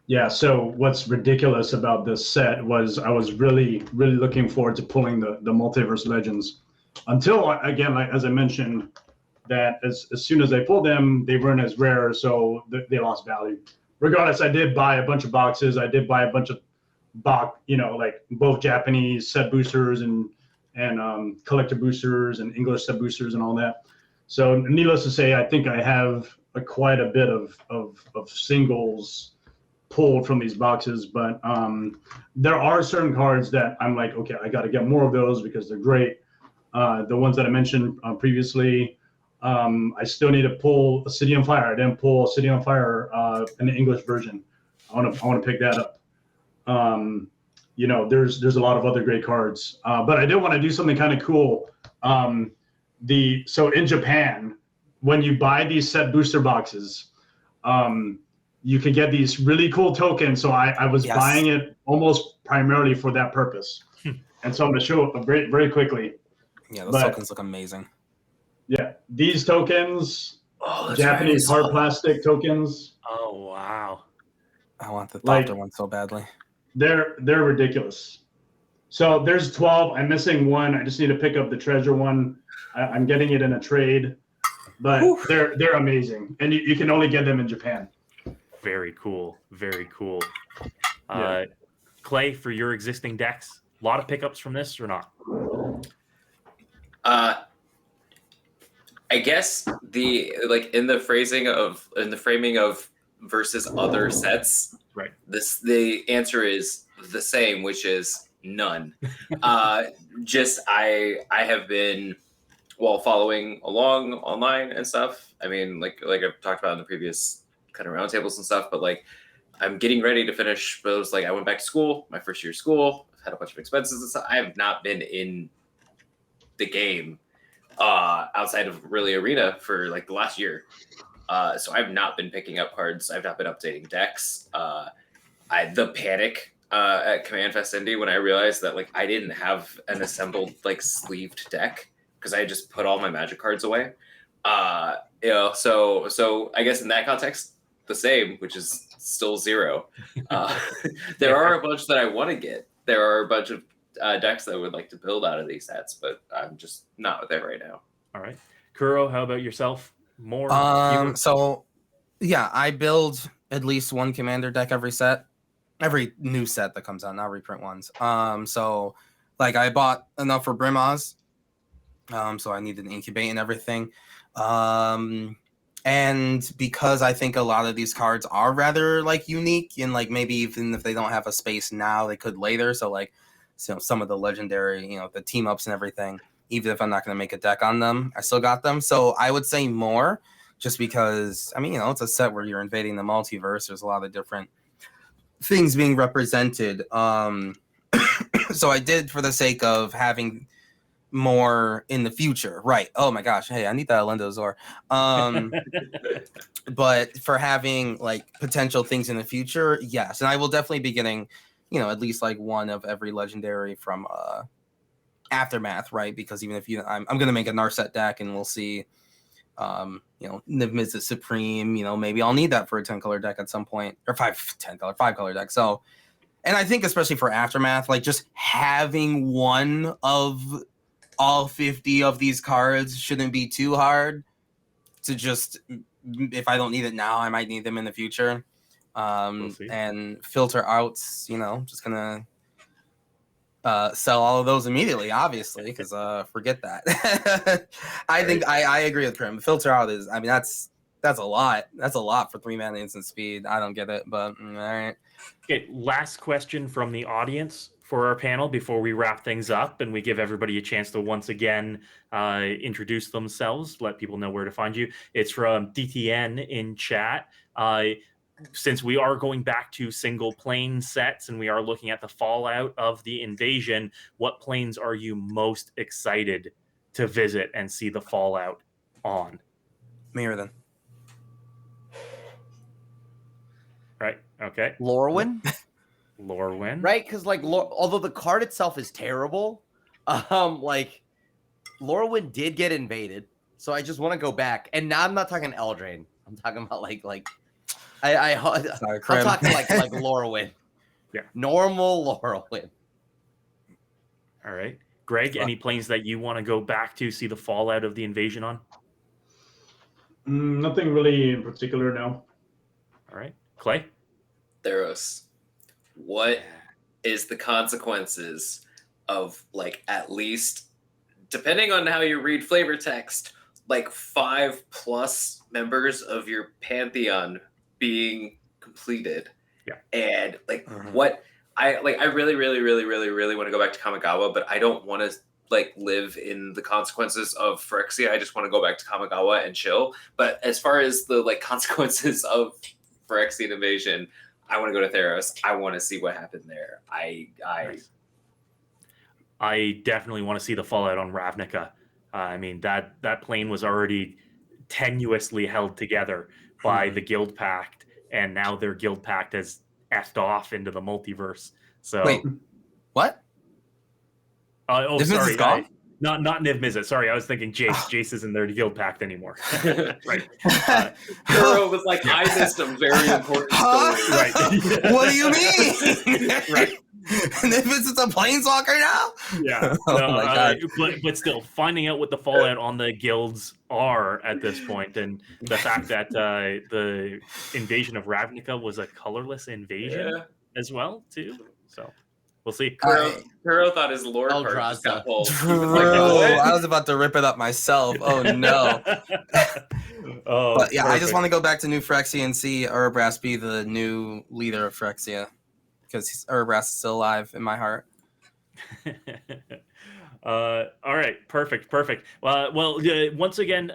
Yeah, so what's ridiculous about this set was I was really, really looking forward to pulling the Multiverse Legends until, again, like as I mentioned, that as soon as I pulled them, they weren't as rare, so they lost value. Regardless, I did buy a bunch of boxes. I did buy a bunch of like both Japanese set boosters and collector boosters and English set boosters and all that. So needless to say, I think I have quite a bit of singles pulled from these boxes, but there are certain cards that I'm like, okay, I got to get more of those because they're great. The ones that I mentioned previously, I still need to pull a City on Fire. I didn't pull City on Fire in the English version. I want to pick that up. You know, there's a lot of other great cards. But I did want to do something kind of cool. So in Japan, when you buy these set booster boxes, you can get these really cool tokens. So I was buying it almost primarily for that purpose. And so I'm going to show it very, very quickly. Yeah, those tokens look amazing. Yeah, these tokens, Japanese hard plastic tokens. Oh, wow. I want the Thopter one so badly. They're ridiculous. So there's 12. I'm missing one. I just need to pick up the treasure one. I'm getting it in a trade. But they're amazing. And you can only get them in Japan. Very cool. Very cool. Yeah. Clay, for your existing decks, a lot of pickups from this or not? I guess in the framing of versus other sets, right? The answer is the same, which is none. Just I have been following along online and stuff. I mean, like I've talked about in the previous kind of roundtables and stuff, but like I'm getting ready to finish those. Like I went back to school, my first year of school, I've had a bunch of expenses and stuff. I have not been in the game outside of really Arena for like the last year. So I've not been picking up cards. I've not been updating decks. The panic at Command Fest Indy when I realized that like I didn't have an assembled like sleeved deck because I had just put all my Magic cards away. So I guess in that context, the same, which is still 0. There are a bunch that I want to get. There are a bunch of decks that I would like to build out of these sets, but I'm just not there right now. All right. Kuro, how about yourself? More? So yeah, I build at least one commander deck every new set that comes out, not reprint ones. So like I bought enough for Brimaz. So I needed an incubate and everything. And because I think a lot of these cards are rather like unique and like maybe even if they don't have a space now, they could later. So like, some of the legendary, the team ups and everything, even if I'm not going to make a deck on them, I still got them. So I would say more just because, I mean, it's a set where you're invading the multiverse. There's a lot of different things being represented. So I did for the sake of having more in the future. Right. Oh my gosh. Hey, I need that Alendo Zor. But for having like potential things in the future, yes. And I will definitely be getting, at least like one of every legendary from Aftermath, right? Because even if I'm going to make a Narset deck and we'll see, Niv Mizzet Supreme, maybe I'll need that for a 10-color deck at some point, or 5-color deck. So, and I think especially for Aftermath, like just having one of all 50 of these cards shouldn't be too hard to just, if I don't need it now, I might need them in the future. And filter outs, just gonna sell all of those immediately, obviously, because forget that. I think I agree with Prim. Filter out is, I mean, that's a lot. That's a lot for 3-mana instant speed. I don't get it, but all right. Okay, last question from the audience for our panel before we wrap things up and we give everybody a chance to once again introduce themselves, let people know where to find you. It's from DTN in chat. Since we are going back to single plane sets and we are looking at the fallout of the invasion, what planes are you most excited to visit and see the fallout on? Mirrodin. Right. Okay. Lorwyn. Lorwyn. Right, because like although the card itself is terrible, like Lorwyn did get invaded, so I just want to go back. And now I'm not talking Eldraine. I'm talking about like I'm talking like Lorwyn. Yeah. Normal Lorwyn. All right. Greg, any planes that you want to go back to see the fallout of the invasion on? Nothing really in particular, no. All right. Clay? Theros. What is the consequences of like at least, depending on how you read flavor text, like 5+ members of your pantheon being completed? Yeah. And like what I really want to go back to Kamigawa, but I don't want to like live in the consequences of Phyrexia. I just want to go back to Kamigawa and chill. But as far as the like consequences of Phyrexian invasion, I want to go to Theros. I want to see what happened there. Nice. I definitely want to see the fallout on Ravnica. I mean, that plane was already tenuously held together by the Guild Pact, and now their Guild Pact has effed off into the multiverse. So Wait, what? oh, Niv Mizzet sorry, is gone? not Niv Mizzet. Sorry, I was thinking Jace. Jace isn't there to Guild Pact anymore. Right. Kuro was like, I missed a very important story. Right. What do you mean? Right. Niv Mizzet's a planeswalker now? Yeah. Oh No, my God. but still, finding out what the fallout on the guilds are at this point, and the fact that the invasion of Ravnica was a colorless invasion as well, too. So we'll see. Kuro thought his lore card just got pulled. He was like, I was about to rip it up myself. Oh no. Oh, But yeah, I just perfect. want to go back to New Phyrexia and see Urabrass be the new leader of Phyrexia, because Urabrass is still alive in my heart. All right, perfect. Well, once again,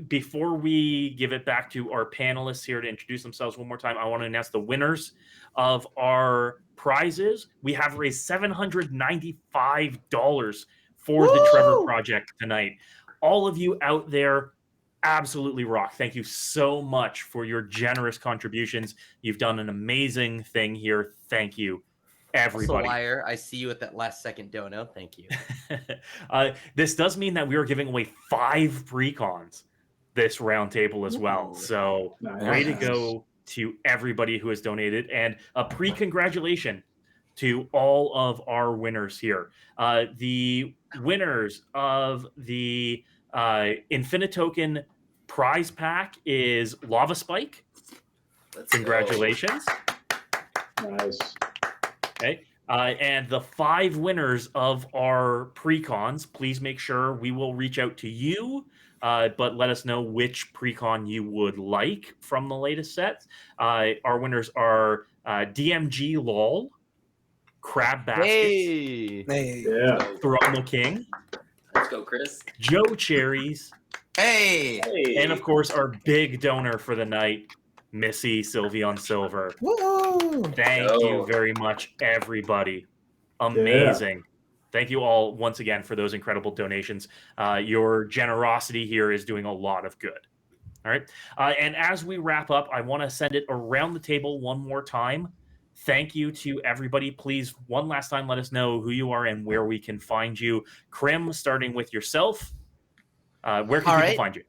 before we give it back to our panelists here to introduce themselves one more time, I want to announce the winners of our prizes. We have raised $795 for the Trevor Project tonight. All of you out there absolutely rock. Thank you so much for your generous contributions. You've done an amazing thing here. Thank you, everybody. Also, Liar, I see you at that last second dono. Thank you. This does mean that we are giving away 5 pre-cons this roundtable as well. Ooh. So way to go to everybody who has donated, and a pre-congratulation to all of our winners here. The winners of the Infinitoken prize pack is Lava Spike. Congratulations. Nice. Okay. And the 5 winners of our pre-cons, please make sure we will reach out to you, but let us know which pre-con you would like from the latest set. Our winners are DMG LOL, Crab Baskets, Hey. Yeah. Throma King, let's go, Chris. Joe Cherries, Hey! and of course our big donor for the night, Missy Sylveon Silver. Woo! Thank you very much, everybody. Amazing. Thank you all once again for those incredible donations. Your generosity here is doing a lot of good. All right. And as we wrap up, I want to send it around the table one more time. Thank you to everybody. Please, one last time, let us know who you are and where we can find you. Krim, starting with yourself. Where can people find you?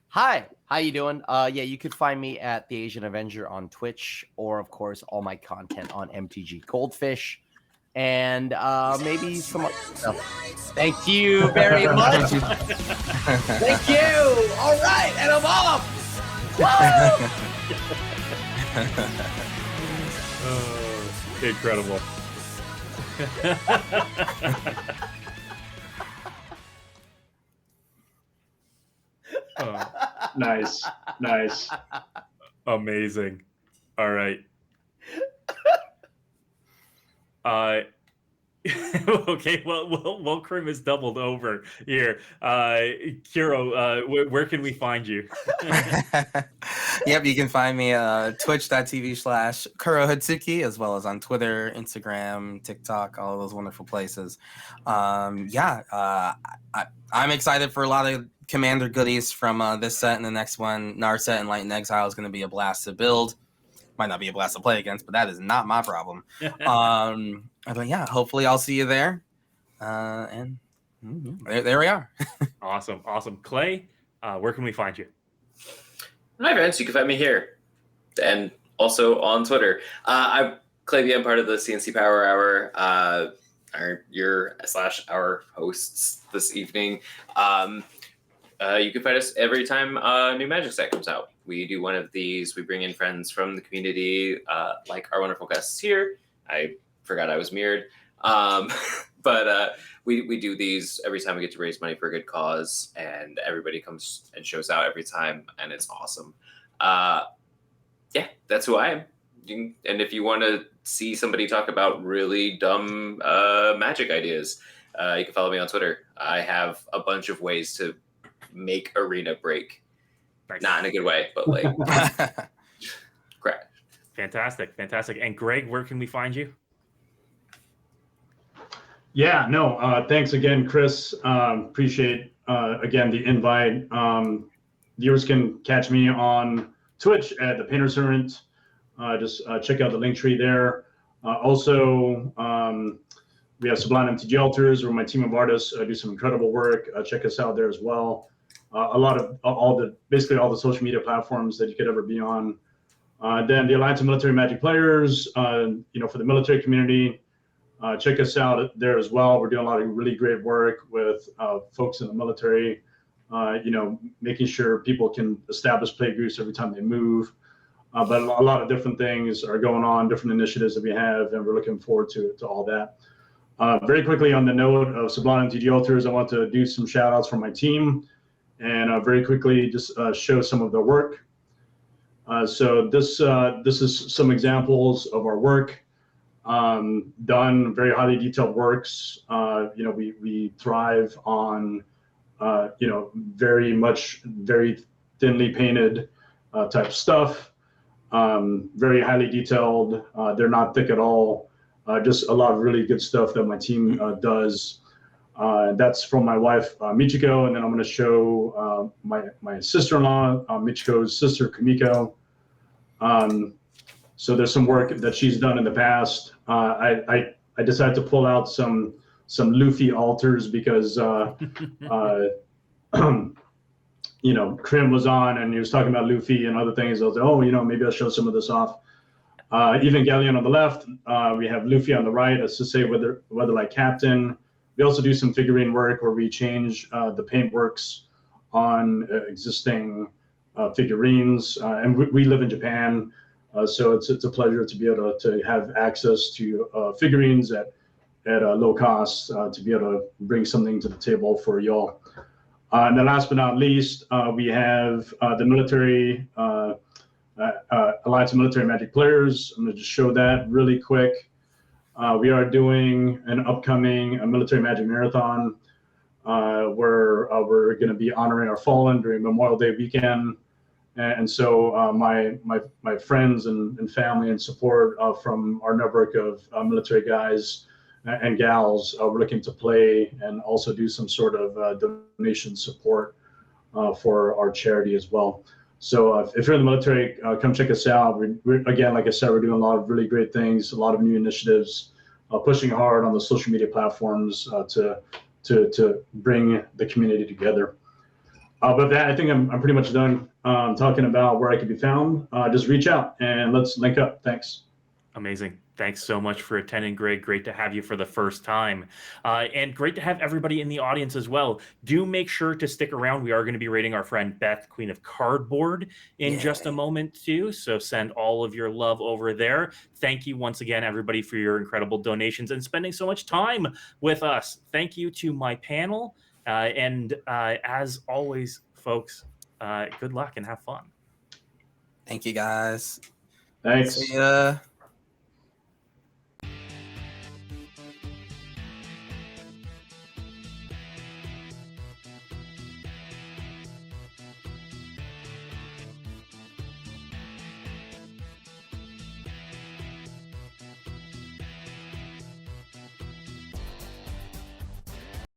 Hi, how you doing? Yeah, you could find me at TheAsianAvenger on Twitch, or of course all my content on MTG Goldfish, and maybe some other stuff. Thank you very much. Thank you. All right, and I'm off. Incredible. Nice. Amazing. All right. Okay, well, Krim is doubled over here. Kuro, where can we find you? Yep, you can find me twitch.tv/Kurohitsuki, as well as on Twitter, Instagram, TikTok, all of those wonderful places. I'm excited for a lot of Commander goodies from this set and the next one. Narset and Light and Exile is going to be a blast to build. Might not be a blast to play against, but that is not my problem. But yeah, hopefully I'll see you there. And there we are. Awesome. Clay, where can we find you? Hi, friends. You can find me here and also on Twitter. I'm Claybee. I'm part of the C&C Power Hour. Our hosts this evening. You can find us every time a new Magic set comes out. We do one of these. We bring in friends from the community, like our wonderful guests here. I forgot I was mirrored. But we do these every time we get to raise money for a good cause, and everybody comes and shows out every time, and it's awesome. Yeah, that's who I am. And if you want to see somebody talk about really dumb magic ideas, you can follow me on Twitter. I have a bunch of ways to make Arena break. Nice. Not in a good way, but like crash. Fantastic. And Greg, where can we find you? Yeah, no, thanks again, Chris. Appreciate, again, the invite. Viewers can catch me on Twitch at The Painter Servant. Just check out the link tree there. Also, we have Sublime MTG Alters, where my team of artists do some incredible work. Check us out there as well. A lot of basically all the social media platforms that you could ever be on. Then the Alliance of Military Magic Players, for the military community, check us out there as well. We're doing a lot of really great work with folks in the military, making sure people can establish play groups every time they move. But a lot of different things are going on, different initiatives that we have, and we're looking forward to all that. Very quickly on the note of Sublime MTG Alters, I want to do some shout outs from my team and very quickly just show some of their work. So this is some examples of our work done, very highly detailed works. We thrive on, very thinly painted type stuff, very highly detailed. They're not thick at all. Just a lot of really good stuff that my team does. That's from my wife, Michiko, and then I'm going to show my sister-in-law, Michiko's sister, Kumiko. So there's some work that she's done in the past. I decided to pull out some Luffy altars because Krim was on and he was talking about Luffy and other things. I was like, maybe I'll show some of this off. Evangelion on the left, we have Luffy on the right, as to say whether like Captain. We also do some figurine work where we change the paint works on existing figurines. And we live in Japan, so it's a pleasure to be able to have access to figurines at a low cost, to be able to bring something to the table for y'all. And then last but not least, we have the military, Alliance of Military Magic Players. I'm going to just show that really quick. We are doing an upcoming military magic marathon where we're going to be honoring our fallen during Memorial Day weekend. And so my friends and family and support from our network of military guys and gals, we're looking to play and also do some sort of donation support for our charity as well. So if you're in the military, come check us out. We're again, like I said, we're doing a lot of really great things, a lot of new initiatives, pushing hard on the social media platforms to bring the community together. But that, I think I'm pretty much done talking about where I can be found. Just reach out and let's link up. Thanks. Amazing. Thanks so much for attending, Greg. Great to have you for the first time. And great to have everybody in the audience as well. Do make sure to stick around. We are going to be rating our friend Beth, Queen of Cardboard, in just a moment too. So send all of your love over there. Thank you once again, everybody, for your incredible donations and spending so much time with us. Thank you to my panel. And as always, folks, good luck and have fun. Thank you, guys. Thanks. See ya.